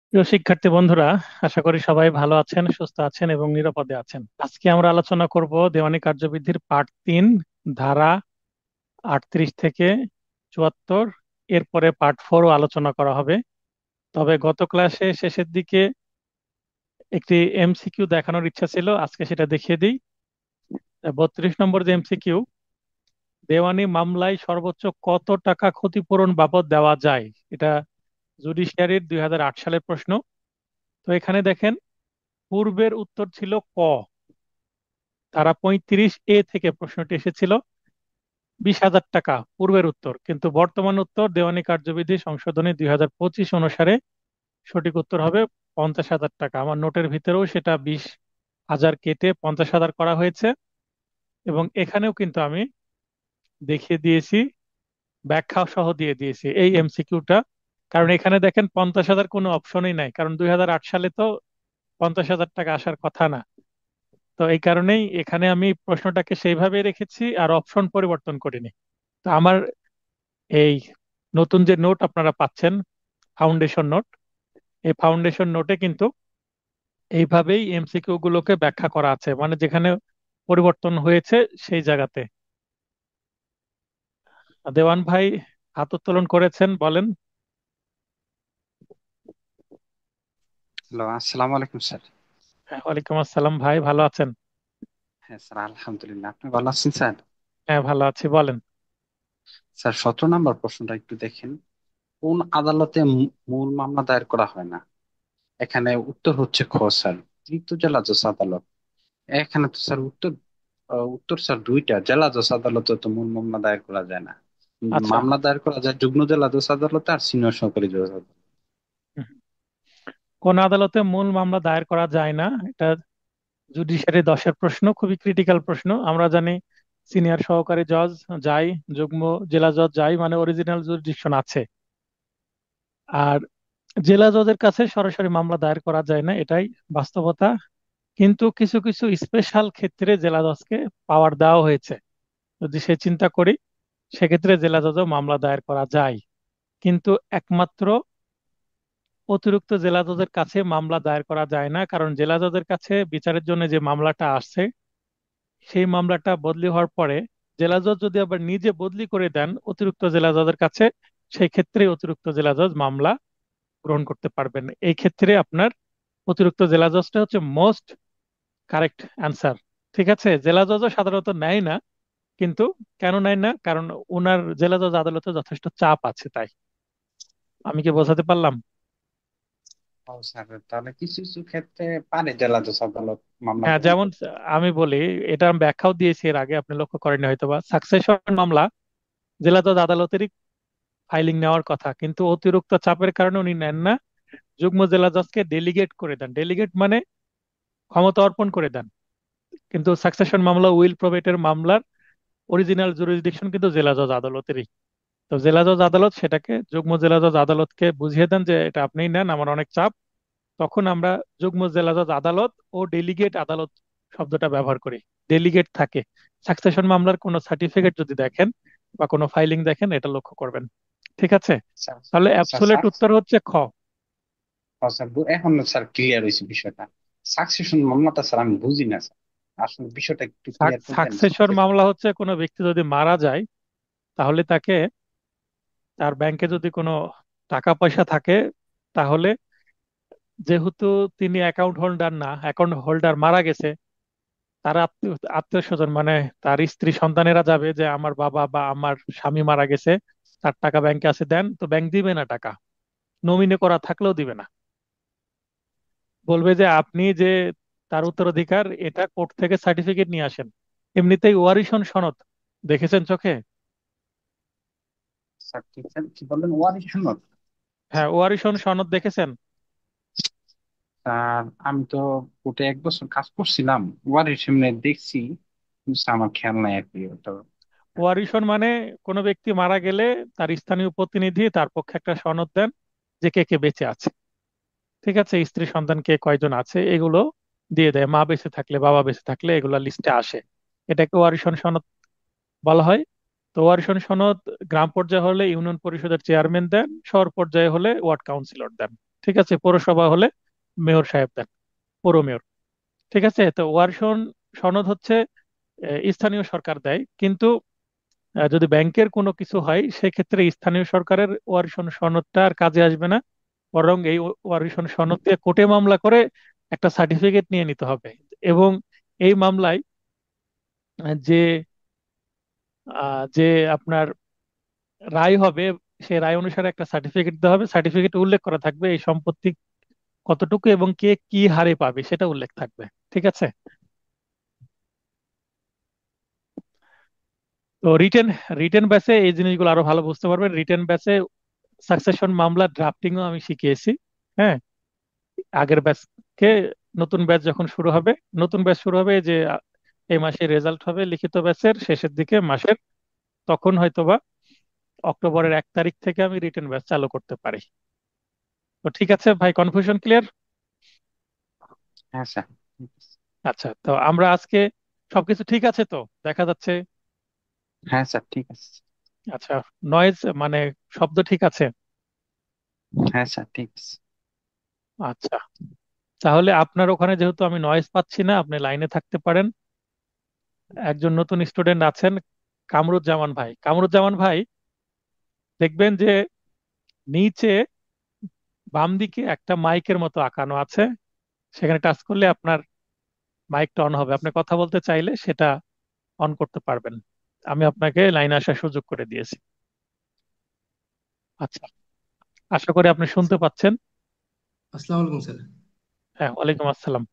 প্রিয় শিক্ষার্থী বন্ধুরা, আশা করি সবাই ভালো আছেন, সুস্থ আছেন এবং নিরাপদে আছেন। আজকে আমরা আলোচনা করব দেওয়ানি কার্যবিধির পার্ট 3, ধারা 38 থেকে 74। এরপরে পার্ট 4ও আলোচনা করা হবে। তবে গত ক্লাসে শেষের দিকে একটি এমসিকিউ দেখানোর ইচ্ছা ছিল, আজকে সেটা দেখিয়ে দিই। 32 নম্বর যে এমসিকিউ, দেওয়ানি মামলায় সর্বোচ্চ কত টাকা ক্ষতিপূরণ বাবদ দেওয়া যায়? এটা জুডিশিয়ারির 2008 সালের প্রশ্ন। তো এখানে দেখেন, পূর্বের উত্তর ছিল ক, ধারা 35A থেকে প্রশ্নটি এসেছিল 20,000 টাকা পূর্বের উত্তর, কিন্তু বর্তমান উত্তর দেওয়ানি কার্যবিধি সংশোধনী 2025 অনুসারে সঠিক উত্তর হবে 50,000 টাকা। আমার নোটের ভিতরেও সেটা 20,000 কেটে 50,000 করা হয়েছে, এবং এখানেও কিন্তু আমি দেখিয়ে দিয়েছি, ব্যাখ্যা সহ দিয়ে দিয়েছি এই এমসিকিউটা। কারণ এখানে দেখেন 50,000 কোনো অপশনই নাই, কারণ 2008 সালে তো 50,000 টাকা আসার কথা না। তো এই কারণেই এখানে আমি প্রশ্নটাকে সেইভাবে রেখেছি আর অপশন পরিবর্তন করিনি। তো আমার এই নতুন যে নোট আপনারা পাচ্ছেন, ফাউন্ডেশন নোট, এই ফাউন্ডেশন নোটে কিন্তু এইভাবেই এমসিকিউ গুলোকে ব্যাখ্যা করা আছে, মানে যেখানে পরিবর্তন হয়েছে সেই জায়গাতে। দেওয়ান ভাই হাত উত্তোলন করেছেন, বলেন। হ্যালো, আসসালামু আলাইকুম স্যার। হ্যাঁ, ওয়ালাইকুম আসসালাম ভাই, ভালো আছেন? হ্যাঁ স্যার, আলহামদুলিল্লাহ। আপনি ভালো আছেন স্যার? হ্যাঁ, ভালো আছি, বলেন। স্যার, 17 নম্বর প্রশ্নটা একটু দেখেন। কোন আদালতে মূল মামলা দায়ের করা হয় না? এখানে উত্তর হচ্ছে খ স্যার, তৃতীয় জেলা জজ আদালত। এখানে তো স্যার উত্তর স্যার দুইটা, জেলা জজ আদালতে তো মূল মামলা দায়ের করা যায় না। আচ্ছা। মামলা দায়ের করা যায় যুগ্ম জেলা জজ আদালতে আর সিনিয়র সহকারী জজ আদালত। হুম। কোন আদালতে মূল মামলা দায়ের করা যায় না, এটা জুডিশিয়ারি 10-এর প্রশ্ন, খুবই ক্রিটিক্যাল প্রশ্ন। আমরা জানি সিনিয়র সহকারী জজ যাই, যুগ্ম জেলা জজ যাই, মানে অরিজিনাল জুরিডিকশন আছে। আর জেলা জজের কাছে সরাসরি মামলা দায়ের করা যায় না, এটাই বাস্তবতা। কিন্তু কিছু কিছু স্পেশাল ক্ষেত্রে জেলা জজকে পাওয়ার দেওয়া হয়েছে। যদি সে চিন্তা করি, সেক্ষেত্রে জেলা জজও মামলা দায়ের করা যায়। কিন্তু একমাত্র অতিরিক্ত জেলা জজের কাছে মামলা দায়ের করা যায় না, কারণ জেলা জজের কাছে বিচারের জন্য যে মামলাটা আসছে, সেই মামলাটা বদলি হওয়ার পরে জেলা জজ যদি আবার নিজে বদলি করে দেন অতিরিক্ত জেলা জজের কাছে, সেই ক্ষেত্রে অতিরিক্ত জেলা জজ মামলা গ্রহণ করতে পারবেন। এই ক্ষেত্রে আপনার অতিরিক্ত জেলা জজটা হচ্ছে মোস্ট কারেক্ট অ্যান্সার। ঠিক আছে, জেলা জজও সাধারণত নেয় না, কিন্তু কেন নেয় না? কারণ ওনার জেলা জজ আদালতে যথেষ্ট চাপ আছে, তাই। আমি কি বোঝাতে পারলাম? ও স্যার, তাহলে কিছু কিছু ক্ষেত্রে পারে জেলা জজ আদালত মামলা হ্যাঁ, গ্রহণ যেমন করতে। আমি বলি, এটা আমি ব্যাখ্যাও দিয়েছি এর আগে, আপনি লক্ষ্য করেননি হয়তোবা। সাকসেশন মামলা জেলা জজ আদালতেরই ফাইলিং নেওয়ার কথা, কিন্তু অতিরিক্ত চাপের কারণে উনি নেন না, যুগ্ম জেলা জজকে ডেলিগেট করে দেন। ডেলিগেট মানে ক্ষমতা অর্পণ করে দেন। কিন্তু সাকসেশন মামলা, উইল প্রবেটের মামলার অরিজিনাল জুরিসডিকশন কিন্তু জেলা জজ আদালতেরই। তো জেলা জজ আদালত সেটাকে যুগ্ম জেলা জজ আদালতকে বুঝিয়ে দেন যে এটা আপনিই নেন, আমার অনেক চাপ। তখন আমরা যুগ্ম জেলা জজ আদালত ও ডেলিগেট আদালত শব্দটা ব্যবহার করি। ডেলিগেট থাকে। সাকসেশন মামলার কোনো সার্টিফিকেট যদি দেখেন বা কোনো ফাইলিং দেখেন, এটা লক্ষ্য করবেন। ঠিক আছে, স্যার তাহলে স্যার অ্যাবসোলিউট স্যার উত্তর হচ্ছে খ। স্যার এখন স্যার ক্লিয়ার হয়েছে বিষয়টা। সাকসেশন মামলাটা স্যার আমি বুঝি না স্যার, আসলে বিষয়টা একটু ক্লিয়ার করবেন? সাকসেশন মামলা হচ্ছে কোনো ব্যক্তি যদি মারা যায়, তাহলে তাকে, তার ব্যাংকে যদি কোনো টাকা পয়সা থাকে, তাহলে যেহেতু তিনি অ্যাকাউন্ট হোল্ডার না, অ্যাকাউন্ট হোল্ডার মারা গেছে, তার আত্মীয় আত্মীয় স্বজন মানে তার স্ত্রী সন্তানেরা যাবে যে আমার বাবা বা আমার স্বামী মারা গেছে, তার টাকা ব্যাংকে আছে, দেন। তো ব্যাংক দিবে না টাকা, নমিনি করা থাকলেও দিবে না। বলবে যে আপনি যে তার উত্তরাধিকার, এটা কোর্ট থেকে সার্টিফিকেট নিয়ে আসেন। এমনিতেই ওয়ারিশন সনদ দেখেছেন চোখে? স্যার ঠিক স্যার, কি বললেন? ওয়ারিশ সনদ? হ্যাঁ, ওয়ারিশন সনদ দেখেছেন? স্যার আমি তো কোর্টে 1 বছর কাজ করছিলাম, ওয়ারিশ এমনি দেখছি, কিন্তু স্যার আমার খেয়াল নাই আর কি ওটা। ওয়ারিশন মানে কোনো ব্যক্তি মারা গেলে তার স্থানীয় প্রতিনিধি তার পক্ষে একটা সনদ দেন যে কে কে বেঁচে আছে। ঠিক আছে, স্ত্রী সন্তান কে কয়জন আছে এগুলো দিয়ে দেয়, মা বেঁচে থাকলে বাবা বেঁচে থাকলে এগুলো লিস্টে আসে। এটাকে ওয়ারিশন সনদ বলা হয়। তো ওয়ারিশন সনদ গ্রাম পর্যায়ে হলে ইউনিয়ন পরিষদের চেয়ারম্যান দেন, শহর পর্যায়ে হলে ওয়ার্ড কাউন্সিলর দেন। ঠিক আছে, পৌরসভা হলে মেয়র সাহেব দেন, পৌর মেয়র। ঠিক আছে, তো ওয়ারিশন সনদ হচ্ছে স্থানীয় সরকার দেয়, কিন্তু যদি ব্যাংকের কোনো কিছু হয় সেক্ষেত্রে স্থানীয় সরকারের ওয়ারিশন সনদটা আর কাজে আসবে না, বরং এই ওয়ারিশন সনদ দিয়ে কোর্টে মামলা করে একটা সার্টিফিকেট নিয়ে নিতে হবে। এবং এই মামলায় যে যে আপনার রায় হবে, সেই রায় অনুসারে একটা সার্টিফিকেট দেওয়া হবে, সার্টিফিকেটে উল্লেখ করা থাকবে এই সম্পত্তি কতটুকু এবং কে কি হারে পাবে সেটা উল্লেখ থাকবে। ঠিক আছে, তো রিটেন রিটেন ব্যাচে এই জিনিসগুলো আরো ভালো বুঝতে পারবেন। রিটেন ব্যাচে সাকসেশন মামলা ড্রাফটিংও আমি শিখিয়েছি। হ্যাঁ, আগের ব্যাচকে, নতুন ব্যাচ যখন শুরু হবে, নতুন ব্যাচ শুরু হবে এই যে এই মাসে রেজাল্ট হবে লিখিত ব্যাচের শেষের দিকে মাসের, তখন হয়তোবা অক্টোবরের 1 তারিখ থেকে আমি রিটেন ব্যাচ চালু করতে পারি। তো ঠিক আছে ভাই, কনফিউশন ক্লিয়ার? হ্যাঁ স্যার। আচ্ছা, তো আমরা আজকে সবকিছু ঠিক আছে তো দেখা যাচ্ছে? হ্যাঁ স্যার, ঠিক আছে। আচ্ছা, নয়েজ মানে শব্দ ঠিক আছে? হ্যাঁ স্যার, ঠিক আছে। আচ্ছা, তাহলে আপনার ওখানে যেহেতু আমি নয়েজ পাচ্ছি না, আপনি লাইনে থাকতে পারেন। একজন নতুন স্টুডেন্ট আছেন, কামরুজ্জামান ভাই। কামরুজ্জামান ভাই, দেখবেন যে নিচে বাম দিকে একটা মাইকের মতো আঁকানো আছে, সেখানে টাচ করলে আপনার মাইকটা অন হবে, আপনি কথা বলতে চাইলে সেটা অন করতে পারবেন। আমি আপনাকে লাইনে আসার সুযোগ করে দিয়েছি। আচ্ছা, আশা করি আপনি শুনতে পাচ্ছেন। আসসালামু আলাইকুম স্যার। হ্যাঁ, ওয়ালাইকুম আসসালাম।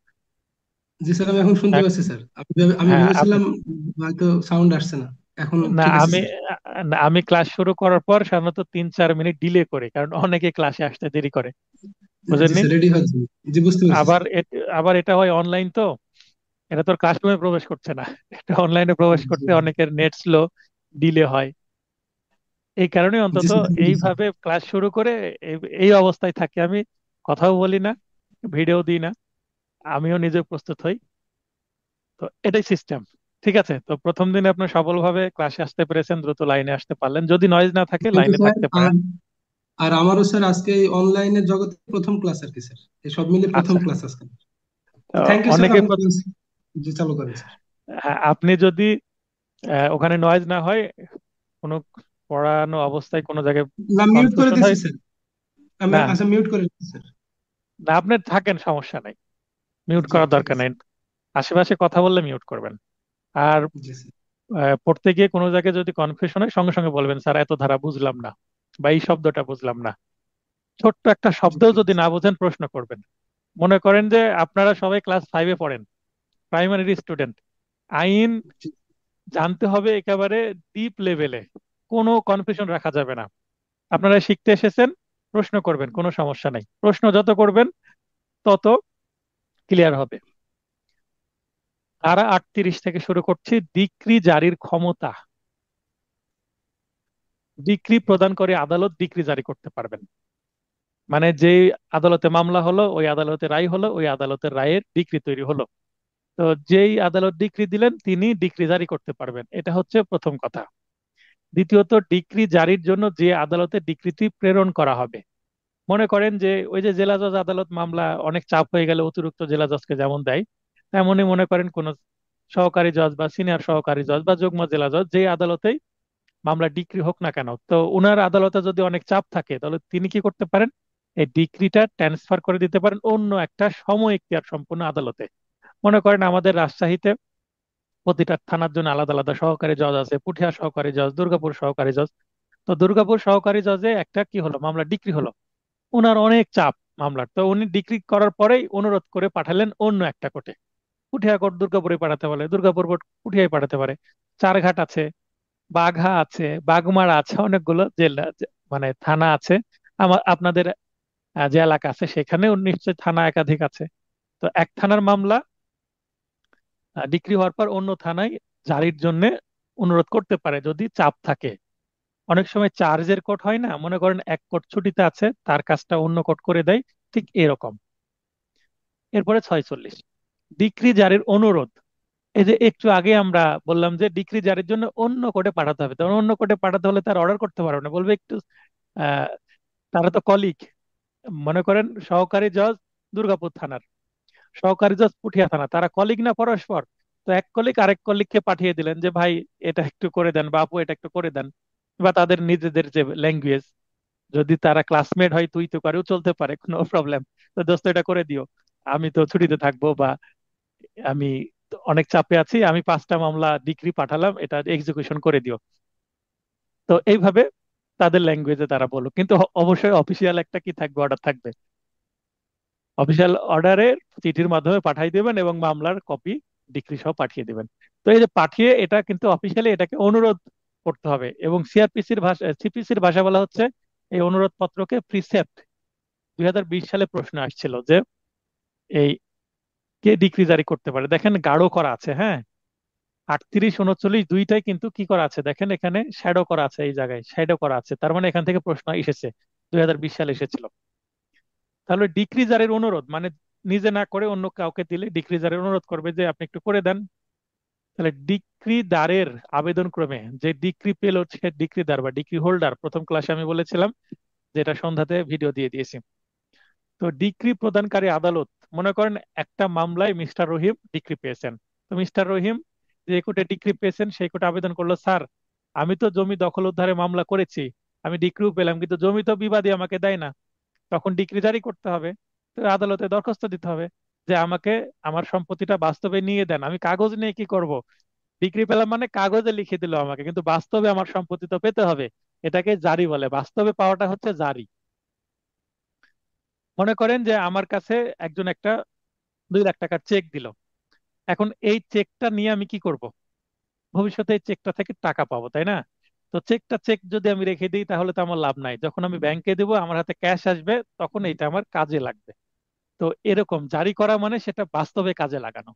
জি স্যার, আমি এখন শুনতে হ্যাঁ, পাচ্ছি স্যার। আমি হ্যাঁ, ভেবেছিলাম হয়তো সাউন্ড আসছে না। এখন না ঠিক আছে আমি স্যার। আমি ক্লাস শুরু করার পর সাধারণত 3-4 মিনিট ডিলে করি, কারণ অনেকে ক্লাসে আসতে দেরি করে, জি বুঝেননি? স্যার, রেডি হচ্ছে। জি, বুঝতে পারছি আবার স্যার। আবার এটা হয় অনলাইন তো, এটা তোর ক্লাসরুমে প্রবেশ করছে না, এটা অনলাইনে প্রবেশ জি করতে অনেকের নেট স্লো, ডিলে হয়। এই কারণে জি অন্তত স্যার, বুঝেছি। এইভাবে ক্লাস শুরু করে এই এই অবস্থায় থাকি আমি, কথাও বলি না, ভিডিও দিই না, আমিও নিজে প্রস্তুত হই। তো এটাই সিস্টেম। ঠিক আছে, তো প্রথম দিনে আপনার সফলভাবে ক্লাসে আসতে পেরেছেন, দ্রুত লাইনে আসতে পারলেন, যদি নয়েজ না থাকে থ্যাংক ইউ লাইনে স্যার। থাকতে পারেন। আর আর আমারও স্যার আজকে অনলাইনের জগতে প্রথম ক্লাস আর কি স্যার। এই সব মিলে প্রথম আচ্ছা, ক্লাস আজকে। তো থ্যাংক ইউ স্যার, অনেকে আপনি ক্লাস জি চালু করেন স্যার। আপনি যদি ওখানে নয়েজ না হয়, কোনো পড়ানো অবস্থায় কোনো জায়গায় না, মিউট করে কনফিউশন দিচ্ছি হয়, স্যার। আমি না আচ্ছা মিউট করে দিচ্ছি স্যার। না আপনি থাকেন, সমস্যা নাই, মিউট জি করার ঠিক দরকার আছে। নাই। আশেপাশে কথা বললে মিউট করবেন। আর জি স্যার। পড়তে গিয়ে কোনো জায়গায় যদি কনফিউশন হয় সঙ্গে সঙ্গে বলবেন, স্যার এত ধারা বুঝলাম না, বা এই শব্দটা বুঝলাম না। ছোট্ট একটা জি শব্দও ঠিক যদি আছে। না বোঝেন প্রশ্ন করবেন। মনে করেন যে আপনারা সবাই ক্লাস 5-এ পড়েন, প্রাইমারি স্টুডেন্ট, আইন জি জানতে হবে একেবারে ডিপ লেভেলে, কোনো কনফিউশন রাখা যাবে না। আপনারা শিখতে এসেছেন, প্রশ্ন করবেন, কোনো সমস্যা নাই, প্রশ্ন যত করবেন তত ক্লিয়ার হবে। ধারা 38 থেকে শুরু করছি। ডিক্রি জারির ক্ষমতা। ডিক্রি প্রদান করে আদালত ডিক্রি জারি করতে পারবেন, মানে যে আদালতে মামলা হলো, ওই আদালতে রায় হলো, ওই আদালতের রায়ের ডিক্রি তৈরি হলো, তো যেই আদালত ডিক্রি দিলেন তিনি ডিক্রি জারি করতে পারবেন। এটা হচ্ছে প্রথম কথা। দ্বিতীয়ত, ডিক্রি জারির জন্য যে আদালতে ডিক্রিটি প্রেরণ করা হবে, মনে করেন যে ওই যে জেলা জজ আদালত মামলা অনেক চাপ হয়ে গেলে অতিরিক্ত জেলা জজকে যেমন দেয়, তেমনই মনে করেন কোন সহকারী জজ বা সিনিয়র সহকারী জজ বা যুগ্ম জেলা জজ যে আদালতেই মামলা ডিক্রি হোক না কেন, তো উনার আদালতে যদি অনেক চাপ থাকে তাহলে তিনি কি করতে পারেন, এই ডিক্রিটা ট্রান্সফার করে দিতে পারেন অন্য একটা সময় এখতিয়ার সম্পন্ন আদালতে। মনে করেন আমাদের রাজশাহীতে প্রতিটা থানার জন্য আলাদা আলাদা সহকারী জজ আছে, পুঠিয়া সহকারী জজ, দুর্গাপুর সহকারী জজ। তো দুর্গাপুর সহকারী জজে একটা কি হলো, মামলা ডিক্রি হলো, ওনার অনেক চাপ মামলার, তো উনি ডিক্রি করার পরেই অনুরোধ করে পাঠালেন অন্য একটা কোর্টে। পুঠিয়া কোর্ট দুর্গাপুরে পাঠাতে পারে, দুর্গাপুর কোর্ট পুঠিয়ায় পাঠাতে পারে। চারঘাট আছে, বাঘা আছে, বাগমারা আছে, অনেকগুলো জেলা মানে থানা আছে। আপনাদের যে এলাকা আছে সেখানেও নিশ্চয়ই থানা একাধিক আছে। তো এক থানার মামলা ডিক্রি হওয়ার পর অন্য থানায় জারির জন্য অনুরোধ করতে পারে যদি চাপ থাকে। অনেক সময় চার্জের কোর্ট হয় না, মনে করেন এক কোর্ট ছুটিতে আছে, তার কাজটা অন্য কোর্ট করে দেয়, ঠিক এরকম। এরপরে 46, ডিক্রি জারির অনুরোধ। এই যে একটু আগে আমরা বললাম যে ডিক্রি জারির জন্য অন্য কোর্টে পাঠাতে হবে, তখন অন্য কোর্টে পাঠাতে হলে তার অর্ডার করতে পারবে না, বলবে একটু আহ তারা তো কলিগ। মনে করেন সহকারী জজ দুর্গাপুর থানার, সহকারী জজ পুঠিয়া থানা, তারা কলিগ না পরস্পর? তো এক কলিগ আরেক কলিগকে পাঠিয়ে দিলেন যে ভাই এটা একটু করে দেন, বা আপু এটা একটু করে দেন। বা তাদের নিজেদের যে ল্যাঙ্গুয়েজ, যদি তারা ক্লাসমেট হয় তুই তো করেও চলতে পারে, কোনো প্রবলেম। তো দোস্ত এটা করে দিও, আমি তো ছুটিতে থাকবো, বা আমি তো অনেক চাপে আছি, আমি 5টা মামলা ডিগ্রি পাঠালাম, এটা এক্সিকিউশন করে দিও। তো এইভাবে তাদের ল্যাঙ্গুয়েজে তারা বললো, কিন্তু অবশ্যই অফিসিয়াল একটা কি থাকবে, অর্ডার থাকবে। অফিসিয়াল অর্ডারের চিঠির মাধ্যমে পাঠিয়ে দেবেন এবং মামলার কপি ডিক্রি সহ পাঠিয়ে দেবেন। তো এই যে পাঠিয়ে, এটা কিন্তু অফিসিয়ালি এটাকে অনুরোধ করতে হবে, এবং সিআরপিসির ভাষা, সিপিসির ভাষা বলা হচ্ছে এই অনুরোধ পত্রকে প্রিসেপ্ট। 2020 সালে প্রশ্ন আসছিল যে এই কে ডিক্রি জারি করতে পারে, দেখেন গাঢ় করা আছে, হ্যাঁ। 38, 39 দুইটাই কিন্তু কি করা আছে, দেখেন এখানে শ্যাডো করা আছে, এই জায়গায় শ্যাডো করা আছে, তার মানে এখান থেকে প্রশ্ন এসেছে, 2020 সালে এসেছিল। তাহলে ডিক্রি জারির অনুরোধ মানে নিজে না করে অন্য কাউকে দিলে ডিক্রি জারির অনুরোধ করবে যে আপনি একটু করে দেন। তাহলে ডিক্রিদারের আবেদন ক্রমে যে ডিক্রি পেল সে ডিক্রিদার বা ডিক্রি হোল্ডার, প্রথম ক্লাসে আমি বলেছিলাম, যেটা সন্ধ্যাতে ভিডিও দিয়ে দিয়েছি। তো ডিক্রি প্রদানকারী আদালত, মনে করেন একটা মামলায় মিস্টার রহিম ডিক্রি পেয়েছেন। তো মিস্টার রহিম যে কোর্টে ডিক্রি পেয়েছেন সেই কোর্টে আবেদন করলো, স্যার আমি তো জমি দখল উদ্ধারে মামলা করেছি, আমি ডিক্রিও পেলাম, কিন্তু জমি তো বিবাদী আমাকে দেয় না। তখন ডিক্রি জারি করতে হবে, তো আদালতে দরখাস্ত দিতে হবে যে আমাকে আমার সম্পত্তিটা বাস্তবে নিয়ে দেন। আমি কাগজ নিয়ে কি করব? ডিগ্রি পেলাম মানে কাগজে লিখে দিল আমাকে, কিন্তু বাস্তবে আমার সম্পত্তি তো পেতে হবে। এটাকে জারি বলে, বাস্তবে পাওয়াটা হচ্ছে জারি। মনে করেন যে আমার কাছে একজন একটা 2 লাখ টাকার চেক দিল, এখন এই চেকটা নিয়ে আমি কি করব? ভবিষ্যতে এই চেকটা থেকে টাকা পাবো, তাই না? তো চেক যদি আমি রেখে দিই তাহলে তো আমার লাভ নাই, যখন আমি ব্যাংকে দেবো আমার হাতে ক্যাশ আসবে, তখন এটা আমার কাজে লাগবে। তো এরকম জারি করা মানে সেটা বাস্তবে কাজে লাগানো।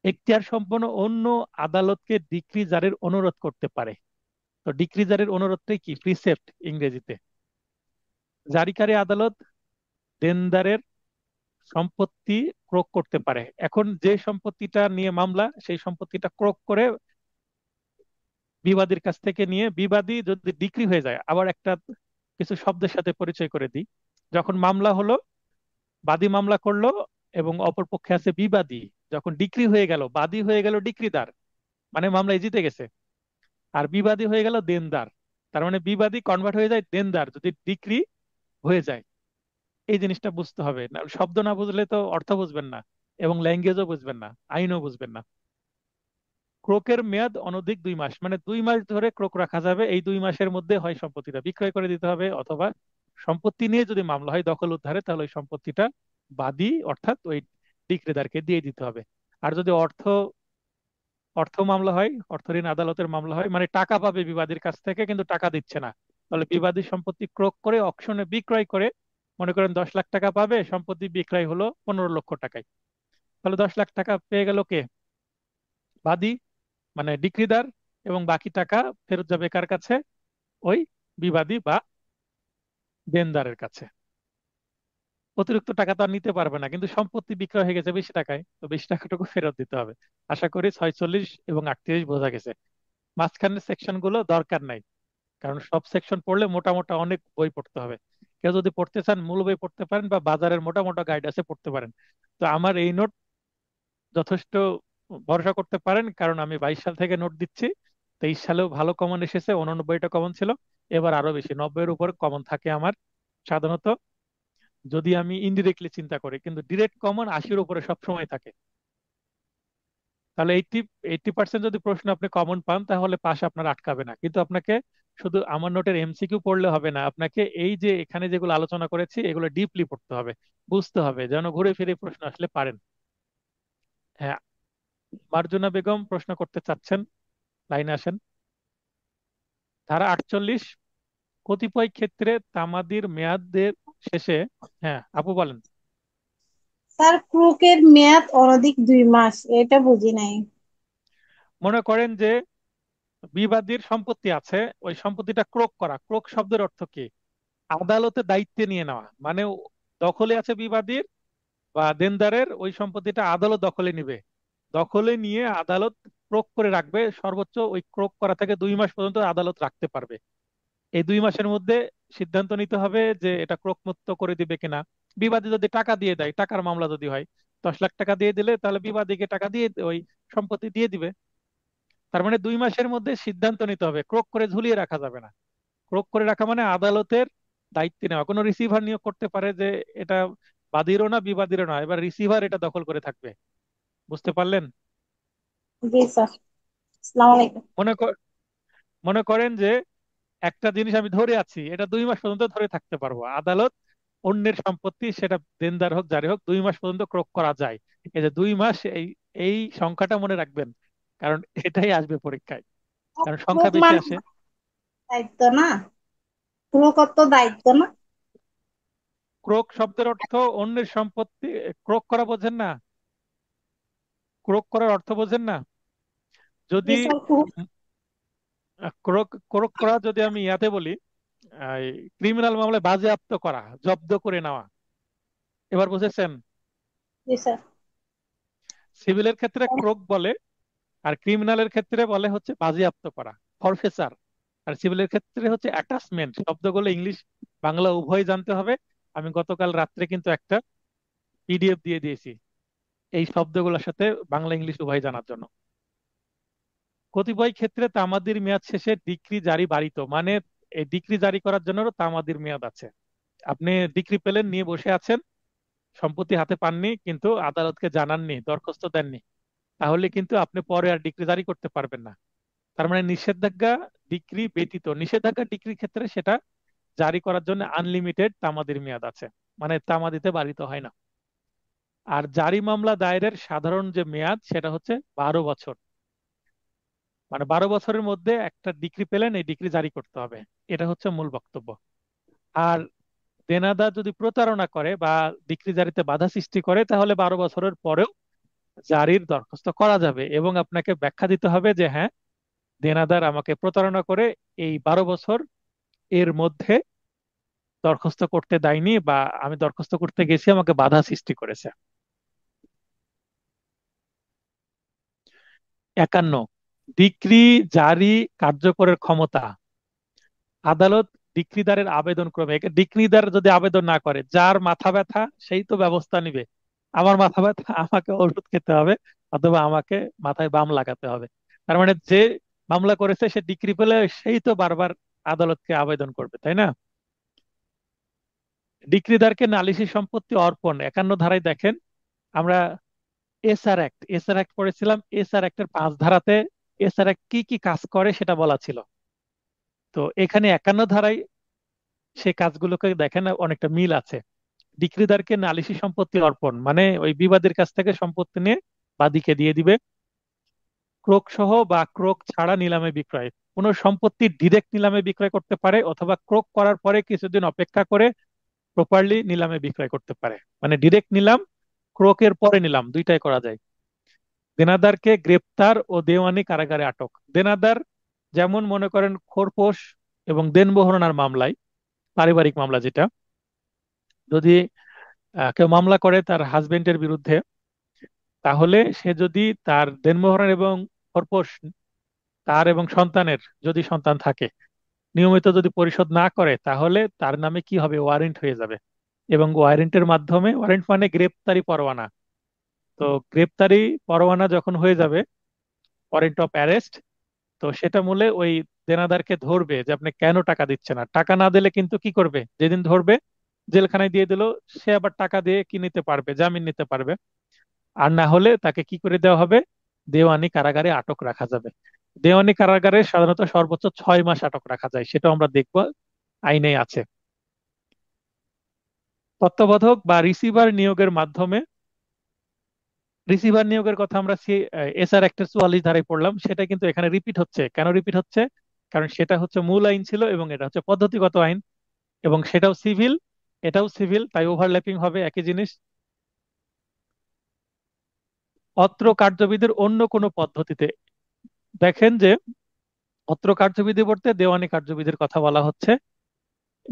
এখতিয়ার সম্পন্ন অন্য আদালতকে ডিক্রি জারির অনুরোধ করতে পারে। তো ডিক্রি জারির অনুরোধটাই কি? প্রিসেপ্ট ইংরেজিতে। জারিকারী আদালত দেনদারের সম্পত্তি ক্রোক করতে পারে। এখন যে সম্পত্তিটা নিয়ে মামলা, সেই সম্পত্তিটা ক্রোক করে বিবাদীর কাছ থেকে নিয়ে, বিবাদী যদি ডিক্রি হয়ে যায়, আবার একটা কিছু শব্দের সাথে পরিচয় করে দিই। যখন মামলা হলো, বাদী মামলা করলো এবং অপর পক্ষে আছে বিবাদী, যখন ডিক্রি হয়ে গেল, বাদী হয়ে গেল ডিক্রিদার, মানে মামলায় জিতে গেছে। আর বিবাদী হয়ে গেল দেনদার, তার মানে বিবাদী কনভার্ট হয়ে যায় দেনদার যদি ডিক্রি হয়ে যায়। এই জিনিসটা বুঝতে হবে, না শব্দ না বুঝলে তো অর্থ বুঝবেন না, এবং ল্যাঙ্গুয়েজও বুঝবেন না, আইনও বুঝবেন না। ক্রোকের মেয়াদ অনধিক 2 মাস, মানে 2 মাস ধরে ক্রোক রাখা যাবে, এই 2 মাসের মধ্যে হয় সম্পত্তিটা বিক্রয় করে দিতে হবে, অথবা সম্পত্তি নিয়ে যদি মামলা হয় দখল উদ্ধারে, তাহলে ওই সম্পত্তিটা বাদী অর্থাৎ ওই ডিক্রিদারকে দিয়ে দিতে হবে। আর যদি অর্থ অর্থ মামলা হয়, অর্থ ঋণ আদালতের মামলা হয়, মানে টাকা পাবে বিবাদীর কাছ থেকে কিন্তু টাকা দিচ্ছে না, তাহলে বিবাদী সম্পত্তি ক্রোক করে অকশনে বিক্রয় করে, মনে করেন 10 লাখ টাকা পাবে, সম্পত্তি বিক্রয় হলো 15 লক্ষ টাকায়, তাহলে 10 লাখ টাকা পেয়ে গেল কে? বাদী, মানে ডিক্রিদার। এবং বাকি টাকা ফেরত যাবে কার কাছে? ওই বিবাদী বা দেনদারের কাছে। অতিরিক্ত টাকা তো আর নিতে পারবে না, কিন্তু সম্পত্তি বিক্রয় হয়ে গেছে বেশি টাকায়, তো বেশি টাকাটুকু ফেরত দিতে হবে। আশা করি 46 এবং 38 বোঝা গেছে। মাঝখানের সেকশন গুলো দরকার নাই, কারণ সব সেকশন পড়লে মোটা মোটা অনেক বই পড়তে হবে। কেউ যদি পড়তে চান মূল বই পড়তে পারেন, বা বাজারের মোটা মোটা গাইড আছে পড়তে পারেন। তো আমার এই নোট যথেষ্ট ভরসা করতে পারেন, কারণ আমি 22 সাল থেকে নোট দিচ্ছি। 23 সালেও ভালো কমন এসেছে, 89টা কমন ছিল। এবার আরো বেশি, 90-এর উপর কমন থাকে আমার সাধারণত, যদি আমি ইনডিরেক্টলি চিন্তা করি, কিন্তু ডিরেক্ট কমন 80-এর উপরে সবসময় থাকে। তাহলে 80% যদি প্রশ্ন আপনি কমন পান, তাহলে পাশ আপনার আটকাবে না। কিন্তু আপনাকে শুধু আমার নোটের এমসিকিউ পড়লে হবে না, আপনাকে এই যে এখানে যেগুলো আলোচনা করেছি এগুলো ডিপলি পড়তে হবে, বুঝতে হবে, যেন ঘুরে ফিরে প্রশ্ন আসলে পারেন। হ্যাঁ, মার্জুনা বেগম প্রশ্ন করতে চাচ্ছেন, লাইনে আসেন। ধারা 48, কতিপয় ক্ষেত্রে তামাদির মেয়াদের শেষে। হ্যাঁ আপু বলেন। স্যার, ক্রুকের মেয়াদ অনধিক 2 মাস, এটা বুঝি নাই। মনে করেন যে বিবাদীর সম্পত্তি আছে, ওই সম্পত্তিটা ক্রোক করা, ক্রোক শব্দের অর্থ কি? আদালতে দায়িত্বে নিয়ে নেওয়া, মানে দখলে আছে বিবাদীর বা দেনদারের, ওই সম্পত্তিটা আদালত দখলে নিবে, দখলে নিয়ে আদালত ক্রোক করে রাখবে। সর্বোচ্চ ওই ক্রোক করা থেকে 2 মাস পর্যন্ত আদালত রাখতে পারবে। এই 2 মাসের মধ্যে সিদ্ধান্ত নিতে হবে যে এটা ক্রোক মুক্ত করে দিবে কিনা। বিবাদী যদি টাকা দিয়ে দেয়, টাকার মামলা যদি হয়, 10 লাখ টাকা দিয়ে দিলে তাহলে বিবাদীকে টাকা দিয়ে ওই সম্পত্তি দিয়ে দিবে। তার মানে 2 মাসের মধ্যে সিদ্ধান্ত নিতে হবে, ক্রোক করে ঝুলিয়ে রাখা যাবে না। ক্রোক করে রাখা মানে আদালতের দায়িত্বে নেওয়া। কোনো রিসিভার নিয়োগ করতে পারে যে এটা বাদীরও না বিবাদীরও না, এবার রিসিভার এটা দখল করে থাকবে। বুঝতে পারলেন? জি স্যার। আসসালামু আলাইকুম। মনে কর মনে করেন যে একটা জিনিস আমি ধরে আছি, এটা 2 মাস পর্যন্ত ধরে থাকতে পারবো। আদালত অন্যের সম্পত্তি, সেটা দেনদার হোক জারি হোক, 2 মাস পর্যন্ত ক্রোক করা যায়। এই যে 2 মাস, এই এই সংখ্যাটা মনে রাখবেন, কারণ এটাই আসবে পরীক্ষায়, কারণ সংখ্যা ক্রোক বেশি মানে আসে। দায়িত্ব না? ক্রোক তো দায়িত্ব না? ক্রোক শব্দের অর্থ অন্যের সম্পত্তি। ক্রোক করা বোঝেন না? ক্রোক করার অর্থ বোঝেন না? জি যদি স্যার, খুব। ক্রোক ক্রোক করা যদি আমি ইয়াতে বলি, ক্রিমিনাল মামলায় বাজেয়াপ্ত করা, জব্দ করে নেওয়া। এবার বুঝেছেন? জি স্যার। সিভিলের ক্ষেত্রে ক্রোক বলে, আর ক্রিমিনালের ক্ষেত্রে বলে হচ্ছে বাজেয়াপ্ত করা, ফরফেসার। আর সিভিলের ক্ষেত্রে হচ্ছে অ্যাটাচমেন্ট। শব্দগুলো ইংলিশ বাংলা উভয় জানতে হবে। আমি গতকাল রাত্রে কিন্তু একটা পিডিএফ দিয়ে দিয়েছি এই শব্দগুলোর সাথে বাংলা ইংলিশ উভয় জানার জন্য। কতিপয় ক্ষেত্রে তামাদির মেয়াদ শেষে ডিক্রি জারি বারিত, মানে এই ডিক্রি জারি করার জন্য তামাদির মেয়াদ আছে। আপনি ডিক্রি পেলেন, নিয়ে বসে আছেন, সম্পত্তি হাতে পাননি, কিন্তু আদালতকে জানাননি, দরখাস্ত দেননি, তাহলে কিন্তু আপনি পরে আর ডিক্রি জারি করতে পারবেন না। তার মানে নিষেধাজ্ঞা ডিক্রি ব্যতীত, নিষেধাজ্ঞা ডিক্রির ক্ষেত্রে সেটা জারি করার জন্য আনলিমিটেড তামাদির মেয়াদ আছে, মানে তামাদিতে বারিত হয় না। আর জারি মামলা দায়েরের সাধারণ যে মেয়াদ সেটা হচ্ছে 12 বছর। মানে 12 বছরের মধ্যে একটা ডিক্রি পেলেন, এই ডিক্রি জারি করতে হবে। এটা হচ্ছে মূল বক্তব্য। আর দেনাদার যদি প্রতারণা করে বা ডিক্রি জারিতে বাধা সৃষ্টি করে, তাহলে 12 বছরের পরেও জারির দরখাস্ত করা যাবে, এবং আপনাকে ব্যাখ্যা দিতে হবে যে হ্যাঁ, দেনাদার আমাকে প্রতারণা করে এই 12 বছর এর মধ্যে দরখাস্ত করতে দেয়নি, বা আমি দরখাস্ত করতে গেছি, আমাকে বাধা সৃষ্টি করেছে। 51, ডিক্রি জারি কার্যকরের ক্ষমতা। আদালত ডিক্রিদারের আবেদন ক্রমে, ডিক্রিদার যদি আবেদন না করে, যার মাথা ব্যথা সেই তো ব্যবস্থা নিবে। আমার মাথা ব্যথা, আমাকে ওষুধ খেতে হবে, অথবা আমাকে মাথায় বাম লাগাতে হবে। তার মানে যে মামলা করেছে সে ডিক্রি পেলে সেই তো বারবার আদালতকে আবেদন করবে, তাই না? ডিক্রিদারকে নালিশি সম্পত্তি অর্পণ, 51 ধারায় দেখেন। আমরা এসআর অ্যাক্ট পড়েছিলাম। এসআর অ্যাক্টের 5 ধারাতে এসআর অ্যাক্ট কি কি কাজ করে সেটা বলা ছিল। তো এখানে 51 ধারায় সেই কাজগুলোকে দেখেন, অনেকটা মিল আছে। ডিক্রিদারকে নালিশি সম্পত্তি অর্পণ মানে ওই বিবাদীর কাছ থেকে সম্পত্তি নিয়ে বাদীকে দিয়ে দিবে। ক্রোক সহ বা ক্রোক ছাড়া নিলামে বিক্রয়, কোনো সম্পত্তি ডিরেক্ট নিলামে বিক্রয় করতে পারে, অথবা ক্রোক করার পরে কিছুদিন অপেক্ষা করে প্রপারলি নিলামে বিক্রয় করতে পারে। মানে ডিরেক্ট নিলাম, ক্রোকের পরে নিলাম, দুইটাই করা যায়। দেনাদারকে গ্রেপ্তার ও দেওয়ানি কারাগারে আটক। দেনাদার যেমন মনে করেন খোরপোশ এবং দেনমোহরানার মামলায়, পারিবারিক মামলা যেটা, যদি কেউ মামলা করে তার হাজবেন্ডের বিরুদ্ধে, তাহলে সে যদি তার দেনমোহর এবং খোরপোশ, তার এবং সন্তানের যদি সন্তান থাকে, নিয়মিত যদি পরিশোধ না করে, তাহলে তার নামে কি হবে, ওয়ারেন্ট হয়ে যাবে। এবং ওয়ারেন্টের মাধ্যমে, ওয়ারেন্ট মানে গ্রেপ্তারি পরোয়ানা, তো গ্রেপ্তারি পরোয়ানা যখন হয়ে যাবে, ওয়ারেন্ট অফ অ্যারেস্ট, তো সেটা মূলে ওই দেনাদারকে ধরবে যে আপনি কেন টাকা দিচ্ছে না। টাকা না দিলে কিন্তু কি করবে, যেদিন ধরবে জেলখানায় দিয়ে দিল, সে আবার টাকা দিয়ে কি নিতে পারবে, জামিন নিতে পারবে। আর না হলে তাকে কি করে দেওয়া হবে, দেওয়ানি কারাগারে আটক রাখা যাবে। দেওয়ানি কারাগারে সাধারণত সর্বোচ্চ 6 মাস আটক রাখা যায়, সেটা আমরা দেখবো, আইনে আছে। তত্ত্বাবধায়ক বা রিসিভার নিয়োগের মাধ্যমে, রিসিভার নিয়োগের কথা আমরা এসআর অ্যাক্টের 44 ধারায় পড়লাম, সেটা কিন্তু এখানে রিপিট হচ্ছে। কেন রিপিট হচ্ছে? কারণ সেটা হচ্ছে মূল আইন ছিল, এবং এটা হচ্ছে পদ্ধতিগত আইন, এবং সেটাও সিভিল, এটাও সিভিল, তাই ওভারল্যাপিং হবে, একই জিনিস। অত্র কার্যবিধির অন্য কোনো পদ্ধতিতে, দেখেন যে অত্র কার্যবিধি বলতে দেওয়ানি কার্যবিধির কথা বলা হচ্ছে,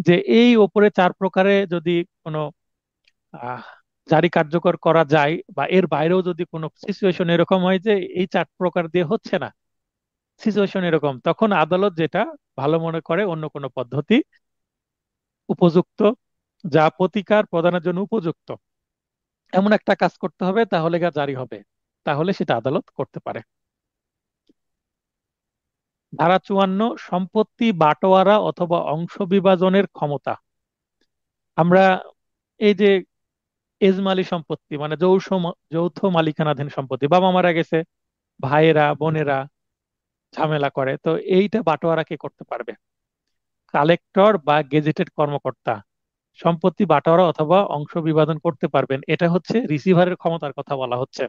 যে এই ওপরে 4 প্রকারে যদি কোনো আহ, জারি কার্যকর করা যায়, বা এর বাইরেও যদি কোনো সিচুয়েশন এরকম হয় যে এই 4 প্রকার দিয়ে হচ্ছে না, সিচুয়েশন এরকম, তখন আদালত যেটা ভালো মনে করে অন্য কোনো পদ্ধতি উপযুক্ত, যা প্রতিকার প্রদানের জন্য উপযুক্ত, এমন একটা কাজ করতে হবে, তাহলে গা জারি হবে, তাহলে সেটা আদালত করতে পারে। ধারা 54, সম্পত্তি বাটোয়ারা অথবা অংশ বিভাজনের ক্ষমতা। আমরা এই যে এজমালি সম্পত্তি মানে যৌথ মালিকানাধীন সম্পত্তি, বাবা মারা গেছে, ভাইয়েরা বোনেরা ঝামেলা করে, তো এইটা বাটোয়ারা কে করতে পারবে? কালেক্টর বা গেজেটেড কর্মকর্তা সম্পত্তি বাটোয়ারা অথবা অংশ বিভাজন করতে পারবেন। এটা হচ্ছে রিসিভারের ক্ষমতার কথা বলা হচ্ছে,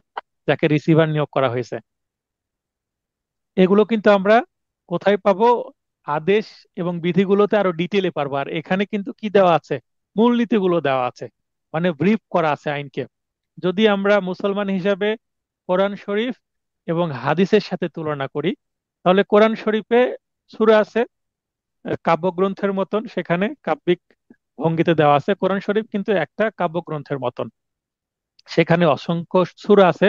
যাকে রিসিভার নিয়োগ করা হয়েছে। এগুলো কিন্তু আমরা কোথায় পাবো? আদেশ এবং বিধিগুলোতে আরো ডিটেলে পারবো। আর এখানে কিন্তু কি দেওয়া আছে? মূলনীতিগুলো দেওয়া আছে, মানে ব্রিফ করা আছে আইনকে। যদি আমরা মুসলমান হিসাবে কোরআন শরীফ এবং হাদিসের সাথে তুলনা করি, তাহলে কোরআন শরীফে সূরা আছে কাব্যগ্রন্থের মতন, সেখানে কাব্যিক ভঙ্গিতে দেওয়া আছে। কোরআন শরীফ কিন্তু একটা কাব্যগ্রন্থের মতন, সেখানে অসংখ্য সূরা আছে।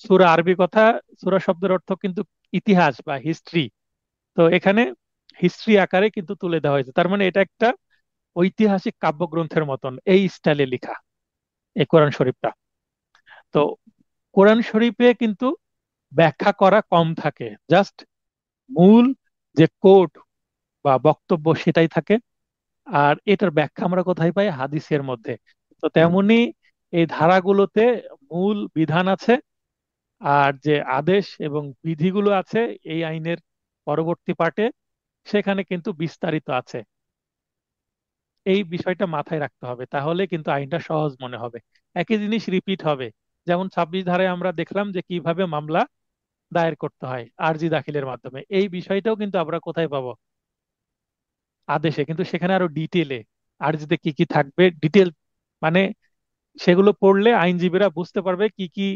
সূরা আরবি কথা, সূরা শব্দের অর্থ কিন্তু ইতিহাস বা হিস্ট্রি। তো এখানে হিস্ট্রি আকারে কিন্তু তুলে দেওয়া হয়েছে, তার মানে এটা একটা ঐতিহাসিক কাব্যগ্রন্থের মতন এই স্টাইলে লেখা এই কোরআন শরীফটা। তো কোরআন শরীফে কিন্তু ব্যাখ্যা করা কম থাকে, জাস্ট মূল যে কোড বা বক্তব্য সেটাই থাকে। আর এটার ব্যাখ্যা আমরা কোথায় পাই? হাদিসের মধ্যে। তো তেমনি এই ধারাগুলোতে মূল বিধান আছে, আর যে আদেশ এবং বিধিগুলো আছে এই আইনের পরবর্তী পার্টে, সেখানে কিন্তু বিস্তারিত আছে। এই বিষয়টা মাথায় রাখতে হবে, তাহলে কিন্তু আইনটা সহজ মনে হবে। একই জিনিস রিপিট হবে। যেমন 26 ধারায় আমরা দেখলাম যে কিভাবে মামলা দায়ের করতে হয় আরজি দাখিলের মাধ্যমে, এই বিষয়টাও কিন্তু আমরা কোথায় পাবো? আদেশে। কিন্তু সেখানে আরো ডিটেলে আরজিতে কি কি থাকবে, ডিটেল মানে সেগুলো পড়লে আইনজীবীরা বুঝতে পারবে কি কি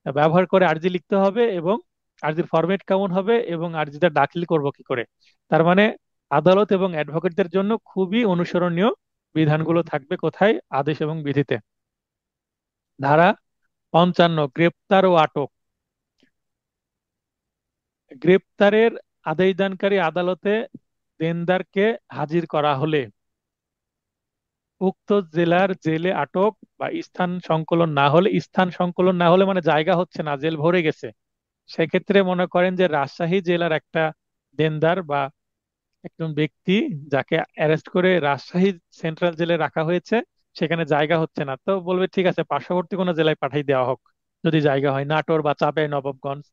ব্যবহার করে আরজি লিখতে হবে, এবং আরজির ফরম্যাট কেমন হবে, এবং আরজিটা দাখিল করব কি করে। তার মানে আদালত এবং অ্যাডভোকেটদের জন্য খুবই অনুসরণীয় বিধানগুলো থাকবে কোথায়? আদেশ এবং বিধিতে। ধারা 55, গ্রেপ্তার ও আটক। গ্রেপ্তারের আদেশদানকারী আদালতে দেনদারকে হাজির করা হলে উক্ত জেলার জেলে আটক বা স্থান সংকলন না হলে, স্থান সংকলন না হলে মানে জায়গা হচ্ছে না, জেল ভরে গেছে, সেক্ষেত্রে মনে করেন যে রাজশাহী জেলার একটা দেনদার বা একজন ব্যক্তি যাকে অ্যারেস্ট করে রাজশাহী সেন্ট্রাল জেলে রাখা হয়েছে, সেখানে জায়গা হচ্ছে না, তো বলবে ঠিক আছে পার্শ্ববর্তী কোনো জেলায় পাঠিয়ে দেওয়া হোক, যদি জায়গা হয় নাটোর বা চাঁপাই নবাবগঞ্জ।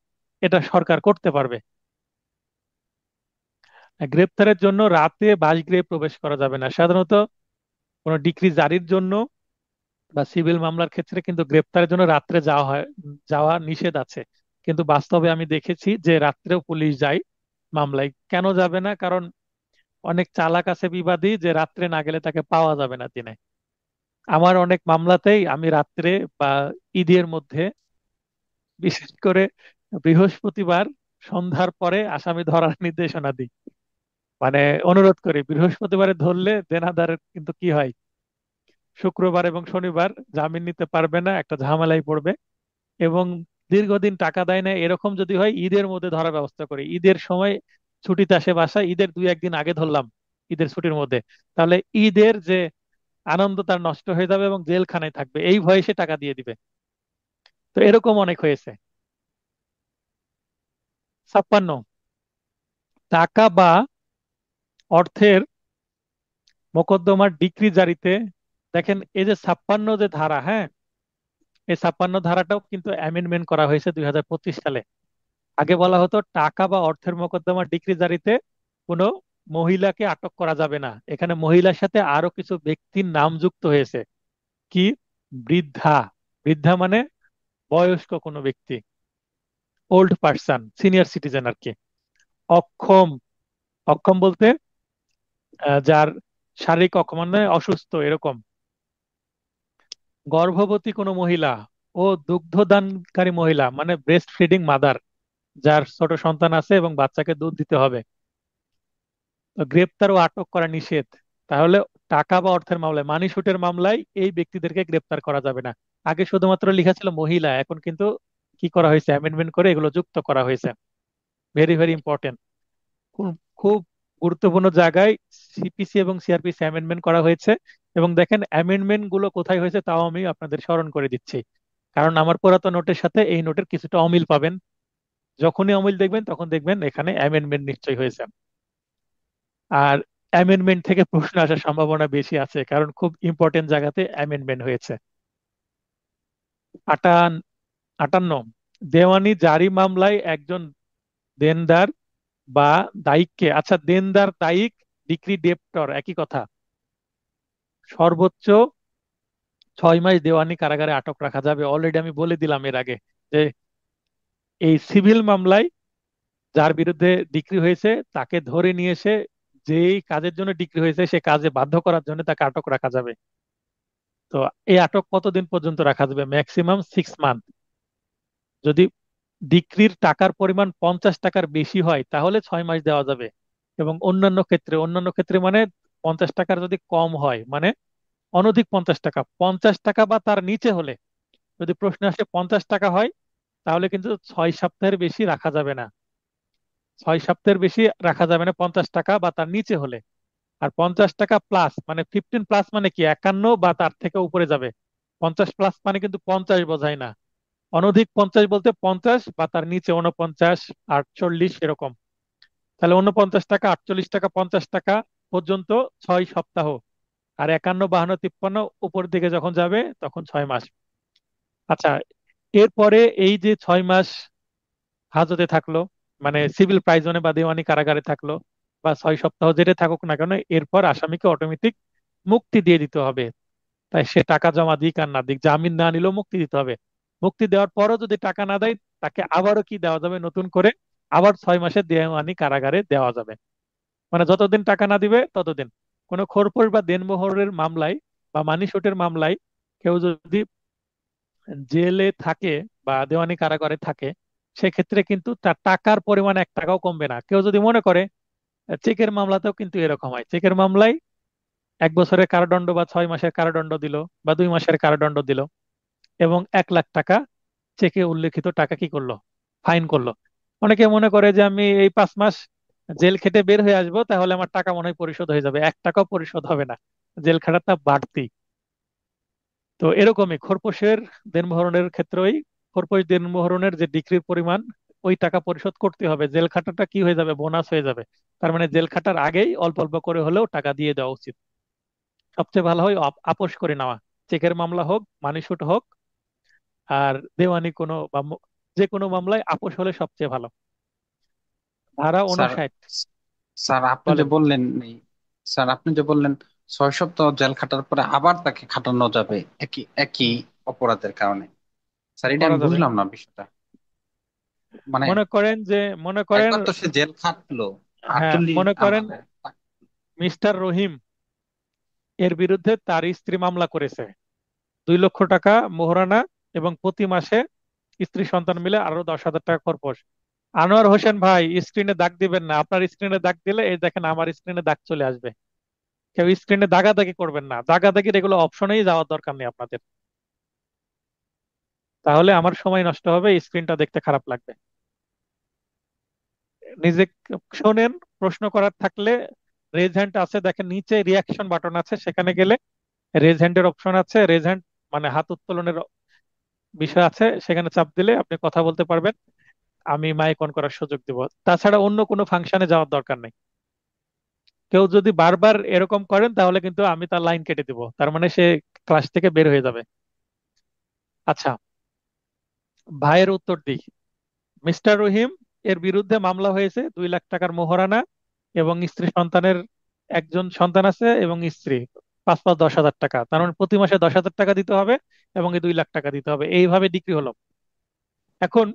এটা সরকার করতে পারবে। গ্রেপ্তারের জন্য রাতে বাসগৃহে প্রবেশ করা যাবে না। সাধারণত কোনো ডিক্রি জারির জন্য বা সিভিল মামলার ক্ষেত্রে কিন্তু গ্রেপ্তারের জন্য রাত্রে যাওয়া হয়, যাওয়া নিষেধ আছে। কিন্তু বাস্তবে আমি দেখেছি যে রাত্রেও পুলিশ যায় মামলায়। কেন যাবে না? কারণ অনেক চালাক আছে বিবাদী, যে রাত্রে না গেলে তাকে পাওয়া যাবে না দিনে। আমার অনেক মামলাতেই আমি রাত্রে বা ঈদের মধ্যে, বিশেষ করে বৃহস্পতিবার সন্ধ্যার পরে আসামি ধরার নির্দেশনা দিই, মানে অনুরোধ করি বৃহস্পতিবারে ধরলে দেনাদারের কিন্তু কি হয়, শুক্রবার এবং শনিবার জামিন নিতে পারবে না, একটা ঝামেলায় পড়বে। এবং দীর্ঘদিন টাকা দেয় না, এরকম যদি হয় ঈদের মধ্যে ধরার ব্যবস্থা করি। ঈদের সময় ছুটিতে আসে বাসায়, ঈদের 2-1 দিন আগে ধরলাম ঈদের ছুটির মধ্যে, তাহলে ঈদের যে আনন্দ তার নষ্ট হয়ে যাবে এবং জেলখানায় থাকবে, এই ভয়ে সে টাকা দিয়ে দিবে। তো এরকম অনেক হয়েছে। 56, টাকা বা অর্থের মোকদ্দমার ডিক্রি জারিতে। দেখেন এই যে 56 যে ধারা, হ্যাঁ, এই 56 ধারাটাও কিন্তু অ্যামেন্ডমেন্ট করা হয়েছে 2025 সালে। আগে বলা হতো টাকা বা অর্থের মোকদ্দমা ডিক্রি জারিতে কোনো মহিলাকে আটক করা যাবে না, এখানে মহিলার সাথে আরো কিছু ব্যক্তির নাম যুক্ত হয়েছে। কি? বৃদ্ধা। বৃদ্ধা মানে বয়স্ক কোনো ব্যক্তি, ওল্ড পার্সন, সিনিয়র সিটিজেন আর কি। অক্ষম। অক্ষম বলতে যার শারীরিক অক্ষম মানে অসুস্থ এরকম। গর্ভবতী কোনো মহিলা ও দুগ্ধদানকারী মহিলা মানে ব্রেস্ট ফিডিং মাদার, যার ছোট সন্তান আছে এবং বাচ্চাকে দুধ দিতে হবে। তো গ্রেপ্তার ও আটক করা নিষেধ। তাহলে টাকা বা অর্থের মামলায়, মানি শুটের মামলায় এই ব্যক্তিদেরকে গ্রেপ্তার করা যাবে না। আগে শুধুমাত্র লেখা ছিল মহিলা, এখন কিন্তু কি করা হয়েছে, অ্যামেন্ডমেন্ট করে এগুলো যুক্ত করা হয়েছে। Very very important. খুব খুব গুরুত্বপূর্ণ জায়গায় সিপিসি এবং সিআরপিসি অ্যামেন্ডমেন্ট করা হয়েছে। এবং দেখেন অ্যামেন্ডমেন্ট গুলো কোথায় হয়েছে তাও আমি আপনাদের স্মরণ করে দিচ্ছি, কারণ আমার পুরাতন নোটের সাথে এই নোটের কিছুটা অমিল পাবেন। যখনই অমিল দেখবেন তখন দেখবেন এখানে অ্যামেন্ডমেন্ট নিশ্চয়ই হয়েছে। আর অ্যামেন্ডমেন্ট থেকে প্রশ্ন আসার সম্ভাবনা বেশি আছে, কারণ খুব ইম্পর্টেন্ট জায়গাতে অ্যামেন্ডমেন্ট হয়েছে। 58, দেওয়ানি জারি মামলায় একজন দেনদার বা দায়িককে, আচ্ছা দেনদার দায়িক ডিক্রি ডেপ্টর একই কথা, সর্বোচ্চ 6 মাস দেওয়ানি কারাগারে আটক রাখা যাবে। অলরেডি আমি বলে দিলাম এর আগে যে এই সিভিল মামলায় যার বিরুদ্ধে ডিক্রি হয়েছে তাকে ধরে নিয়ে এসে যেই কাজের জন্য ডিক্রি হয়েছে সে কাজে বাধ্য করার জন্য তাকে আটক রাখা যাবে। তো এই আটক কতদিন পর্যন্ত রাখা যাবে? Maximum 6 month. যদি ডিক্রির টাকার পরিমাণ 50 টাকার বেশি হয় তাহলে 6 মাস দেওয়া যাবে। এবং অন্যান্য ক্ষেত্রে মানে 50 টাকার যদি কম হয়, মানে অনধিক 50 টাকা, 50 টাকা বা তার নিচে হলে, যদি প্রশ্ন আসে 50 টাকা হয়, তাহলে কিন্তু 6 সপ্তাহের বেশি রাখা যাবে না। 6 সপ্তাহের বেশি রাখা যাবে না 50 টাকা বা তার নিচে হলে। আর 50 টাকা প্লাস মানে 15 প্লাস মানে কি 51 বা তার থেকে উপরে যাবে। 50 প্লাস মানে কিন্তু 50 বোঝায় না। অনধিক 50 বলতে 50 বা তার নিচে 49, 48 এরকম। তাহলে 49 টাকা, 48 টাকা, 50 টাকা পর্যন্ত 6 সপ্তাহ। আর 51, 52, 53 উপর দিকে যখন যাবে তখন 6 মাস। আচ্ছা, এরপরে এই যে 6 মাস হাজতে থাকলো, মানে সিভিল প্রাইজনে বা দেওয়ানি কারাগারে থাকলো, বা 6 সপ্তাহ যেটা থাকুক না কেন, এরপর আসামিকে অটোমেটিক মুক্তি দিয়ে দিতে হবে। তাই সে টাকা জমা দিক আর না দিক, জামিন না নিলেও মুক্তি দিতে হবে। মুক্তি দেওয়ার পরও যদি টাকা না দেয়, তাকে আবারও কি দেওয়া যাবে, নতুন করে আবার 6 মাসের দেওয়ানি কারাগারে দেওয়া যাবে। মানে যতদিন টাকা না দিবে ততদিন। কোনো খোরপোশ বা দেনমোহরের মামলায় বা মানি শুটের মামলায় কেউ যদি জেলে থাকে বা দেওয়ানি কারাগারে থাকে, সেক্ষেত্রে কিন্তু তার টাকার পরিমাণ 1 টাকাও কমবে না। কেউ যদি মনে করে, চেকের মামলাতেও কিন্তু এরকম হয়, চেকের মামলায় 1 বছরের কারাদণ্ড বা 6 মাসের কারাদণ্ড দিল বা 2 মাসের কারাদণ্ড দিল, এবং 1 লাখ টাকা চেকে উল্লেখিত টাকা কি করলো, ফাইন করলো। অনেকে মনে করে যে আমি এই 5 মাস জেল খেটে বের হয়ে আসবো, তাহলে আমার টাকা মনে হয় পরিশোধ হয়ে যাবে। 1 টাকাও পরিশোধ হবে না, জেল খাটাটা বাড়তি। তো এরকমই খোরপোশের দেনমোহরের ক্ষেত্রেই, খোরপোশ দেনমোহরের যে ডিক্রির পরিমাণ, ওই টাকা পরিশোধ করতে হবে। জেল খাটাটা কি হয়ে যাবে, বোনাস হয়ে যাবে। তার মানে জেল খাটার আগেই অল্প অল্প করে হলেও টাকা দিয়ে দেওয়া উচিত। সবচেয়ে ভালো হয় আপোষ করে নেওয়া, চেকের মামলা হোক, মানি শুট হোক, আর দেওয়ানি কোনো বা যে কোনো মামলায় আপোষ হলে সবচেয়ে ভালো। ধারা স্যার 59। স্যার আপনি যে বলেন। বললেন স্যার আপনি যে বললেন 6 সপ্তাহ জেল খাটার পরে আবার তাকে খাটানো যাবে একই একই হুম, অপরাধের কারণে। স্যার এটা করা আমি যাবে। বুঝলাম না বিষয়টা। মানে মনে করেন যে, মনে করেন, একবার তো সে জেল খাটলো হ্যাঁ 48 মনে করেন মানে মিস্টার রহিম এর বিরুদ্ধে তার স্ত্রী মামলা করেছে, 2 লক্ষ টাকা মোহরানা এবং প্রতি মাসে স্ত্রী সন্তান মিলে আরো 10,000 টাকা খরচ। আনোয়ার হোসেন ভাই, স্ক্রিনে দাগ দিবেন না। আপনার স্ক্রিনে দাগ দিলে এই দেখেন আমার স্ক্রিনে দাগ চলে আসবে। কেউ স্ক্রিনে দাগাদাগি করবেন না, দাগাদাগির এগুলো অপশনেই যাওয়ার দরকার নেই আপনাদের। তাহলে আমার সময় নষ্ট হবে, স্ক্রিনটা দেখতে খারাপ লাগবে। নিজে শোনেন। প্রশ্ন করার থাকলে রেজ হ্যান্ড আছে, দেখেন নিচে রিয়াকশন বাটন আছে, সেখানে গেলে রেজ হ্যান্ডের অপশন আছে। রেজ হ্যান্ড মানে হাত উত্তোলনের বিষয় আছে, সেখানে চাপ দিলে আপনি কথা বলতে পারবেন, আমি মাইক অন করার সুযোগ দিব। তাছাড়া অন্য কোনো ফাংশনে যাওয়ার দরকার নেই। কেউ যদি বারবার এরকম করেন তাহলে কিন্তু আমি তার লাইন কেটে দিব, তার মানে সে ক্লাস থেকে বের হয়ে যাবে। আচ্ছা, ভাইয়ের উত্তর দিই। মিস্টার রহিম এর বিরুদ্ধে মামলা হয়েছে 2 লাখ টাকার মোহরানা এবং স্ত্রী সন্তানের, একজন সন্তান আছে এবং স্ত্রী, 5 5 10,000 টাকা। তার মানে প্রতি মাসে 10,000 টাকা দিতে হবে এবং এই 2 লাখ টাকা দিতে হবে। এইভাবে ডিগ্রি হলো। এখন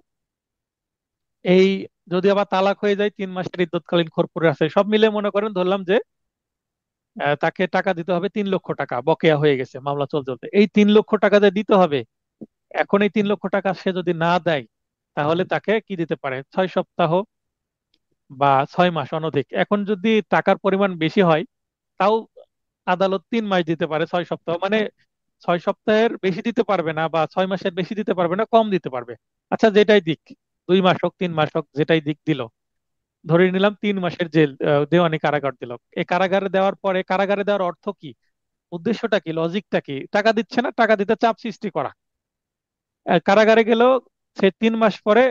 এই যদি আবার তালাক হয়ে যায়, 3 মাসের ইদ্যৎকালীন খোরপোশ আছে, সব মিলে মনে করেন ধরলাম যে তাকে টাকা দিতে হবে 3 লক্ষ টাকা, বকেয়া হয়ে গেছে মামলা চলতে চলতে। এই 3 লক্ষ টাকা যে দিতে হবে, এখন এই 3 লক্ষ টাকা সে যদি না দেয়, তাহলে তাকে কি দিতে পারে, 6 সপ্তাহ বা 6 মাস অনধিক। এখন যদি টাকার পরিমাণ বেশি হয়, তাও আদালত 3 মাস দিতে পারে, 6 সপ্তাহ মানে 6 সপ্তাহের বেশি দিতে পারবে না, বা 6 মাসের বেশি দিতে পারবে না, কম দিতে পারবে। আচ্ছা, যেটাই দিক, 2 মাস হোক 3 মাস হোক, যেটাই দিক দিল, ধরে নিলাম 3 মাসের জেল, দেওয়ানি কারাগার দিল। এই কারাগারে দেওয়ার পরে, কারাগারে দেওয়ার অর্থ কি, উদ্দেশ্যটা কি, লজিকটা কি? টাকা দিচ্ছে না, টাকা দিতে চাপ সৃষ্টি করা। কারাগারে গেল, সে 3 মাস পরে,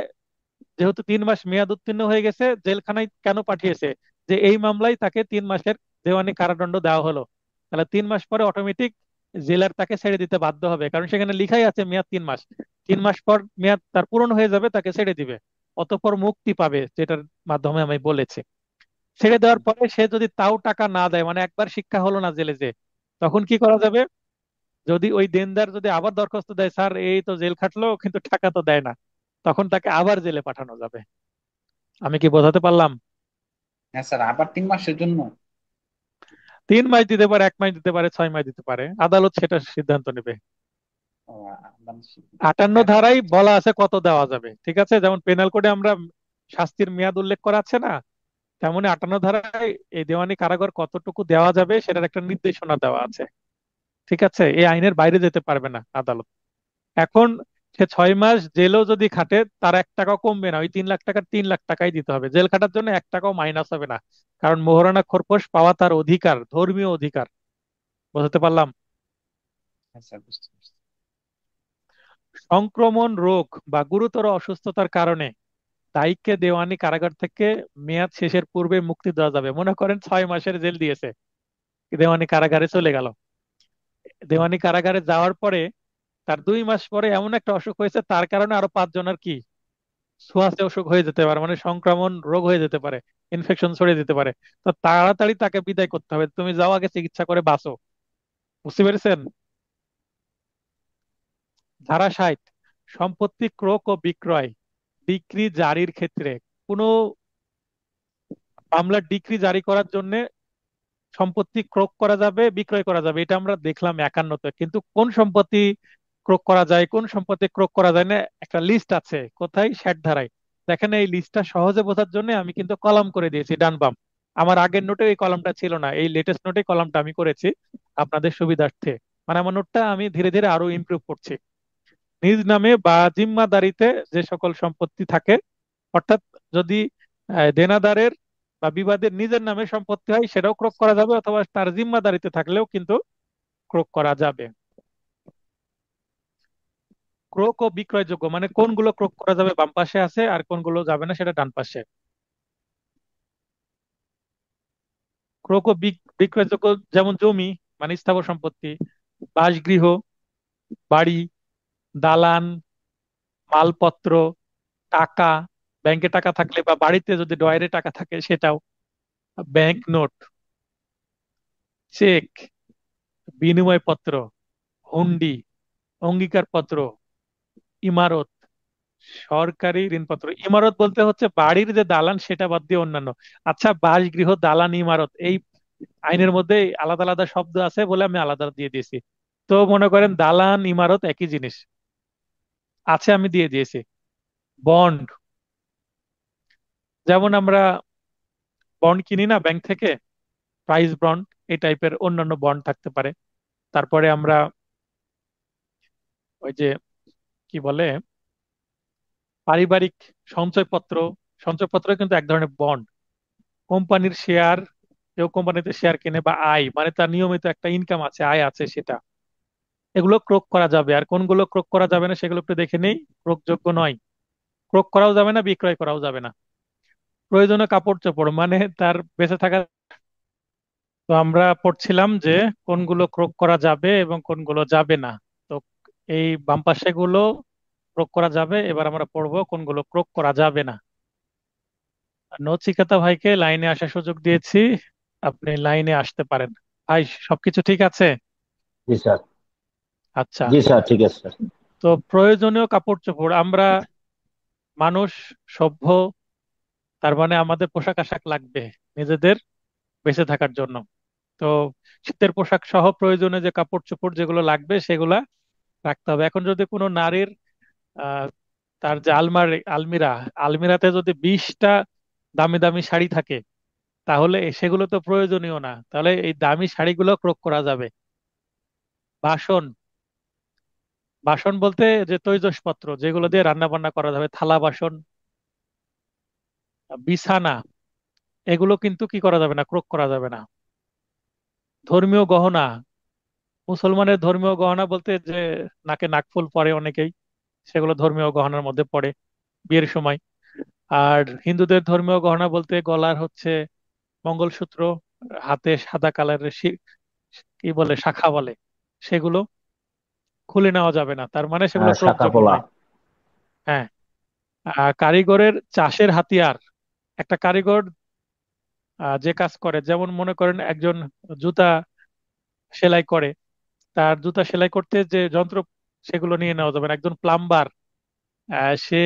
যেহেতু 3 মাস মেয়াদ উত্তীর্ণ হয়ে গেছে, জেলখানায় কেন পাঠিয়েছে, যে এই মামলায় তাকে 3 মাসের দেওয়ানি কারাদণ্ড দেওয়া হলো, তাহলে 3 মাস পরে অটোমেটিক জেলার তাকে ছেড়ে দিতে বাধ্য হবে, কারণ সেখানে লিখাই আছে মেয়াদ 3 মাস। 3 মাস পর মেয়াদ তার পূরণ হয়ে যাবে, তাকে ছেড়ে দিবে, অতঃপর মুক্তি পাবে, যেটার মাধ্যমে আমি বলেছি। ছেড়ে দেওয়ার পরে সে যদি তাও টাকা না দেয়, মানে একবার শিক্ষা হলো না জেলে যে, তখন কি করা যাবে? যদি ওই দেনদার যদি আবার দরখাস্ত দেয়, স্যার এই তো জেল খাটলো কিন্তু টাকা তো দেয় না, তখন তাকে আবার জেলে পাঠানো যাবে। আমি কি বোঝাতে পারলাম? হ্যাঁ স্যার, আবার 3 মাসের জন্য? 3 মাস দিতে পারে, 1 মাস দিতে পারে, 6 মাস দিতে পারে, আদালত সেটা সিদ্ধান্ত নেবে। ও, আটান্ন হ্যাঁ স্যার। ধারায় বলা আছে কত দেওয়া যাবে, ঠিক আছে? যেমন পেনাল কোডে আমরা শাস্তির মেয়াদ উল্লেখ করা আছে না, তেমনি 58 ধারায় এই দেওয়ানি কারাগার কতটুকু দেওয়া যাবে সেটার একটা নির্দেশনা দেওয়া আছে। ঠিক আছে, এই আইনের বাইরে যেতে পারবে না আদালত। এখন সে 6 মাস জেলেও যদি খাটে, তার 1 টাকাও কমবে না, ওই 3 লাখ টাকার 3 লাখ টাকাই দিতে হবে। জেল খাটার জন্য 1 টাকাও মাইনাস হবে না, কারণ মোহরানা খোরপোশ পাওয়া তার অধিকার, ধর্মীয় অধিকার। বুঝতে পারলাম? হ্যাঁ স্যার, বুঝতে পারছি। সংক্রমণ রোগ বা গুরুতর অসুস্থতার কারণে দায়ীকে দেওয়ানি কারাগার থেকে মেয়াদ শেষের পূর্বে মুক্তি দেওয়া যাবে। মনে করেন 6 মাসের জেল দিয়েছে, দেওয়ানি কারাগারে চলে গেল। দেওয়ানি কারাগারে যাওয়ার পরে তার 2 মাস পরে এমন একটা অসুখ হয়েছে, তার কারণে আরো 5 জনের কি ছোঁয়াচে অসুখ হয়ে যেতে পারে, মানে সংক্রমণ রোগ হয়ে যেতে পারে, ইনফেকশন ছড়িয়ে যেতে পারে। তো তাড়াতাড়ি তাকে বিদায় করতে হবে, তুমি যাও আগে চিকিৎসা করে বাঁচো। বুঝতে পেরেছেন? ধারা 60, সম্পত্তি ক্রয় ও বিক্রয়, ডিক্রি জারির ক্ষেত্রে কোনো মামলার ডিক্রি জারি করার জন্য সম্পত্তি ক্রয় করা যাবে, বিক্রয় করা যাবে, এটা আমরা দেখলাম 51-তে। কিন্তু কোন সম্পত্তি ক্রয় করা যায়, কোন সম্পত্তি ক্রয় করা যায় না, একটা লিস্ট আছে। কোথায়? 60 ধারায়। দেখেন, এই লিস্টটা সহজে বোঝার জন্য আমি কিন্তু কলাম করে দিয়েছি ডান বাম। আমার আগের নোটে এই কলামটা ছিল না, এই লেটেস্ট নোটে কলামটা আমি করেছি আপনাদের সুবিধার্থে। মানে আমার নোটটা আমি ধীরে ধীরে আরো ইমপ্রুভ করছি। নিজ নামে বা জিম্মাদারিতে যে সকল সম্পত্তি থাকে, অর্থাৎ যদি দেনাদারের বা বিবাদের নিজের নামে সম্পত্তি হয়, সেটাও ক্রয় করা যাবে, অথবা তার জিম্মাদারিতে থাকলেও কিন্তু ক্রয় করা যাবে। ক্রয় ও বিক্রয়যোগ্য মানে কোনগুলো ক্রয় করা যাবে বাম পাশে আছে, আর কোনগুলো যাবে না সেটা ডান পাশে। ক্রয় ও বিক্রয়যোগ্য যেমন জমি, মানে স্থাবর সম্পত্তি, বাসগৃহ, বাড়ি, দালান, মালপত্র, টাকা, ব্যাংকে টাকা থাকলে বা বাড়িতে যদি ডয়ারে টাকা থাকে সেটাও, ব্যাংক নোট, চেক, বিনিময় পত্র, হুন্ডি, অঙ্গীকার পত্র, ইমারত, সরকারি ঋণপত্র। ইমারত বলতে হচ্ছে বাড়ির যে দালান সেটা বাদ দিয়ে অন্যান্য। আচ্ছা, বাসগৃহ, দালান, ইমারত, এই আইনের মধ্যে আলাদা আলাদা শব্দ আছে বলে আমি আলাদা দিয়ে দিয়েছি। তো মনে করেন দালান ইমারত একই জিনিস, আছে আমি দিয়ে দিয়েছি। বন্ড, যেমন আমরা বন্ড কিনি না ব্যাংক থেকে, প্রাইস বন্ড, এই টাইপের অন্যান্য বন্ড থাকতে পারে। তারপরে আমরা ওই যে কি বলে, পারিবারিক সঞ্চয়পত্র, সঞ্চয়পত্র কিন্তু এক ধরনের বন্ড। কোম্পানির শেয়ার, কেউ কোম্পানিতে শেয়ার কেনে, বা আয় মানে তার নিয়মিত একটা ইনকাম আছে, আয় আছে, সেটা, এগুলো ক্রোক করা যাবে। আর কোনগুলো ক্রোক করা যাবে না সেগুলো একটু দেখে নেই। ক্রোকযোগ্য নয়, ক্রোক করাও যাবে না, বিক্রয় করাও যাবে না। প্রয়োজনীয় কাপড় চোপড় মানে তার বেঁচে থাকা। তো আমরা পড়ছিলাম যে কোনগুলো ক্রোক করা যাবে এবং কোনগুলো যাবে না। তো এই বাম পাশে গুলো ক্রোক করা যাবে, এবার আমরা পড়বো কোনগুলো ক্রোক করা যাবে না। নচিকেতা ভাইকে লাইনে আসার সুযোগ দিয়েছি, আপনি লাইনে আসতে পারেন। ভাই, সবকিছু ঠিক আছে? জি স্যার। আচ্ছা। জি স্যার, ঠিক আছে স্যার। তো প্রয়োজনীয় কাপড় চোপড়, আমরা মানুষ, সভ্য, তার মানে আমাদের পোশাক আশাক লাগবে নিজেদের বেঁচে থাকার জন্য। তো শীতের পোশাক সহ প্রয়োজনীয় যে কাপড় চোপড় যেগুলো লাগবে সেগুলা রাখতে হবে। এখন যদি কোনো নারীর আহ তার যে আলমিরা, আলমিরাতে যদি 20টা দামি দামি শাড়ি থাকে, তাহলে সেগুলো তো প্রয়োজনীয় না, তাহলে এই দামি শাড়িগুলো ক্রয় করা যাবে। বাসন, বাসন বলতে যে তৈজসপত্র যেগুলো দিয়ে রান্না বান্না করা যাবে, থালা বাসন, বিছানা, এগুলো কিন্তু কি করা যাবে না, ক্রোক করা যাবে না। ধর্মীয় গহনা, মুসলমানের ধর্মীয় গহনা বলতে যে নাকে নাকফুল পরে অনেকেই, সেগুলো ধর্মীয় গহনার মধ্যে পড়ে বিয়ের সময়। আর হিন্দুদের ধর্মীয় গহনা বলতে গলার হচ্ছে মঙ্গলসূত্র, হাতে সাদা কালারের কি বলে শাখা বলে, সেগুলো খুলে নেওয়া যাবে না, তার মানে সেগুলো হ্যাঁ, শাখা ক্রোকযোগ্য পলা। নয়। হ্যাঁ। আর কারিগরের চাষের হাতিয়ার, একটা কারিগর যে কাজ করে, যেমন মনে করেন একজন জুতা সেলাই করে, তার জুতা সেলাই করতে যে যন্ত্র, সেগুলো নিয়ে নেওয়া যাবে না। একজন প্লাম্বার, সে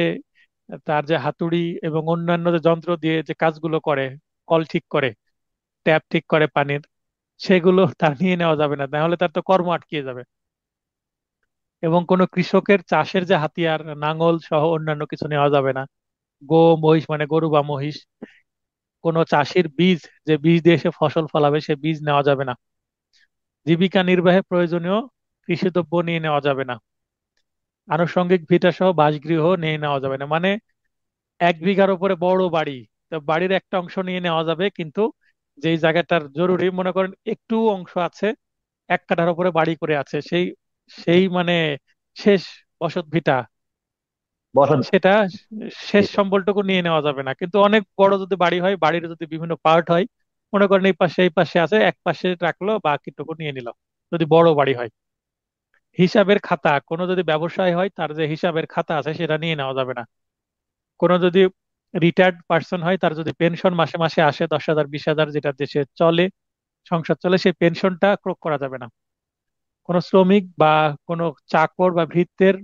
তার যে হাতুড়ি এবং অন্যান্য যে যন্ত্র দিয়ে যে কাজগুলো করে, কল ঠিক করে, ট্যাপ ঠিক করে পানির, সেগুলো তার নিয়ে নেওয়া যাবে না, নাহলে তার তো কর্ম আটকে যাবে। এবং কোনো কৃষকের চাষের যে হাতিয়ার, নাঙল সহ অন্যান্য কিছু নেওয়া যাবে না। মহিষ মানে গরু বা মহিষ, কোনো চাষির বীজ, যে বীজ দিয়ে সে ফসল ফলাবে, সে বীজ নেওয়া যাবে না। জীবিকা নির্বাহে প্রয়োজনীয় কৃষিদ্রব্য নিয়ে নেওয়া যাবে না। আনুষঙ্গিক ভিটা সহ বাসগৃহ নিয়ে নেওয়া যাবে না। মানে 1 বিঘার উপরে বড় বাড়ি, তো বাড়ির একটা অংশ নিয়ে নেওয়া যাবে, কিন্তু যেই জায়গাটার জরুরি, মনে করেন একটু অংশ আছে, 1 কাঠার উপরে বাড়ি করে আছে, সেই সেই মানে শেষ বসত ভিটা, বসত সেটা শেষ ভিটা। সম্বলটুকু নিয়ে নেওয়া যাবে না। কিন্তু অনেক বড় যদি বাড়ি হয়, বাড়ির যদি বিভিন্ন পার্ট হয়, মনে করেন এই পাশে আছে, এক পাশে রাখলো, বাকিটুকু নিয়ে নিল, যদি বড় বাড়ি হয়। হিসাবের খাতা, কোনো যদি ব্যবসায় হয়, তার যে হিসাবের খাতা আছে সেটা নিয়ে নেওয়া যাবে না। কোনো যদি রিটায়ার্ড পার্সন হয়, তার যদি পেনশন মাসে মাসে আসে 10,000 20,000, যেটা দেশে চলে, সংসার চলে, সেই পেনশনটা ক্রোক করা যাবে না। কোনো শ্রমিক বা কোনো চাকর বা ভৃত্যের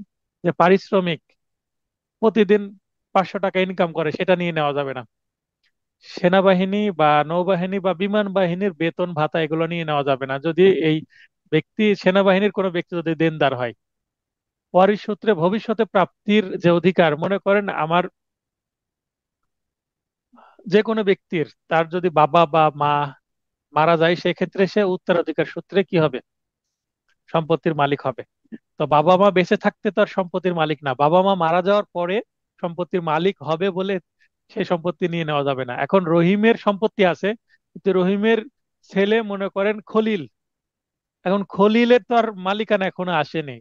যে পারিশ্রমিক, প্রতিদিন 500 টাকা ইনকাম করে, সেটা নিয়ে নেওয়া যাবে না। সেনাবাহিনী বা নৌবাহিনী বা বিমান বাহিনীর বেতন ভাতা, এগুলো নিয়ে নেওয়া যাবে না, যদি এই ব্যক্তি, সেনাবাহিনীর কোনো ব্যক্তি যদি দেনদার হয়। ওয়ারিশ সূত্রে ভবিষ্যতে প্রাপ্তির যে অধিকার, মনে করেন আমার যে কোনো ব্যক্তির, তার যদি বাবা বা মা মারা যায়, সেক্ষেত্রে সে উত্তরাধিকার সূত্রে কি হবে, সম্পত্তির মালিক হবে। তো বাবা মা বেঁচে থাকতে তো আর সম্পত্তির মালিক না, বাবা মা মারা যাওয়ার পরে সম্পত্তির মালিক হবে বলে সেই সম্পত্তি নিয়ে নেওয়া যাবে না। এখন রহিমের সম্পত্তি আছে, কিন্তু রহিমের ছেলে মনে করেন খলিল, এখন খলিলের তো আর মালিকানা এখনো আসেনি,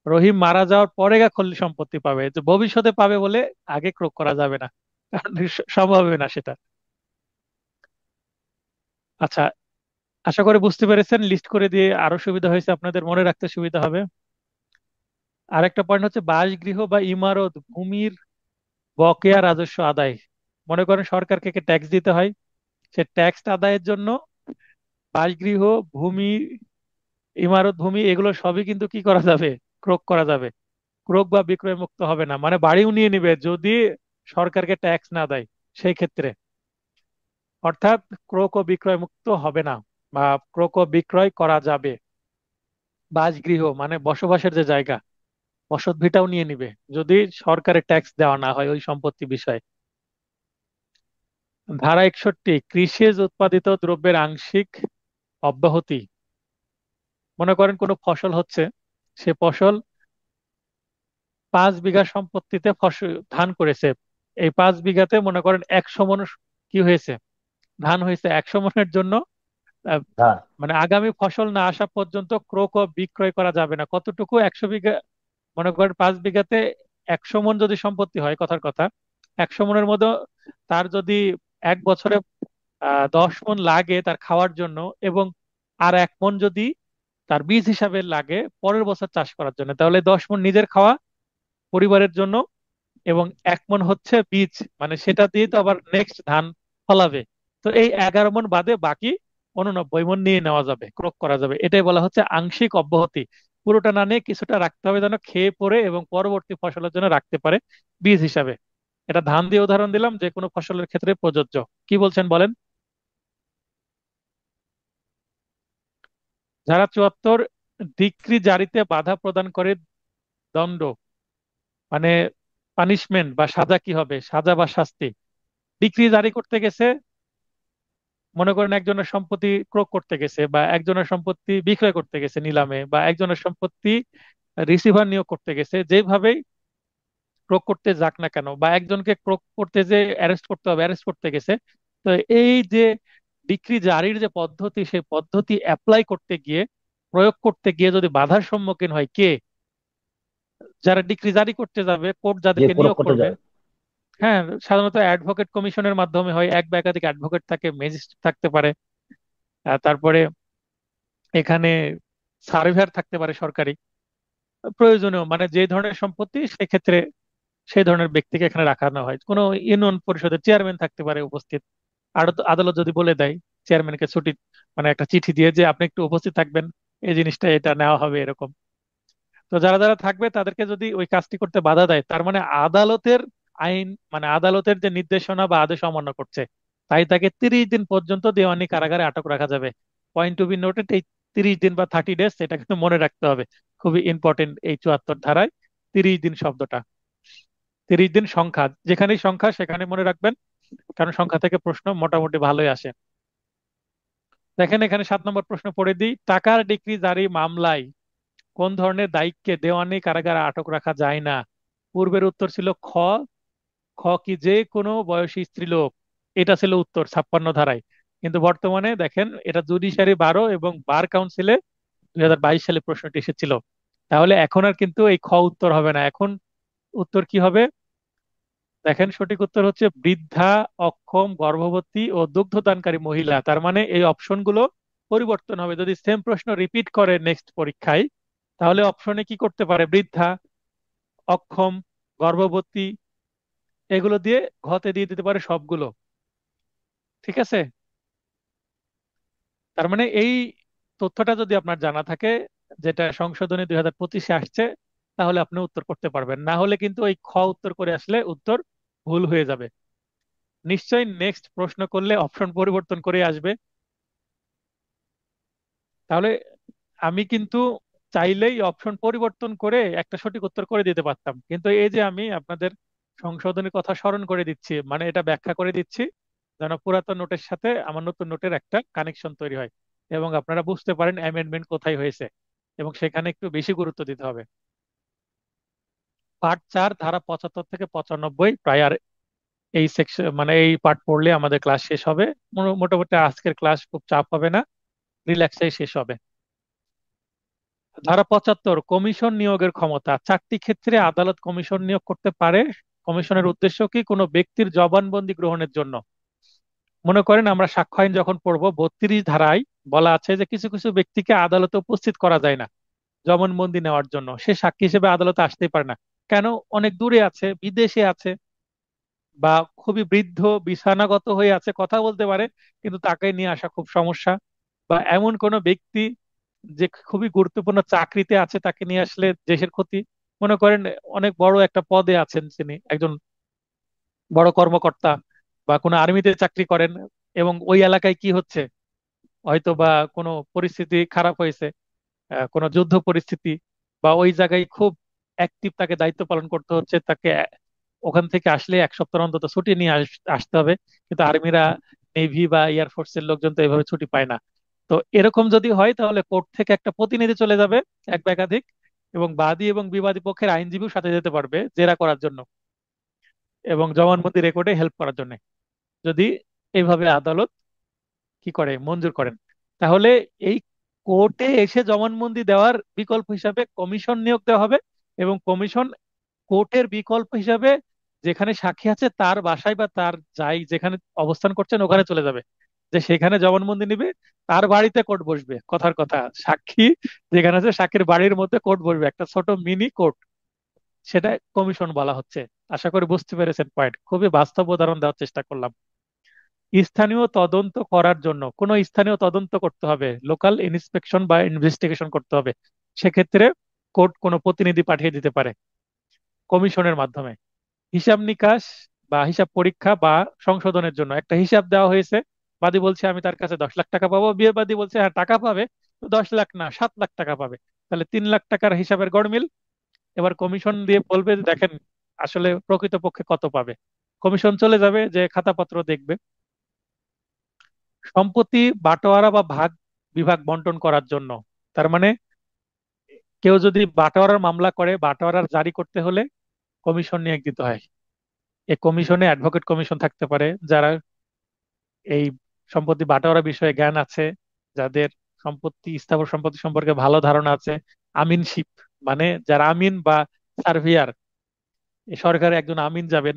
রহিম মারা যাওয়ার পরে গা খলিল সম্পত্তি পাবে, তো ভবিষ্যতে পাবে বলে আগে ক্রোক করা যাবে না, কারণ সম্ভব হবে না সেটা। আচ্ছা, আশা করি বুঝতে পেরেছেন, লিস্ট করে দিয়ে আরো সুবিধা হয়েছে, আপনাদের মনে রাখতে সুবিধা হবে। আরেকটা পয়েন্ট হচ্ছে বাসগৃহ বা ইমারত ভূমির বকেয়া রাজস্ব আদায়। মনে করেন সরকারকে ট্যাক্স দিতে হয়, সে ট্যাক্স আদায়ের জন্য বাসগৃহ, ভূমি, ইমারত ভূমি, এগুলো সবই কিন্তু কি করা যাবে, ক্রোক করা যাবে। ক্রোক বা বিক্রয় মুক্ত হবে না, মানে বাড়িও নিয়ে নিবে যদি সরকারকে ট্যাক্স না দেয়, সেই ক্ষেত্রে। অর্থাৎ ক্রোক ও বিক্রয় মুক্ত হবে না, বা ক্রোক ও বিক্রয় করা যাবে। বাসগৃহ মানে বসবাসের যে জায়গা, বসত ভিটাও নিয়ে নিবে যদি সরকারের ট্যাক্স দেওয়া না হয় ওই সম্পত্তি বিষয়ে। ধারা 61, কৃষিজ উৎপাদিত দ্রব্যের আংশিক অব্যাহতি। মনে করেন কোনো ফসল হচ্ছে, সে ফসল 5 বিঘা সম্পত্তিতে ফসল ধান করেছে, এই 5 বিঘাতে মনে করেন 100 মণ কি হয়েছে, ধান হয়েছে। 100 মণের জন্য আহ, হ্যাঁ, মানে আগামী ফসল না আসা পর্যন্ত ক্রোক ও বিক্রয় করা যাবে না। কতটুকু, 100 বিঘা, মনে করেন 5 বিঘাতে 100 মণ যদি সম্পত্তি হয়, কথার কথা, 100 মণের মধ্যে তার যদি 1 বছরে 10 মণ লাগে তার খাওয়ার জন্য, এবং আর 1 মণ যদি তার বীজ হিসাবে লাগে পরের বছর চাষ করার জন্য, তাহলে 10 মণ নিজের খাওয়া, পরিবারের জন্য, এবং 1 মণ হচ্ছে বীজ, মানে সেটা দিয়ে তো আবার নেক্সট ধান ফলাবে। তো এই 11 মণ বাদে বাকি 89 মণ নিয়ে নেওয়া যাবে, ক্রোক করা যাবে। এটাই বলা হচ্ছে আংশিক অব্যাহতি। পুরোটা না নিয়ে কিছুটা রাখতে হবে, যেন খেয়ে পরে এবং পরবর্তী ফসলের জন্য রাখতে পারে বীজ হিসাবে। এটা ধান দিয়ে উদাহরণ দিলাম, যে কোনো ফসলের ক্ষেত্রে প্রযোজ্য। কি বলছেন বলেন? ধারা 74, ডিক্রি জারিতে বাধা প্রদান করে দণ্ড, মানে পানিশমেন্ট বা সাজা কি হবে, সাজা বা শাস্তি। ডিক্রি জারি করতে গেছে, মনে করেন একজনের সম্পত্তি ক্রোক করতে গেছে, বা একজনের সম্পত্তি বিক্রয় করতে গেছে নিলামে, বা একজনের সম্পত্তি রিসিভার নিয়োগ করতে গেছে, যেভাবেই ক্রোক করতে যাক না কেন, বা একজনকে ক্রোক করতে যে অ্যারেস্ট করতে হবে অ্যারেস্ট করতে গেছে, তো এই যে ডিক্রি জারির যে পদ্ধতি, সেই পদ্ধতি অ্যাপ্লাই করতে গিয়ে, প্রয়োগ করতে গিয়ে যদি বাধার সম্মুখীন হয় কে? যারা ডিক্রি জারি করতে যাবে, কোর্ট যে যাদেরকে প্রয়োগ নিয়োগ করতে করবে। যাবে। হ্যাঁ, সাধারণত অ্যাডভোকেট কমিশনের মাধ্যমে হয়, এক বা একাধিক অ্যাডভোকেট থাকে, ম্যাজিস্ট্রেট থাকতে পারে, তারপরে এখানে সার্ভেয়ার থাকতে পারে সরকারি, প্রয়োজনীয় মানে যে ধরনের সম্পত্তি সেক্ষেত্রে সেই ধরনের ব্যক্তিকে এখানে রাখানো হয়। কোনো ইউনিয়ন পরিষদের চেয়ারম্যান থাকতে পারে উপস্থিত। আর আদালত যদি বলে দেয় চেয়ারম্যানকে ছুটি, মানে একটা চিঠি দিয়ে যে আপনি একটু উপস্থিত থাকবেন, এই জিনিসটা এটা নেওয়া হবে এরকম। তো যারা যারা থাকবে তাদেরকে যদি ওই কাজটি করতে বাধা দেয়, তার মানে আদালতের আইন, মানে আদালতের যে নির্দেশনা বা আদেশ অমান্য করছে, তাই তাকে 30 দিন পর্যন্ত দেওয়ানি কারাগারে আটক রাখা যাবে। পয়েন্ট টু বি নোটেড, এই 30 দিন বা 30 ডেজ, এটা কিন্তু মনে রাখতে হবে, খুবই ইম্পর্টেন্ট এই 74 ধারায় 30 দিন শব্দটা। 30 দিন সংখ্যা, যেখানেই সংখ্যা সেখানে মনে রাখবেন, কারণ সংখ্যা থেকে প্রশ্ন মোটামুটি ভালোই আসে। দেখেন এখানে 7 নম্বর প্রশ্ন পড়ে দিই, টাকার ডিক্রি জারি মামলায় কোন ধরনের দায়ীকে দেওয়ানি কারাগারে আটক রাখা যায় না? পূর্বের উত্তর ছিল খ। খ কি যে কোনো বয়সী স্ত্রীলোক, এটা ছিল উত্তর 56 ধারায়। কিন্তু বর্তমানে দেখেন এটা জুডিশিয়ারি 12 এবং বার কাউন্সিলে 2022 সালে প্রশ্নটি এসেছিল। তাহলে এখন আর কিন্তু এই খ উত্তর হবে না, এখন উত্তর কি হবে? দেখেন সঠিক উত্তর হচ্ছে বৃদ্ধা, অক্ষম, গর্ভবতী ও দুগ্ধদানকারী মহিলা। তার মানে এই অপশনগুলো পরিবর্তন হবে, যদি সেম প্রশ্ন রিপিট করে নেক্সট পরীক্ষায়, তাহলে অপশনে কি করতে পারে? বৃদ্ধা, অক্ষম, গর্ভবতী, এগুলো দিয়ে ঘতে দিয়ে দিতে পারে সবগুলো। ঠিক আছে? তার মানে এই তথ্যটা যদি আপনার জানা থাকে, যেটা সংশোধনী 2025-এ আসছে, তাহলে আপনি উত্তর করতে পারবেন। না হলে কিন্তু ওই খ উত্তর করে আসলে উত্তর ভুল হয়ে যাবে। নিশ্চয়ই নেক্সট প্রশ্ন করলে অপশন পরিবর্তন করে আসবে। তাহলে আমি কিন্তু চাইলেই অপশন পরিবর্তন করে একটা সঠিক উত্তর করে দিতে পারতাম, কিন্তু এই যে আমি আপনাদের সংশোধনের কথা স্মরণ করে দিচ্ছি, মানে এটা ব্যাখ্যা করে দিচ্ছি, যেন পুরাতন নোটের সাথে আমার নতুন নোটের একটা কানেকশন তৈরি হয় এবং আপনারা বুঝতে পারেন অ্যামেন্ডমেন্ট কোথায় হয়েছে, এবং সেখানে একটু বেশি গুরুত্ব দিতে হবে। পার্ট 4 ধারা 75 থেকে 95, প্রায় আর এই সেকশন মানে এই পার্ট পড়লে আমাদের ক্লাস শেষ হবে। মোটামুটি আজকের ক্লাস খুব চাপ হবে না, রিল্যাক্সেই শেষ হবে। ধারা 75, কমিশন নিয়োগের ক্ষমতা। 4টি ক্ষেত্রে আদালত কমিশন নিয়োগ করতে পারে। কমিশনের উদ্দেশ্য কি? কোনো ব্যক্তির জবানবন্দি গ্রহণের জন্য। মনে করেন আমরা সাক্ষ্য আইন যখন পড়বো, 32 ধারায় বলা আছে যে কিছু কিছু ব্যক্তিকে আদালতে উপস্থিত করা যায় না জবানবন্দি নেওয়ার জন্য, সে সাক্ষী হিসেবে আদালতে আসতেই পারে না। কেন? অনেক দূরে আছে, বিদেশে আছে, বা খুবই বৃদ্ধ, বিছানাগত হয়ে আছে, কথা বলতে পারে কিন্তু তাকে নিয়ে আসা খুব সমস্যা। বা এমন কোনো ব্যক্তি যে খুবই গুরুত্বপূর্ণ চাকরিতে আছে, তাকে নিয়ে আসলে দেশের ক্ষতি। মনে করেন অনেক বড় একটা পদে আছেন তিনি, একজন বড় কর্মকর্তা, বা কোনো আর্মিতে চাকরি করেন, এবং ওই এলাকায় কি হচ্ছে, হয়তো বা কোনো পরিস্থিতি খারাপ হয়েছে, কোনো যুদ্ধ পরিস্থিতি, বা ওই জায়গায় খুব অ্যাক্টিভ, তাকে দায়িত্ব পালন করতে হচ্ছে, তাকে ওখান থেকে আসলে 1 সপ্তাহ অন্তত ছুটি নিয়ে আসতে হবে। কিন্তু আর্মিরা, নেভি বা এয়ারফোর্সের লোকজন তো এভাবে ছুটি পায় না। তো এরকম যদি হয় তাহলে কোর্ট থেকে একটা প্রতিনিধি চলে যাবে, এক বা একাধিক, এবং বাদী এবং বিবাদী পক্ষের আইনজীবীও সাথে যেতে পারবে জেরা করার জন্য এবং জবানবন্দি রেকর্ডে হেল্প করার জন্য, যদি এইভাবে আদালত কি করে, মঞ্জুর করেন। তাহলে এই কোর্টে এসে জবানবন্দি দেওয়ার বিকল্প হিসাবে কমিশন নিয়োগ দেওয়া হবে, এবং কমিশন কোর্টের বিকল্প হিসাবে যেখানে সাক্ষী আছে তার বাসায় বা তার যাই যেখানে অবস্থান করছেন ওখানে চলে যাবে, যে সেখানে জবানবন্দি নিবে, তার বাড়িতে কোর্ট বসবে। কথার কথা, সাক্ষী যেখানে আছে সাক্ষীর বাড়ির মধ্যে কোর্ট বসবে, একটা ছোট মিনি কোর্ট, সেটা কমিশন বলা হচ্ছে। আশা করি বুঝতে পেরেছেন পয়েন্ট, খুবই বাস্তব উদাহরণ দেওয়ার চেষ্টা করলাম। স্থানীয় তদন্ত করার জন্য কোনো স্থানীয় তদন্ত করতে হবে, লোকাল ইন্সপেকশন বা ইনভেস্টিগেশন করতে হবে, সেক্ষেত্রে কোর্ট কোনো প্রতিনিধি পাঠিয়ে দিতে পারে কমিশনের মাধ্যমে। হিসাব নিকাশ বা হিসাব পরীক্ষা বা সংশোধনের জন্য একটা হিসাব দেওয়া হয়েছে, বাদী বলছে আমি তার কাছে 10 লাখ টাকা পাবো, বিয়ে বাদী বলছে হ্যাঁ টাকা পাবে, তো 10 লাখ না 7 লাখ টাকা পাবে, তাহলে 3 লাখ টাকার হিসাবের গড়মিল। এবার কমিশন দিয়ে বলবে যে দেখেন আসলে প্রকৃতপক্ষে কত পাবে। কমিশন চলে যাবে, যে খাতাপত্র দেখবে। সম্পত্তি বাটোয়ারা বা ভাগ বিভাগ বন্টন করার জন্য, তার মানে কেউ যদি বাটোয়ারার মামলা করে, বাটোয়ারার জারি করতে হলে কমিশন নিয়োগ দিতে হয়। এই কমিশনে অ্যাডভোকেট কমিশন থাকতে পারে, যারা এই সম্পত্তি বাটোয়ারা বিষয়ে জ্ঞান আছে, যাদের সম্পত্তি স্থাবর সম্পত্তি সম্পর্কে ভালো ধারণা আছে। আমিনশিপ মানে যারা আমিন বা সার্ভেয়ার, সরকারে একজন আমিন যাবেন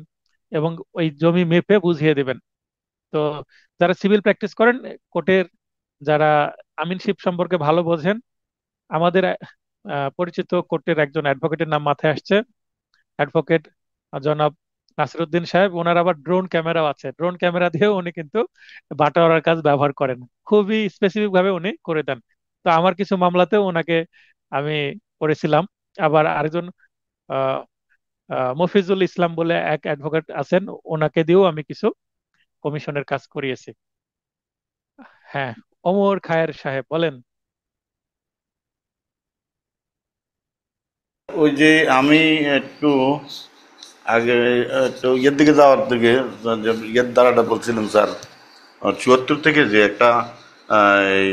এবং ওই জমি মেপে বুঝিয়ে দেবেন। তো যারা সিভিল প্র্যাকটিস করেন কোর্টের, যারা আমিনশিপ সম্পর্কে ভালো বোঝেন, আমাদের পরিচিত কোর্টের একজন অ্যাডভোকেটের নাম মাথায় আসছে, অ্যাডভোকেট জনাব নাসিরুদ্দিন সাহেব। ওনার আবার ড্রোন ক্যামেরাও আছে, ড্রোন ক্যামেরা দিয়েও উনি কিন্তু বাটোয়ারার কাজ ব্যবহার করেন, খুবই স্পেসিফিক ভাবে উনি করে দেন। তো আমার কিছু মামলাতেও ওনাকে আমি করেছিলাম। আবার আরেকজন আহ, মফিজুল ইসলাম বলে এক অ্যাডভোকেট আছেন, ওনাকে দিয়েও আমি কিছু কমিশনের কাজ করিয়েছি। হ্যাঁ, ওমর খায়ের সাহেব বলেন। ওই যে আমি একটু আগে একটু ইয়ের দিকে যাওয়ার দিকে যে ইয়ের দ্বারাটা বলছিলেন স্যার, 74 থেকে যে একটা এই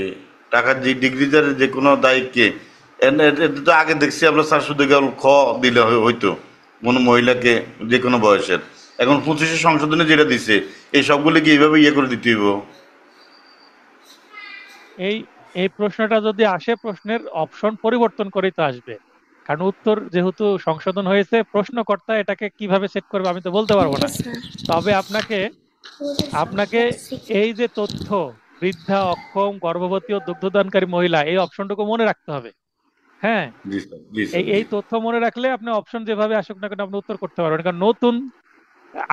টাকার যে ডিগ্রিদার যে কোনো দায়িত্বে এটা তো আগে দেখছি আমরা স্যার শুধু কেবল খ দিলে হইতো কোনো মহিলাকে যে কোনো বয়সের। এখন 25 সংশোধনে যেটা দিছে এই সবগুলো কি এইভাবে ইয়ে করে দিতে হইব? এই এই প্রশ্নটা যদি আসে, প্রশ্নের অপশন পরিবর্তন করেই তো আসবে, কারণ উত্তর যেহেতু সংশোধন হয়েছে, প্রশ্নকর্তা এটাকে কিভাবে সেট করবে আমি তো বলতে পারবো না। তবে আপনাকে আপনাকে এই যে তথ্য, বৃদ্ধা, অক্ষম, গর্ভবতী ও দুগ্ধদানকারী মহিলা, এই অপশনটুকু মনে রাখতে হবে। হ্যাঁ, জি স্যার, জি এই স্যার, জি। এই তথ্য মনে রাখলে আপনি অপশন যেভাবে আসুক না কেন আপনি উত্তর করতে পারবেন। কারণ নতুন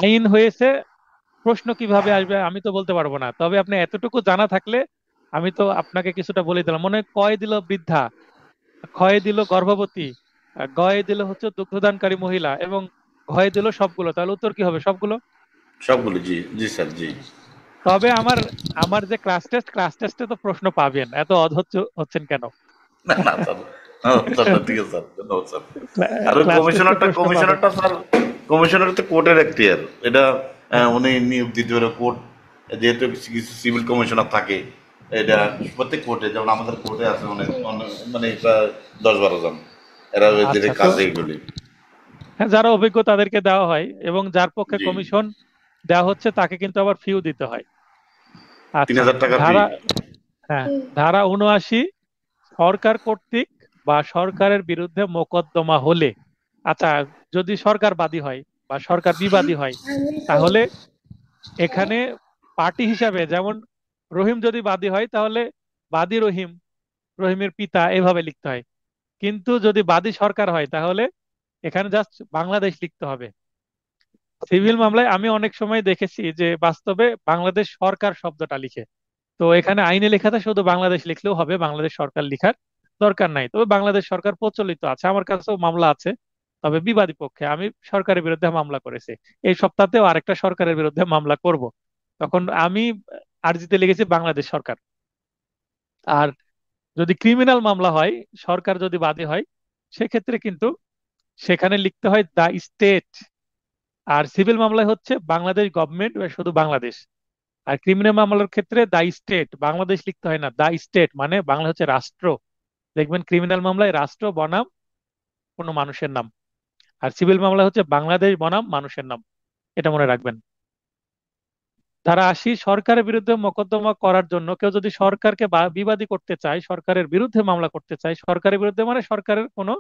আইন হয়েছে, প্রশ্ন কিভাবে আসবে আমি তো বলতে পারবো না। তবে আপনি এতটুকু জানা থাকলে আমি তো আপনাকে কিছুটা বলে দিলাম। মনে হয় কয় দিল বৃদ্ধা, ক্ষয়ে দিল গর্ভবতী, গয়ে দিল হচ্ছে দুগ্ধদানকারী মহিলা, এবং ঘয়ে দিল সবগুলো, তাহলে উত্তর কি হবে? সবগুলো। সবগুলো, জি জি স্যার, জি। তবে আমার আমার যে ক্লাস টেস্টে তো প্রশ্ন পাবেন, এত অধৈর্য হচ্ছেন কেন? না না স্যার, স্যার ঠিক আছে স্যার, ধন্যবাদ স্যার। আর ওই ক্লাস টেস্টে কমিশনারটা প্রশ্ন পাবেন। কমিশনারটা স্যার, কমিশনার তো কোর্টের এখতিয়ার এটা। হ্যাঁ, উনি নিয়োগ দিতে পারে কোর্ট, যেহেতু কিছু কিছু সিভিল কমিশনার থাকে। এটা প্রত্যেক কোর্টে, যেমন আমাদের কোর্টে আছে অনেক মানে প্রায় 10-12 জন, এরা আচ্ছা। যেটা তো কাজে এগুলি। হ্যাঁ, যারা অভিজ্ঞ তাদেরকে দেওয়া হয়, এবং যার পক্ষে জি, কমিশন দেওয়া হচ্ছে তাকে কিন্তু আবার ফিও দিতে হয়। আচ্ছা। 3000 টাকা ফি। ধারা হ্যাঁ, ধারা 79, সরকার কর্তৃক বা সরকারের বিরুদ্ধে মোকদ্দমা হলে, আচ্ছা, যদি সরকার বাদী হয় বা সরকার বিবাদী হয়, তাহলে এখানে পার্টি হিসাবে, যেমন রহিম যদি বাদী হয় তাহলে বাদী রহিম, রহিমের পিতা, এভাবে লিখতে হয়। কিন্তু যদি বাদী সরকার হয় তাহলে এখানে জাস্ট বাংলাদেশ লিখতে হবে। সিভিল মামলায় আমি অনেক সময় দেখেছি যে বাস্তবে বাংলাদেশ সরকার শব্দটা লিখে। তো এখানে আইনে লেখাতে শুধু বাংলাদেশ লিখলেও হবে, বাংলাদেশ সরকার লিখার দরকার নাই। তবে বাংলাদেশ সরকার প্রচলিত আছে, আমার কাছেও মামলা আছে। তবে বিবাদী পক্ষে আমি সরকারের বিরুদ্ধে মামলা করেছি। এই সপ্তাহতেও আরেকটা সরকারের বিরুদ্ধে মামলা করব। তখন আমি আর্জিতে লিখেছি বাংলাদেশ সরকার। আর যদি ক্রিমিনাল মামলা হয়, সরকার যদি বাদী হয়, সেক্ষেত্রে কিন্তু সেখানে লিখতে হয় দা স্টেট। আর সিভিল মামলায় হচ্ছে বাংলাদেশ গভর্নমেন্ট বা শুধু বাংলাদেশ। আর ক্রিমিনাল মামলার ক্ষেত্রে দা স্টেট, বাংলাদেশ লিখতে হয় না, দা স্টেট মানে বাংলা হচ্ছে রাষ্ট্র। দেখবেন ক্রিমিনাল মামলায় রাষ্ট্র বনাম কোনো মানুষের নাম, আর সিভিল মামলা হচ্ছে বাংলাদেশ বনাম মানুষের নাম। এটা মনে রাখবেন। ধারা 80, সরকারের বিরুদ্ধে মোকদ্দমা করার জন্য কেউ যদি সরকারকে বিবাদী করতে চায়, সরকারের বিরুদ্ধে মামলা করতে চায়, সরকারের বিরুদ্ধে মানে সরকারের কোনো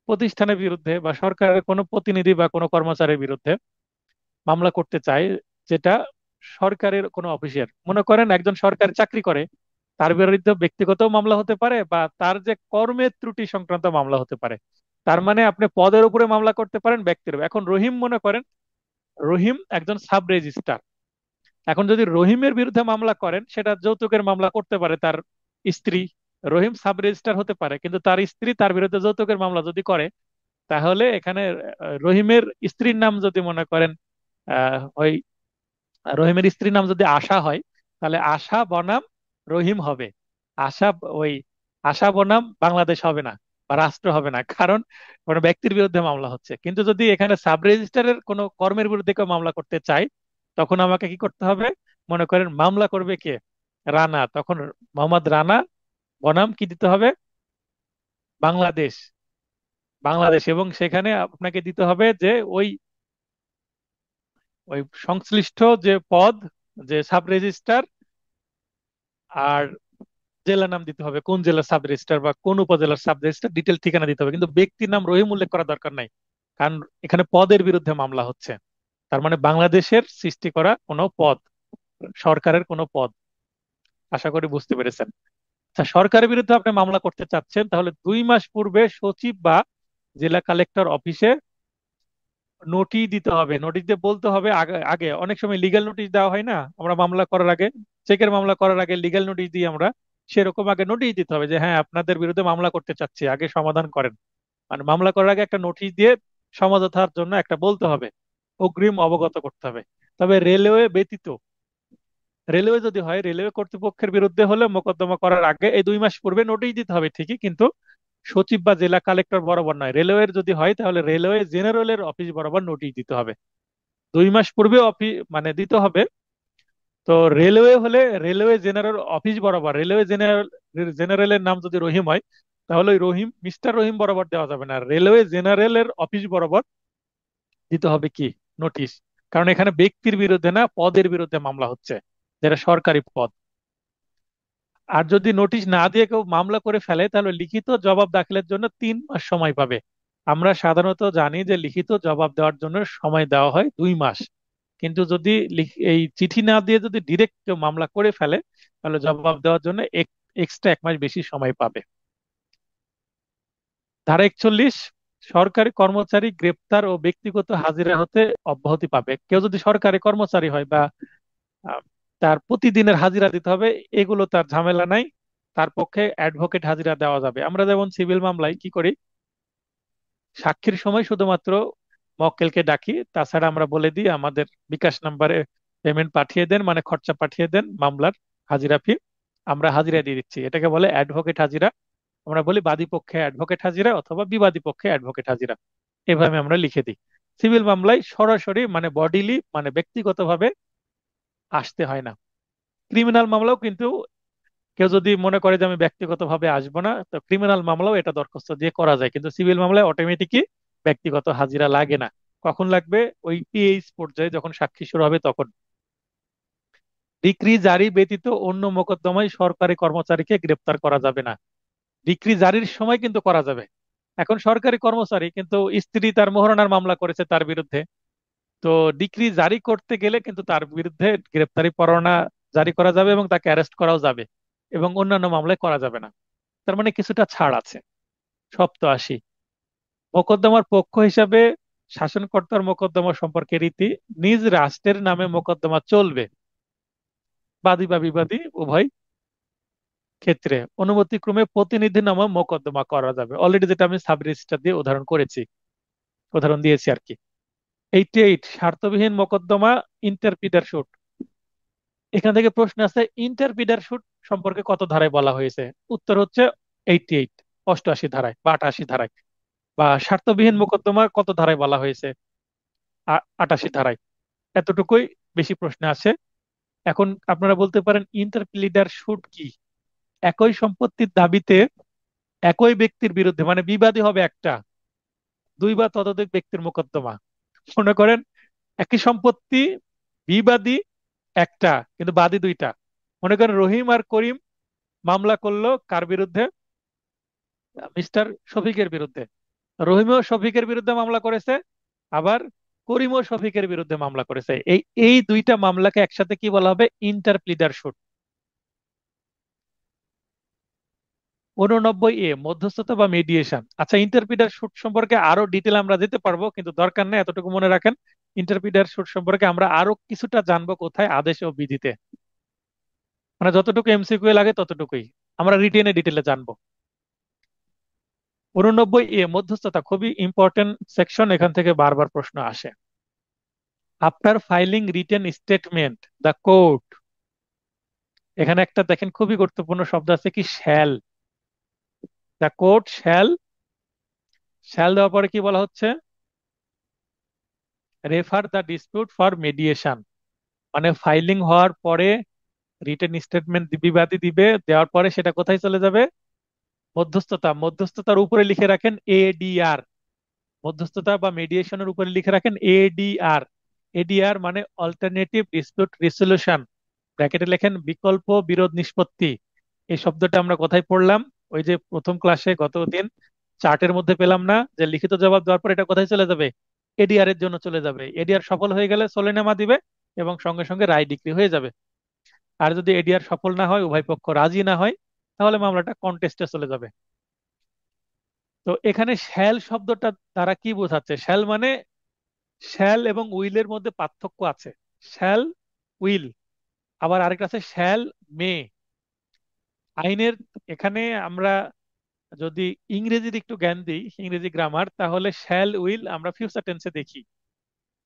প্রতিষ্ঠানের বিরুদ্ধে বা সরকারের কোনো প্রতিনিধি বা কোনো কর্মচারীর বিরুদ্ধে মামলা করতে চায়, যেটা সরকারের কোনো অফিসের, মনে করেন একজন সরকারি চাকরি করে, তার বিরুদ্ধে ব্যক্তিগত মামলা হতে পারে বা তার যে কর্মের ত্রুটি সংক্রান্ত মামলা হতে পারে। তার মানে আপনি পদের উপরে মামলা করতে পারেন, ব্যক্তির উপরে। এখন রহিম মনে করেন, রহিম একজন সাব রেজিস্ট্রার। এখন যদি রহিমের বিরুদ্ধে মামলা করেন, সেটা যৌতুকের মামলা করতে পারে তার স্ত্রী। রহিম সাব রেজিস্ট্রার হতে পারে, কিন্তু তার স্ত্রী তার বিরুদ্ধে যৌতুকের মামলা যদি করে, তাহলে এখানে রহিমের স্ত্রীর নাম যদি মনে করেন ওই রহিমের স্ত্রীর নাম যদি আশা হয়, তাহলে আশা বনাম রহিম হবে। আশা, ওই আশা বনাম বাংলাদেশ হবে না বা রাষ্ট্র হবে না, কারণ কোনো ব্যক্তির বিরুদ্ধে মামলা হচ্ছে। কিন্তু যদি এখানে সাব রেজিস্ট্রারের কোনো কর্মের বিরুদ্ধে কেউ মামলা করতে চায়, তখন আমাকে কি করতে হবে? মনে করেন মামলা করবে কে? রানা, তখন মোহাম্মদ রানা বনাম কি দিতে হবে? বাংলাদেশ, বাংলাদেশ, এবং সেখানে আপনাকে দিতে হবে যে ওই ওই সংশ্লিষ্ট যে পদ, যে সাব রেজিস্ট্রার, আর জেলার নাম দিতে হবে, কোন জেলার সাব রেজিস্ট্রার বা কোন উপজেলার সাব রেজিস্ট্রার, ডিটেল ঠিকানা দিতে হবে, কিন্তু ব্যক্তির নাম রহিম উল্লেখ করা দরকার নাই। কারণ এখানে পদের বিরুদ্ধে মামলা হচ্ছে। তার মানে বাংলাদেশের সৃষ্টি করা কোনো পদ, সরকারের কোনো পদ। আশা করি বুঝতে পেরেছেন। আচ্ছা, সরকারের বিরুদ্ধে আপনি মামলা করতে চাচ্ছেন, তাহলে 2 মাস পূর্বে সচিব বা জেলা কালেক্টর অফিসে নোটিশ দিতে হবে। নোটিশ দিয়ে বলতে হবে, আগে আগে অনেক সময় লিগ্যাল নোটিশ দেওয়া হয় না, আমরা মামলা করার আগে, চেকের মামলা করার আগে লিগ্যাল নোটিশ দিই আমরা, সেরকম আগে নোটিশ দিতে হবে যে হ্যাঁ আপনাদের বিরুদ্ধে মামলা করতে চাচ্ছি, আগে সমাধান করেন। মানে মামলা করার আগে একটা নোটিশ দিয়ে সমাধানের জন্য একটা বলতে হবে, অগ্রিম অবগত করতে হবে। তবে রেলওয়ে ব্যতীত, রেলওয়ে যদি হয়, রেলওয়ে কর্তৃপক্ষের বিরুদ্ধে হলে মোকদ্দমা করার আগে এই 2 মাস পূর্বে নোটিশ দিতে হবে ঠিকই, কিন্তু সচিব বা জেলা কালেক্টর বরাবর নয়। রেলওয়ের যদি হয় তাহলে রেলওয়ে জেনারেলের অফিস বরাবর নোটিশ দিতে হবে। 2 মাস পূর্বে অফিস মানে দিতে হবে। তো রেলওয়ে হলে রেলওয়ে জেনারেল অফিস বরাবর, রেলওয়ে জেনারেল, জেনারেলের নাম যদি রহিম হয় তাহলে ওই রহিম, মিস্টার রহিম বরাবর দেওয়া যাবে না, রেলওয়ে জেনারেলের অফিস বরাবর দিতে হবে কি, নোটিশ। কারণ এখানে ব্যক্তির বিরুদ্ধে না, পদের বিরুদ্ধে মামলা হচ্ছে, যেটা সরকারি পদ। আর যদি নোটিশ না দিয়ে কেউ মামলা করে ফেলে তাহলে লিখিত জবাব দাখিলের জন্য 3 মাস সময় পাবে। আমরা সাধারণত জানি যে লিখিত জবাব দেওয়ার জন্য সময় দেওয়া হয় 2 মাস, কিন্তু যদি এই চিঠি না দিয়ে যদি ডিরেক্ট কেউ মামলা করে ফেলে তাহলে জবাব দেওয়ার জন্য এক্সট্রা 1 মাস বেশি সময় পাবে। ধারা 41, সরকারি কর্মচারী গ্রেপ্তার ও ব্যক্তিগত হাজিরা হতে অব্যাহতি পাবে। কেউ যদি সরকারি কর্মচারী হয় বা আহ, তার প্রতিদিনের হাজিরা দিতে হবে, এগুলো তার ঝামেলা নাই, তার পক্ষে অ্যাডভোকেট হাজিরা দেওয়া যাবে। আমরা যেমন সিভিল মামলায় কি করি, সাক্ষীর সময় শুধুমাত্র মক্কেলকে ডাকি, তাছাড়া আমরা বলে দিই আমাদের বিকাশ নাম্বারে পেমেন্ট পাঠিয়ে দেন, মানে খরচা পাঠিয়ে দেন মামলার হাজিরা ফি, আমরা হাজিরা দিয়ে দিচ্ছি। এটাকে বলে অ্যাডভোকেট হাজিরা। আমরা বলি বাদী পক্ষে অ্যাডভোকেট হাজিরা অথবা বিবাদী পক্ষে অ্যাডভোকেট হাজিরা, এভাবে আমরা লিখে দিই। সিভিল মামলায় সরাসরি মানে বডিলি মানে ব্যক্তিগতভাবে আসতে হয় না। ক্রিমিনাল মামলাও কিন্তু কেউ যদি মনে করে যে আমি ব্যক্তিগতভাবে আসবো না, তো ক্রিমিনাল মামলাও এটা দরখাস্ত দিয়ে করা যায়, কিন্তু সিভিল মামলায় অটোমেটিকই ব্যক্তিগত হাজিরা লাগে না। কখন লাগবে? ওই পিএইচ পর্যায়ে যখন সাক্ষী শুরু হবে তখন। ডিক্রি জারি ব্যতীত অন্য মোকদ্দমায় সরকারি কর্মচারীকে গ্রেপ্তার করা যাবে না। ডিক্রি জারির সময় কিন্তু করা যাবে। এখন সরকারি কর্মচারী কিন্তু স্ত্রী তার মোহরানার মামলা করেছে তার বিরুদ্ধে, তো ডিক্রি জারি করতে গেলে কিন্তু তার বিরুদ্ধে গ্রেপ্তারি পরোয়ানা জারি করা যাবে এবং তাকে অ্যারেস্ট করাও যাবে, এবং অন্যান্য মামলায় করা যাবে না। তার মানে কিছুটা ছাড় আছে। 87, মোকদ্দমার পক্ষ হিসাবে শাসনকর্তার মোকদ্দমা সম্পর্কে রীতি, নিজ রাষ্ট্রের নামে মোকদ্দমা চলবে, বাদী বা বিবাদী উভয় ক্ষেত্রে অনুমতিক্রমে প্রতিনিধি নামে মোকদ্দমা করা যাবে। অলরেডি যেটা আমি সাব রেজিস্ট্রার দিয়ে উদাহরণ করেছি, উদাহরণ দিয়েছি আর কি। 88, স্বার্থবিহীন মোকদ্দমা ইন্টারপিডার শুট। এখান থেকে প্রশ্ন আছে, ইন্টারপিডার শুট সম্পর্কে কত ধারায় বলা হয়েছে? উত্তর হচ্ছে 88, 88 ধারায় বা 88 ধারায়। বা স্বার্থবিহীন মোকদ্দমা কত ধারায় বলা হয়েছে? 88 ধারায়। এতটুকুই বেশি প্রশ্ন আছে। এখন আপনারা বলতে পারেন ইন্টারপ্লিডার শুট কি? একই সম্পত্তির দাবিতে একই ব্যক্তির বিরুদ্ধে, মানে বিবাদী হবে একটা, 2 বা ততোধিক ব্যক্তির মোকদ্দমা। মনে করেন একই সম্পত্তি, বিবাদী একটা কিন্তু বাদী দুইটা। মনে করেন রহিম আর করিম মামলা করলো কার বিরুদ্ধে? মিস্টার শফিকের বিরুদ্ধে। রহিমও শফিকের বিরুদ্ধে মামলা করেছে, আবার করিমও শফিকের বিরুদ্ধে মামলা করেছে। এই এই দুইটা মামলাকে একসাথে কি বলা হবে? ইন্টারপ্লিডার শুট। 89 মধ্যস্থতা বা মিডিয়েশন। আচ্ছা, ইন্টারপ্রিটার শুট সম্পর্কে আরো ডিটেল আমরা যেতে পারবো, কিন্তু দরকার নেই, এতটুকু মনে রাখেন। ইন্টারপ্রিটার শুট সম্পর্কে আমরা আরো কিছুটা জানবো কোথায়? আদেশ ও বিধিতে। মানে যতটুকু এমসিকিউ লাগে ততটুকুই, আমরা রিটেনে ডিটেলে জানবো। 89 মধ্যস্থতা খুবই ইম্পর্টেন্ট সেকশন, এখান থেকে বারবার প্রশ্ন আসে। After filing written statement the court, এখানে একটা দেখেন খুবই গুরুত্বপূর্ণ শব্দ আছে কি, shall. The court shall, shall দেওয়ার পরে কি বলা হচ্ছে? Refer the dispute for mediation. মানে ফাইলিং হওয়ার পরে রিটেন স্টেটমেন্ট বিবাদী দিবে, দেওয়ার পরে সেটা কোথায় চলে যাবে? মধ্যস্থতা, মধ্যস্থতার উপরে লিখে রাখেন এডিআর। মধ্যস্থতা বা মিডিয়েশনের উপরে লিখে রাখেন এডিআর। এডিআর মানে অল্টারনেটিভ ডিসপিউট রেজলিউশন, ব্র্যাকেটে লেখেন বিকল্প বিরোধ নিষ্পত্তি। এই শব্দটা আমরা কোথায় পড়লাম? ওই যে প্রথম ক্লাসে গতদিন চার্টের মধ্যে পেলাম না, যে লিখিত জবাব দেওয়ার পর এটা কোথায় চলে যাবে? এডিআর এর জন্য চলে যাবে। এডিআর সফল হয়ে গেলে সোলেনামা দিবে এবং সঙ্গে সঙ্গে রায় ডিক্রি হয়ে যাবে। আর যদি এডিআর সফল না হয়, উভয় পক্ষ রাজি না হয়, তাহলে মামলাটা কন্টেস্টে চলে যাবে। তো এখানে শ্যাল শব্দটা দ্বারা কি বোঝাচ্ছে? শ্যাল মানে, শ্যাল এবং উইলের মধ্যে পার্থক্য আছে। শ্যাল, উইল, আবার আরেকটা আছে শ্যাল মে। আইনের এখানে আমরা যদি ইংরেজির একটু জ্ঞান দিই, ইংরেজি গ্রামার, তাহলে শ্যাল উইল আমরা ফিউচার টেন্সে দেখি।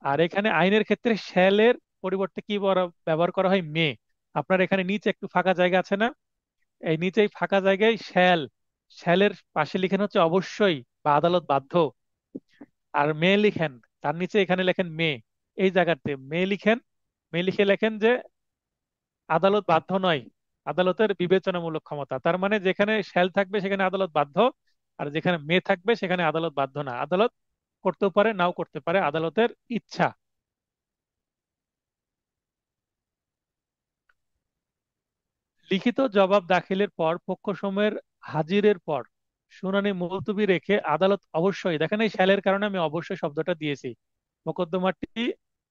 আর এখানে আইনের ক্ষেত্রে শ্যালের পরিবর্তে কি ব্যবহার করা হয়? মে। আপনার এখানে নিচে একটু ফাঁকা জায়গা আছে না? এই নিচে এই ফাঁকা জায়গায় শ্যাল, শ্যালের পাশে লিখেন হচ্ছে অবশ্যই বা আদালত বাধ্য। আর মে লিখেন, তার নিচে এখানে লেখেন মে। এই জায়গাতে মে লিখেন, মে লিখে লেখেন যে আদালত বাধ্য নয়, আদালতের বিবেচনামূলক ক্ষমতা। তার মানে যেখানে শ্যাল থাকবে সেখানে আদালত বাধ্য, আর যেখানে মে থাকবে সেখানে আদালত বাধ্য না। আদালত করতেও পারে, নাও করতে পারে, আদালতের ইচ্ছা। লিখিত জবাব দাখিলের পর পক্ষসমূহের হাজিরের পর শুনানি মুলতবি রেখে আদালত অবশ্যই, দেখেন এই শ্যালের কারণে আমি অবশ্যই শব্দটা দিয়েছি, মোকদ্দমাটি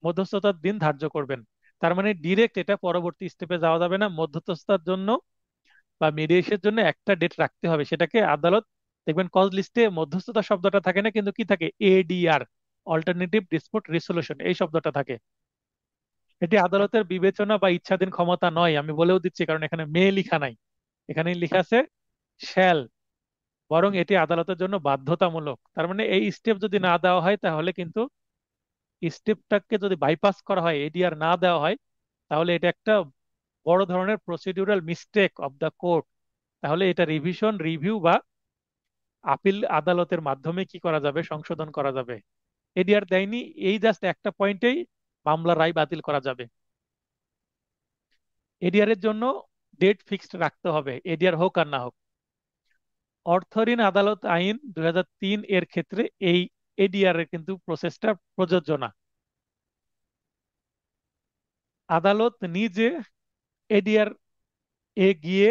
মধ্যস্থতার দিন ধার্য করবেন। তার মানে ডিরেক্ট এটা পরবর্তী স্টেপে যাওয়া যাবে না, মধ্যস্থতার জন্য বা মিডিয়েশনের জন্য একটা ডেট রাখতে হবে। সেটাকে আদালত, দেখবেন কজ লিস্টে মধ্যস্থতা শব্দটা থাকে না, কিন্তু কি থাকে? এডিআর, অল্টারনেটিভ ডিসপিউট রেজলিউশন, এই শব্দটা থাকে। এটি আদালতের বিবেচনা বা ইচ্ছাধীন ক্ষমতা নয়, আমি বলেও দিচ্ছি, কারণ এখানে মে লিখা নাই, এখানে লিখা আছে শ্যাল। বরং এটি আদালতের জন্য বাধ্যতামূলক। তার মানে এই স্টেপ যদি না দেওয়া হয়, তাহলে কিন্তু স্টেপটাকে যদি বাইপাস করা হয়, এডিআর না দেওয়া হয়, তাহলে এটা একটা বড় ধরনের procedural mistake of the court. তাহলে এটা রিভিশন, রিভিউ বা আপিল আদালতের মাধ্যমে কি করা যাবে? সংশোধন করা যাবে। এডিআর দেয়নি, এই জাস্ট একটা পয়েন্টেই মামলার রায় বাতিল করা যাবে। এডিআর এর জন্য ডেট ফিক্সড রাখতে হবে, এডিআর হোক আর না হোক। অর্থঋণ আদালত আইন 2003 এর ক্ষেত্রে এই এডিআর এর কিন্তু প্রসেসটা প্রযোজ্য না। আদালত নিজে এডিআর এ গিয়ে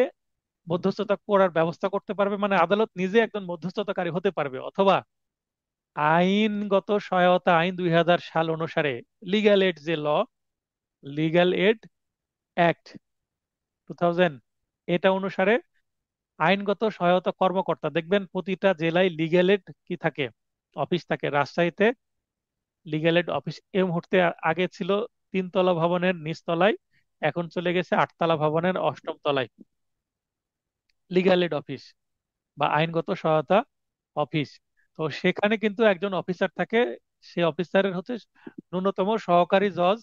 মধ্যস্থতা করার ব্যবস্থা করতে পারবে, মানে আদালত নিজে একজন মধ্যস্থতাকারী হতে পারবে, অথবা আইনগত সহায়তা আইন 2000 সাল অনুসারে লিগ্যাল এড যে ল, লিগ্যাল এড অ্যাক্ট 2000, এটা অনুসারে আইনগত সহায়তা কর্মকর্তা, দেখবেন প্রতিটা জেলায় লিগ্যাল এড কি থাকে? অফিস থাকে। রাজশাহীতে লিগ্যাল এড অফিস এই মুহূর্তে, আগে ছিল 3 তলা ভবনের নিচতলায়, এখন চলে গেছে 8 তলা ভবনের 8ম তলায় লিগ্যাল এড অফিস বা আইনগত সহায়তা অফিস। তো সেখানে কিন্তু একজন অফিসার থাকে, সে অফিসারের হচ্ছে ন্যূনতম সহকারী জজ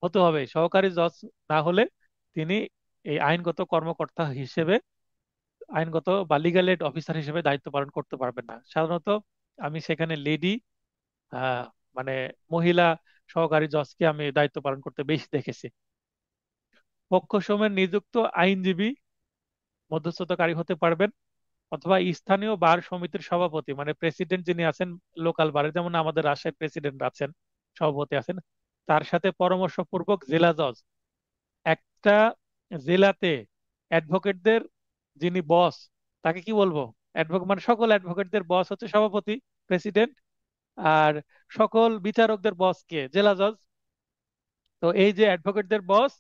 হতে হবে। সহকারী জজ না হলে তিনি এই আইনগত কর্মকর্তা হিসেবে, আইনগত বা লিগ্যাল এড অফিসার হিসেবে দায়িত্ব পালন করতে পারবেন না। সাধারণত আমি সেখানে লেডি, আহ মানে মহিলা সহকারী জজকে আমি দায়িত্ব পালন করতে বেশি দেখেছি। পক্ষসমূহের নিযুক্ত আইনজীবী মধ্যস্থতাকারী হতে পারবেন, অথবা স্থানীয় বার সমিতির সভাপতি, মানে প্রেসিডেন্ট যিনি আছেন লোকাল বারে, যেমন আমাদের রাজশাহীর প্রেসিডেন্ট আছেন, সভাপতি আছেন, তার সাথে পরামর্শপূর্বক জেলা জজ। একটা জেলাতে অ্যাডভোকেটদের যিনি বস, তাকে কি বলবো? অ্যাডভোকেট, মানে সকল অ্যাডভোকেটদের বস হচ্ছে সভাপতি, প্রেসিডেন্ট। আর সকল বিচারকদের বস কে? জেলা জজ। তো এই যে অ্যাডভোকেটদের বস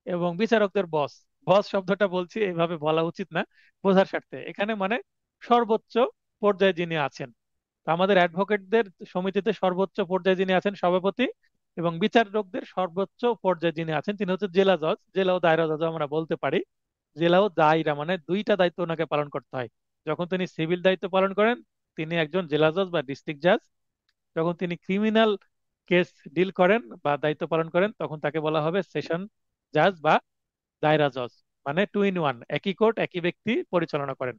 এবং বিচারকদের বস, বস শব্দটা বলছি এইভাবে বলা উচিত না, বোঝার স্বার্থে, এখানে মানে সর্বোচ্চ পর্যায়ে যিনি আছেন। তো আমাদের অ্যাডভোকেটদের সমিতিতে সর্বোচ্চ পর্যায়ে যিনি আছেন সভাপতি, এবং বিচারকদের সর্বোচ্চ পর্যায়ে যিনি আছেন তিনি হচ্ছে জেলা জজ। জেলা ও দায়রা জজ আমরা বলতে পারি। জেলা ও দায়রা মানে দুইটা দায়িত্ব ওনাকে পালন করতে হয়। যখন তিনি সিভিল দায়িত্ব পালন করেন, তিনি একজন জেলা জজ বা ডিস্ট্রিক্ট জাজ। যখন তিনি ক্রিমিনাল কেস ডিল করেন বা দায়িত্ব পালন করেন, তখন তাকে বলা হবে সেশন জাজ বা দায়রা জজ। মানে 2 in 1, একই কোর্ট একই ব্যক্তি পরিচালনা করেন।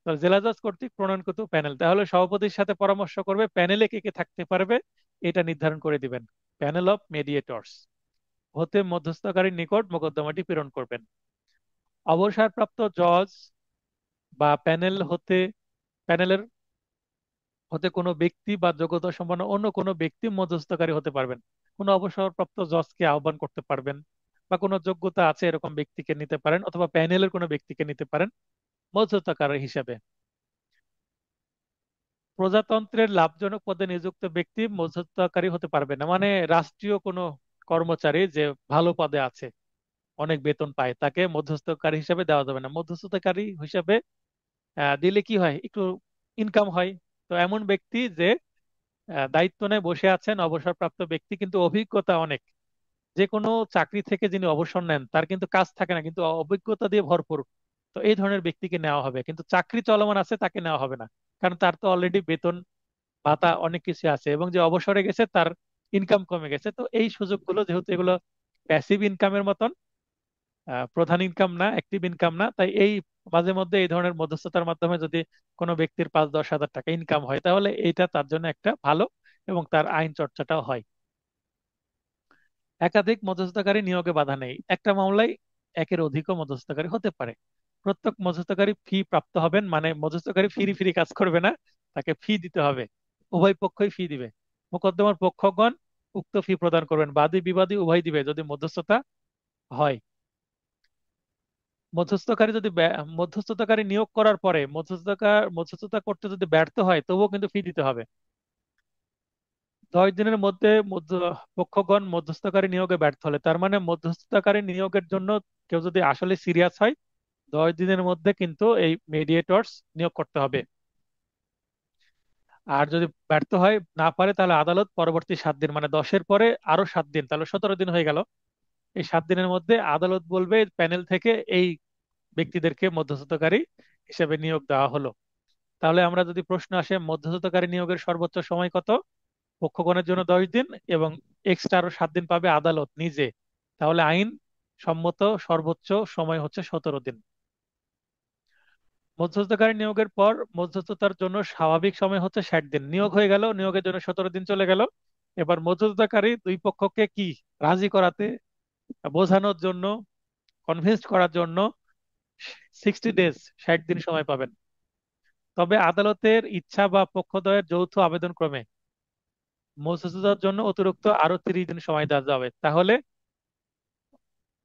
তো জেলা জজ কর্তৃক প্রণয়নকৃত প্যানেল, তাহলে সভাপতির সাথে পরামর্শ করবে, প্যানেলে কে কে থাকতে পারবে এটা নির্ধারণ করে দিবেন। প্যানেল অফ মেডিয়েটরস হতে মধ্যস্থকারীর নিকট মোকদ্দমাটি প্রেরণ করবেন। অবসরপ্রাপ্ত জজ বা প্যানেলের হতে কোনো ব্যক্তি বা যোগ্যতা সম্পন্ন অন্য কোনো ব্যক্তি মধ্যস্থতাকারী হতে পারবেন। কোনো অবসরপ্রাপ্ত জজকে আহ্বান করতে পারবেন, বা কোনো যোগ্যতা আছে এরকম ব্যক্তিকে নিতে পারেন, অথবা প্যানেলের কোনো ব্যক্তিকে নিতে পারেন মধ্যস্থতাকারী হিসেবে। প্রজাতন্ত্রের লাভজনক পদে নিযুক্ত ব্যক্তি মধ্যস্থতাকারী হতে পারবে না, মানে রাষ্ট্রীয় কোনো কর্মচারী যে ভালো পদে আছে, অনেক বেতন পায়, তাকে মধ্যস্থতাকারী হিসেবে দেওয়া যাবে না। মধ্যস্থতাকারী হিসেবে দিলে কি হয়, একটু ইনকাম হয়। তো এমন ব্যক্তি যে দায়িত্ব নিয়ে বসে আছেন, অবসরপ্রাপ্ত ব্যক্তি, কিন্তু অভিজ্ঞতা অনেক। যে কোনো চাকরি থেকে যিনি অবসর নেন তার কিন্তু কাজ থাকে না, কিন্তু অভিজ্ঞতা দিয়ে ভরপুর। তো এই ধরনের ব্যক্তিকে নেওয়া হবে, কিন্তু চাকরি চলমান আছে তাকে নেওয়া হবে না, কারণ তার তো অলরেডি বেতন ভাতা অনেক কিছু আছে, এবং যে অবসরে গেছে তার ইনকাম কমে গেছে। তো এই সুযোগগুলো, যেহেতু এগুলো প্যাসিভ ইনকামের মতন, প্রধান ইনকাম না, অ্যাক্টিভ ইনকাম না, তাই এই মাঝে মধ্যে এই ধরনের মধ্যস্থতার মাধ্যমে যদি কোনো ব্যক্তির 5-10 হাজার টাকা ইনকাম হয়, তাহলে এইটা তার জন্য একটা ভালো, এবং তার আইন চর্চাটাও হয়। একাধিক মধ্যস্থতাকারী নিয়োগে বাধা নেই, একটা মামলায় একের অধিকও মধ্যস্থতাকারী হতে পারে। প্রত্যেক মধ্যস্থতাকারী ফি প্রাপ্ত হবেন, মানে মধ্যস্থতাকারী ফ্রি ফ্রি কাজ করবে না, তাকে ফি দিতে হবে। উভয় পক্ষই ফি দিবে। মোকদ্দমার পক্ষগণ উক্ত ফি প্রদান করবেন, বাদী বিবাদী উভয় দিবে যদি মধ্যস্থতা হয়। মধ্যস্থতাকারী নিয়োগ করার পরে মধ্যস্থতা করতে যদি ব্যর্থ হয়, তবুও কিন্তু ফি দিতে হবে। 10 দিনের মধ্যে পক্ষগণ মধ্যস্থতাকারী নিয়োগে ব্যর্থ হলে, তার মানে মধ্যস্থতাকারী নিয়োগের জন্য কেউ যদি আসলে সিরিয়াস হয়, 10 দিনের মধ্যে কিন্তু এই মিডিয়েটরস নিয়োগ করতে হবে। আর যদি ব্যর্থ হয়, না পারে, তাহলে আদালত পরবর্তী 7 দিন, মানে 10-এর পরে আরো 7 দিন, তাহলে 17 দিন হয়ে গেল। এই 7 দিনের মধ্যে আদালত বলবে প্যানেল থেকে এই ব্যক্তিদেরকে মধ্যস্থতাকারী হিসেবে নিয়োগ দেওয়া হলো। তাহলে আমরা যদি প্রশ্ন আসে মধ্যস্থতাকারী নিয়োগের সর্বোচ্চ সময় কত, পক্ষগণের জন্য 10 দিন, এবং এক্সট্রা আরো 7 দিন পাবে আদালত নিজে, তাহলে আইন সম্মত সর্বোচ্চ সময় হচ্ছে 17 দিন। মধ্যস্থতাকারী নিয়োগের পর মধ্যস্থতার জন্য স্বাভাবিক সময় হচ্ছে 60 দিন। নিয়োগ হয়ে গেল, নিয়োগের জন্য 17 দিন চলে গেল। এবার মধ্যস্থতাকারী দুই পক্ষকে কি রাজি করাতে, বোঝানোর জন্য, কনভিন্স করার জন্য 60 ডেজ, 60 দিন সময় পাবেন। তবে আদালতের ইচ্ছা বা পক্ষদ্বয়ের যৌথ আবেদন ক্রমে মধ্যস্থতার জন্য অতিরিক্ত আরো 30 দিন সময় দেওয়া যাবে। তাহলে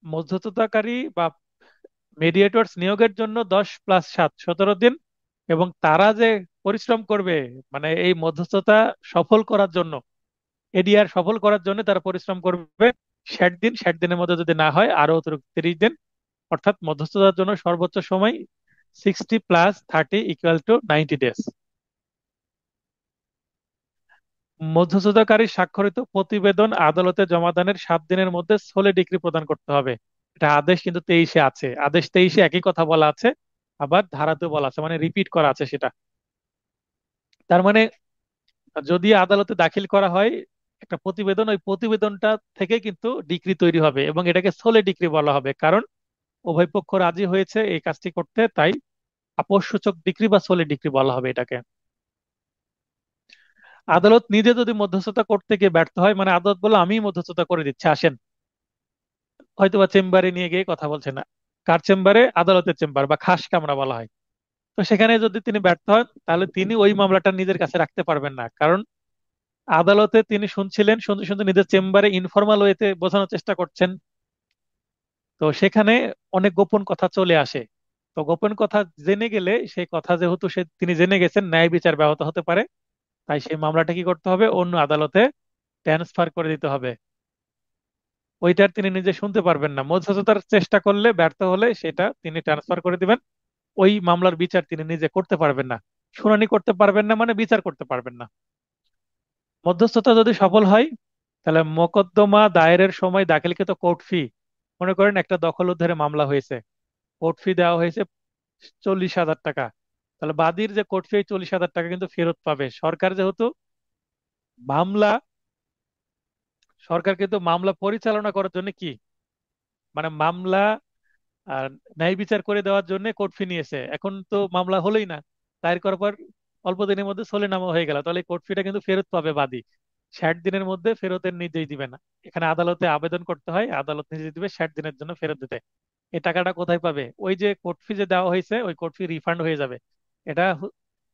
মধ্যস্থতাকারী বা মিডিয়েটরস নিয়োগের জন্য 10+7 17 দিন, এবং তারা যে পরিশ্রম করবে, মানে এই মধ্যস্থতা সফল করার জন্য, এডিআর সফল করার জন্য তারা পরিশ্রম করবে 60 দিন। 60 দিনের মধ্যে যদি না হয়, আরো অতিরিক্ত 30 দিন। অর্থাৎ মধ্যস্থতার জন্য সর্বোচ্চ সময় 60+30 = 90 ডেজ। মধ্যস্থতাকারী স্বাক্ষরিত প্রতিবেদন আদালতে জমাদানের 7 দিনের মধ্যে স্থলে ডিক্রি প্রদান করতে হবে। এটা আদেশ কিন্তু 23-এ আছে, আদেশ 23-এ একই কথা বলা আছে, আবার ধারাতেও বলা আছে, মানে রিপিট করা আছে সেটা। তার মানে যদি আদালতে দাখিল করা হয় একটা প্রতিবেদন, ওই প্রতিবেদনটা থেকে কিন্তু ডিক্রি তৈরি হবে, এবং এটাকে স্থলে ডিক্রি বলা হবে, কারণ উভয় পক্ষ রাজি হয়েছে এই কাজটি করতে, তাই আপসসূচক ডিক্রি বা স্থলে ডিক্রি বলা হবে এটাকে। আদালত নিজে যদি মধ্যস্থতা করতে গিয়ে ব্যর্থ হয়, মানে আদালত বলে আমি মধ্যস্থতা করে দিচ্ছি, আসেন, হয়তোবা চেম্বারে নিয়ে গিয়ে কথা বলছে না, কার চেম্বারে, আদালতের চেম্বার বা খাস কামরা বলা হয়। তো সেখানে যদি তিনি ব্যর্থ হন, তাহলে তিনি ওই মামলাটা নিজের কাছে রাখতে পারবেন না, কারণ আদালতে তিনি শুনছিলেন, শুনতে শুনতে নিজের চেম্বারে ইনফর্মাল ওয়েতে বোঝানোর চেষ্টা করছেন। তো সেখানে অনেক গোপন কথা চলে আসে। তো গোপন কথা জেনে গেলে, সেই কথা যেহেতু তিনি জেনে গেছেন, ন্যায় বিচার ব্যাহত হতে পারে। তাই সেই মামলাটা কি করতে হবে, অন্য আদালতে ট্রান্সফার করে দিতে হবে। ওইটার তিনি নিজে শুনতে পারবেন না, মধ্যস্থতার চেষ্টা করলে ব্যর্থ হলে সেটা তিনি ট্রান্সফার করে দিবেন। ওই মামলার বিচার তিনি নিজে করতে পারবেন না, শুনানি করতে পারবেন না, মানে বিচার করতে পারবেন না। মধ্যস্থতা যদি সফল হয়, তাহলে মোকদ্দমা দায়েরের সময় দাখিলকৃত কোর্ট ফি, মনে করেন একটা দখল উদ্ধারে মামলা হয়েছে, কোর্ট ফি দেওয়া হয়েছে 40,000 টাকা, তাহলে বাদীর যে কোর্ট ফি 40,000 টাকা কিন্তু ফেরত পাবে সরকার, যেহেতু মামলা, সরকার কিন্তু মামলা পরিচালনা করার জন্য কি, মানে মামলা আর ন্যায় বিচার করে দেওয়ার জন্য কোর্ট ফি নিয়েছে। এখন তো মামলা হলোই না, দায়ের করার পর অল্প দিনের মধ্যে সলিনামা হয়ে গেল, তাহলে কোর্ট ফিটা কিন্তু ফেরত পাবে বাদী। 60 দিনের মধ্যে ফেরতের নির্দেশ দিবে না, এখানে আদালতে আবেদন করতে হয়, আদালত নির্দেশ দিবে 60 দিনের জন্য ফেরত দিতে। এই টাকাটা কোথায় পাবে? ওই যে কোর্ট ফি যে দেওয়া হয়েছে ওই কোর্ট ফি রিফান্ড হয়ে যাবে। এটা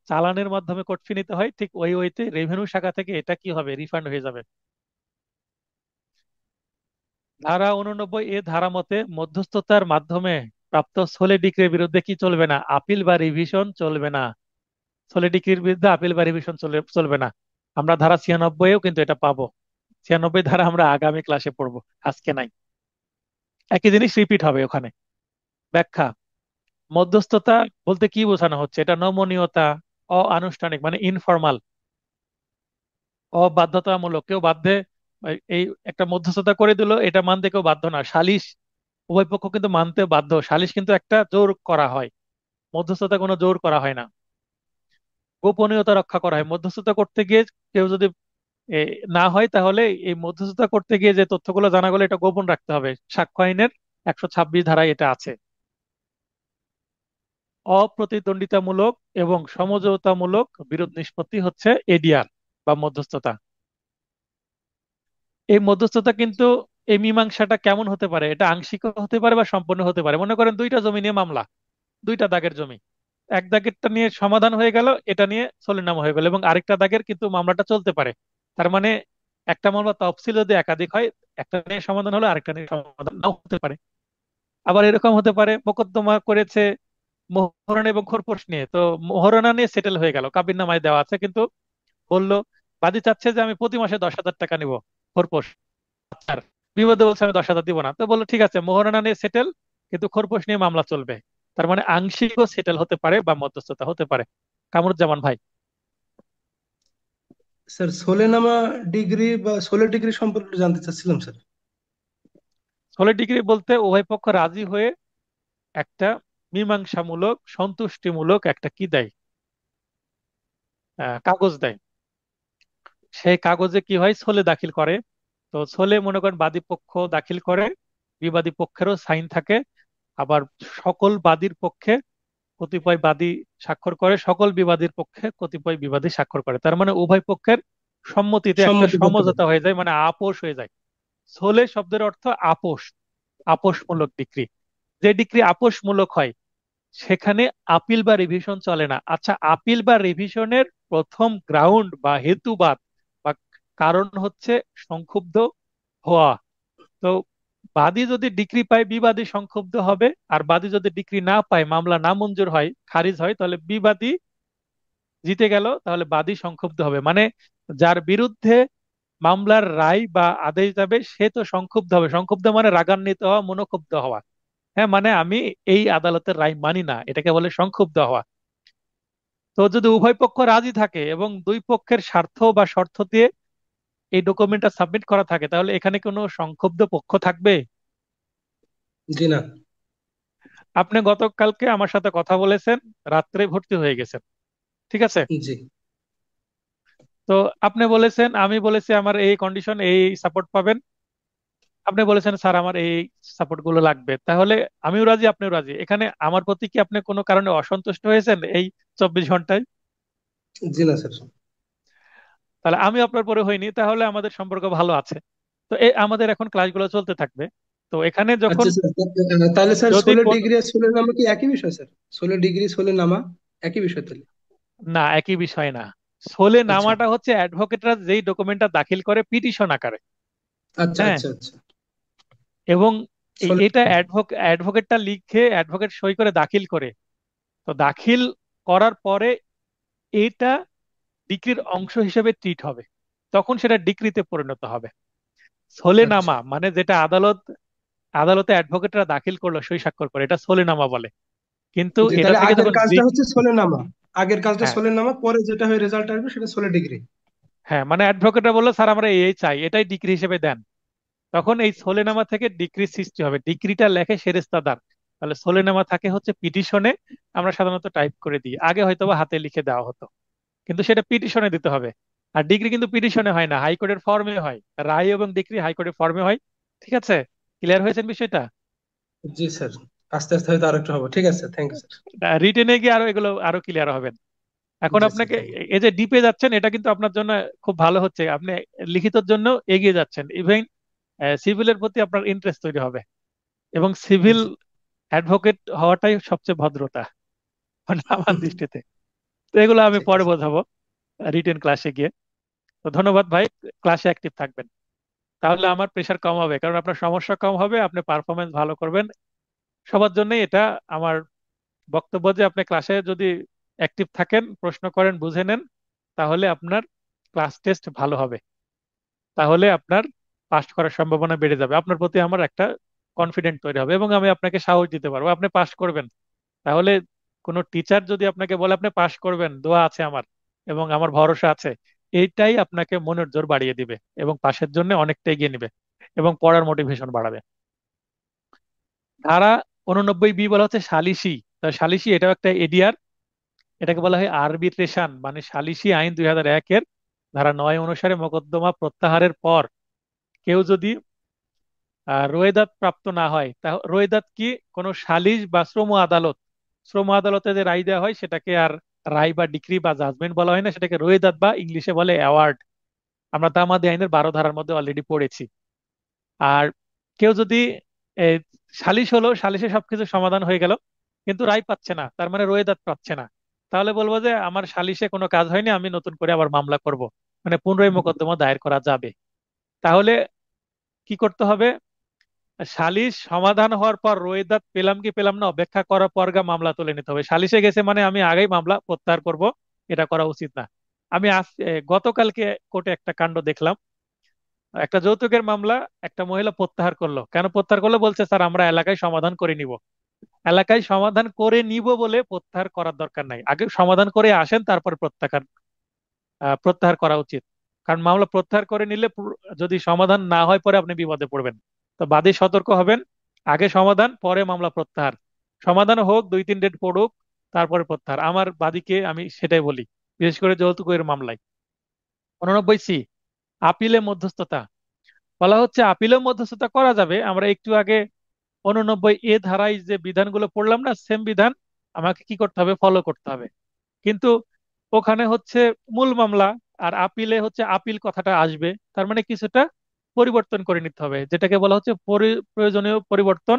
চালানের মাধ্যমে কোর্ট ফি নিতে হয়, ঠিক ওই ওইতে রেভিনিউ শাখা থেকে এটা কি হবে, রিফান্ড হয়ে যাবে। ধারা 89 এ ধারা মতে মধ্যস্থতার মাধ্যমে প্রাপ্ত সোলে ডিক্রির বিরুদ্ধে কি চলবে না, আপিল বা রিভিশন চলবে না। সোলে ডিক্রির বিরুদ্ধে আপিল বা রিভিশন চলবে না। আমরা ধারা 96 এও কিন্তু এটা পাবো। 96 ধারা আমরা আগামী ক্লাসে পড়বো, আজকে নাই। একই জিনিস রিপিট হবে ওখানে। ব্যাখ্যা: মধ্যস্থতা বলতে কি বোঝানো হচ্ছে? এটা নমনীয়তা, অআনুষ্ঠানিক মানে ইনফর্মাল, অবাধ্যতামূলক। কেউ বাধ্যে এই একটা মধ্যস্থতা করে দিল, এটা মানতে কেউ বাধ্য না। সালিশ উভয় পক্ষ কিন্তু মানতে বাধ্য। সালিশ কিন্তু একটা জোর করা হয়, মধ্যস্থতা কোনো জোর করা হয় না। গোপনীয়তা রক্ষা করা হয় মধ্যস্থতা করতে গিয়ে। কেউ যদি এ, না হয় তাহলে এই মধ্যস্থতা করতে গিয়ে যে তথ্যগুলো জানা গেলো এটা গোপন রাখতে হবে। সাক্ষ্য আইনের 126 ধারায় এটা আছে। অপ্রতিদ্বন্দ্বিতামূলক এবং সমঝোতামূলক বিরোধ নিষ্পত্তি হচ্ছে এডিআর বা মধ্যস্থতা। এই মধ্যস্থতা কিন্তু, এই মীমাংসাটা কেমন হতে পারে? এটা আংশিক হতে পারে বা সম্পূর্ণ হতে পারে। মনে করেন দুইটা জমি নিয়ে মামলা, দুইটা দাগের জমি। এক দাগেরটা নিয়ে সমাধান হয়ে গেল, এটা নিয়ে সলিনামা হয়ে গেল, এবং আরেকটা দাগের কিন্তু মামলাটা চলতে পারে। তার মানে একটা মামলা তফসিল যদি একাধিক হয়, একটা নিয়ে সমাধান হলো আরেকটা নিয়ে সমাধান নাও হতে পারে। আবার এরকম হতে পারে মোকদ্দমা করেছে মোহরানা এবং খোরপোশ নিয়ে, তো মোহরানা নিয়ে সেটেল হয়ে গেল, কাবিন নামায় দেওয়া আছে, কিন্তু বললো বাদী চাচ্ছে যে আমি প্রতি মাসে 10,000 টাকা নিব খোরপোশ। আর বিবাদে বলছে আমি 10,000 দিব না, তো বললো ঠিক আছে মোহরানা নিয়ে সেটেল, কিন্তু খোরপোশ নিয়ে মামলা চলবে। তার মানে আংশিকও সেটেল হতে পারে বা মধ্যস্থতা হতে পারে। কামরুজ্জামান ভাই। স্যার সোলেনামা ডিগ্রি বা সোলে ডিগ্রি সম্পর্কে জানতে চাচ্ছিলাম স্যার। সলিড ডিগ্রি বলতে উভয় পক্ষ রাজি হয়ে একটা মীমাংসামূলক সন্তুষ্টিমূলক একটা কি দেয়, কাগজ দেয়। সেই কাগজে কি হয়, সোলে দাখিল করে। তো সোলে মনে করেন বাদী পক্ষ দাখিল করে, বিবাদী পক্ষেরও সাইন থাকে। আবার সকল বাদীর পক্ষে কতিপয় বাদী স্বাক্ষর করে, সকল বিবাদীর পক্ষে কতিপয় বিবাদী স্বাক্ষর করে। তার মানে উভয় পক্ষের সম্মতিতে একটা সম্মতিপত্র। সমঝোতা হয়ে যায়, মানে আপোষ হয়ে যায়। সোলে শব্দের অর্থ আপোষ, আপোষমূলক ডিক্রি। যে ডিক্রি আপোষমূলক হয় সেখানে আপিল বা রিভিশন চলে না। আচ্ছা, আপিল বা রিভিশনের প্রথম গ্রাউন্ড বা হেতুবাদ বা কারণ হচ্ছে সংক্ষুব্ধ হওয়া। তো বাদী যদি ডিক্রি পায় বিবাদী সংক্ষুব্ধ হবে, আর বাদী যদি ডিক্রি না পায়, মামলা না মঞ্জুর হয়, খারিজ হয়, তাহলে বিবাদী জিতে গেল, তাহলে বাদী সংক্ষুব্ধ হবে। মানে যার বিরুদ্ধে মামলার রায় বা আদেশ যাবে সে তো সংক্ষুব্ধ হবে। সংক্ষুব্ধ মানে রাগান্বিত হওয়া, মনোক্ষুব্ধ হওয়া। হ্যাঁ, মানে আমি এই আদালতের রায় মানি না, এটাকে বলে সংক্ষুব্ধ হওয়া। তো যদি উভয় পক্ষ রাজি থাকে এবং দুই পক্ষের স্বার্থ বা শর্ত দিয়ে এই ডকুমেন্টটা সাবমিট করা থাকে, তাহলে এখানে কোনো সংক্ষুব্ধ পক্ষ থাকবে? জি না। আপনি গতকালকে আমার সাথে কথা বলেছেন, রাত্রে ভর্তি হয়ে গেছেন, ঠিক আছে? জি তো আপনি বলেছেন, আমি বলেছি আমার এই কন্ডিশন, এই সাপোর্ট পাবেন। আপনি বলেছেন স্যার আমার এই সাপোর্ট গুলো লাগবে, তাহলে আমিও রাজি আপনিও রাজি। এখানে আমার প্রতি কি আপনি কোনো কারণে অসন্তুষ্ট হয়েছেন এই 24 ঘন্টায়? জি না স্যার। তাহলে আমি আপনার পরে হইনি, তাহলে আমাদের সম্পর্ক ভালো আছে। তো এই আমাদের এখন ক্লাসগুলো চলতে থাকবে। তো এখানে যখন আচ্ছা স্যার, তাহলে স্যার যদি সোলে কোন, ডিগ্রি আর সোলে নামা কি একই বিষয় স্যার? সোলে ডিগ্রি সোলে নামা একই বিষয় তাহলে? না একই বিষয় না। সোলে আচ্ছা নামাটা হচ্ছে অ্যাডভোকেটরা যেই ডকুমেন্টটা দাখিল করে পিটিশন আকারে। আচ্ছা হ্যাঁ, আচ্ছা আচ্ছা। এবং সোলে। এটা অ্যাডভোকেটটা লিখে অ্যাডভোকেট সই করে দাখিল করে। তো দাখিল করার পরে এটা ডিক্রির অংশ হিসেবে ট্রিট হবে, তখন সেটা ডিক্রিতে পরিণত হবে। আচ্ছা। সোলেনামা মানে যেটা আদালতে অ্যাডভোকেটরা দাখিল করলো সই স্বাক্ষর করে, এটা সোলেনামা বলে। কিন্তু জি, এটা তাহলে থেকে আগের যখন কাজটা হচ্ছে সোলে নামা। আগের কাজটা হ্যাঁ, সোলে নামা, পরে যেটা হয়ে রেজাল্ট আসবে সেটা সোলে ডিগ্রি। হ্যাঁ, মানে অ্যাডভোকেটরা বললো স্যার আমরা এই চাই, এটাই ডিক্রি হিসেবে দেন। তখন এই সোলেনামা থেকে ডিক্রি সৃষ্টি হবে। ডিক্রিটা লেখে সেরেস্তাদার। তাহলে সোলেনামা থাকে হচ্ছে পিটিশনে। আমরা সাধারণত টাইপ করে দিই, আগে হয়তো বা হাতে লিখে দেওয়া হতো, কিন্তু সেটা পিটিশনে দিতে হবে। আর ডিগ্রি কিন্তু পিটিশনে হয় না, হাইকোর্টের ফর্মে হয়। রায় এবং ডিগ্রি হাইকোর্টের ফর্মে হয়। ঠিক আছে? ক্লিয়ার হয়েছেন বিষয়টা? জি স্যার। আস্তে আস্তে হয়তো আরেকটু হবে। ঠিক আছে, থ্যাংক ইউ স্যার। রিটেনে গিয়ে আরো এগুলো আরো ক্লিয়ার হবেন। এখন জি স্যার, আপনাকে থ্যাংক ইউ। এই যে ডিপে যাচ্ছেন, এটা কিন্তু আপনার জন্য খুব ভালো হচ্ছে। আপনি লিখিতর জন্য এগিয়ে যাচ্ছেন, ইভেন সিভিলের প্রতি আপনার ইন্টারেস্ট তৈরি হবে। এবং সিভিল জি অ্যাডভোকেট হওয়াটাই সবচেয়ে ভদ্রতা, মানে আমার দৃষ্টিতে। তো এগুলো আমি ঠিক পরে আছে। বোঝাবো রিটেন ক্লাসে গিয়ে। তো ধন্যবাদ ভাই, ক্লাসে অ্যাক্টিভ থাকবেন, তাহলে আমার প্রেশার কম হবে, কারণ আপনার সমস্যা কম হবে, আপনি পারফরমেন্স ভালো করবেন। সবার জন্যই এটা আমার বক্তব্য যে আপনি ক্লাসে যদি অ্যাক্টিভ থাকেন, প্রশ্ন করেন, বুঝে নেন, তাহলে আপনার ক্লাস টেস্ট ভালো হবে, তাহলে আপনার পাস করার সম্ভাবনা বেড়ে যাবে, আপনার প্রতি আমার একটা কনফিডেন্ট তৈরি হবে, এবং আমি আপনাকে সাহস দিতে পারবো আপনি পাস করবেন। তাহলে কোনো টিচার যদি আপনাকে বলে আপনি পাস করবেন, দোয়া আছে আমার এবং আমার ভরসা আছে, এইটাই আপনাকে মনের জোর বাড়িয়ে দিবে এবং পাশের জন্য অনেকটা এগিয়ে নিবে এবং পড়ার মোটিভেশন বাড়াবে। ধারা 89 বি বলা হচ্ছে সালিসি। তা সালিসি এটাও একটা এডিআর, এটাকে বলা হয় আরবিট্রেশন, মানে সালিসি আইন 2001-এর ধারা 9 অনুসারে মোকদ্দমা প্রত্যাহারের পর কেউ যদি রোয়েদাদ প্রাপ্ত না হয়, তা রোয়েদাদ কি? কোনো সালিস বা শ্রম আদালত, শ্রম আদালতে যে রায় দেওয়া হয় সেটাকে আর রায় বা ডিক্রি বা জাজমেন্ট বলা হয় না, সেটাকে রোয়েদাদ বা ইংলিশে বলে অ্যাওয়ার্ড। আমরা তামাদি আইনের 12 ধারার মধ্যে অলরেডি পড়েছি। আর কেউ যদি এ, সালিশ হলো, সালিশে সবকিছু সমাধান হয়ে গেল কিন্তু রায় পাচ্ছে না, তার মানে রোয়েদাদ পাচ্ছে না, তাহলে বলবো যে আমার সালিশে কোনো কাজ হয়নি, আমি নতুন করে আবার মামলা করব, মানে পুনরায় মোকদ্দমা দায়ের করা যাবে। তাহলে কি করতে হবে? সালিশ সমাধান হওয়ার পর রোয়েদাদ পেলাম কি পেলাম না অপেক্ষা করার পর মামলা তুলে নিতে হবে। সালিশে গেছে মানে আমি আগেই মামলা প্রত্যাহার করব, এটা করা উচিত না। আমি গতকালকে কোর্টে একটা কাণ্ড দেখলাম। একটা যৌতুকের মামলা একটা মহিলা প্রত্যাহার করলো। কেন প্রত্যাহার করলো? বলছে স্যার আমরা এলাকায় সমাধান করে নিব। এলাকায় সমাধান করে নিব বলে প্রত্যাহার করার দরকার নাই, আগে সমাধান করে আসেন তারপর প্রত্যাহার প্রত্যাহার করা উচিত। কারণ মামলা প্রত্যাহার করে নিলে যদি সমাধান না হয় পরে আপনি বিপদে পড়বেন। তো বাদী সতর্ক হবেন, আগে সমাধান পরে মামলা প্রত্যাহার। সমাধান হোক, 2-3 ডেট পড়ুক, তারপরে প্রত্যাহার। আমার বাদীকে আমি সেটাই বলি, বিশেষ করে যৌতুকের মামলায়। 89 সি, আপিলে মধ্যস্থতা। বলা হচ্ছে আপিলেও মধ্যস্থতা করা যাবে। আমরা একটু আগে 89 এ ধারায় যে বিধানগুলো পড়লাম না, সেম বিধান আমাকে কি করতে হবে? ফলো করতে হবে। কিন্তু ওখানে হচ্ছে মূল মামলা, আর আপিলে হচ্ছে আপিল কথাটা আসবে, তার মানে কিছুটা পরিবর্তন করে নিতে হবে, যেটাকে বলা হচ্ছে প্রয়োজনীয় পরিবর্তন।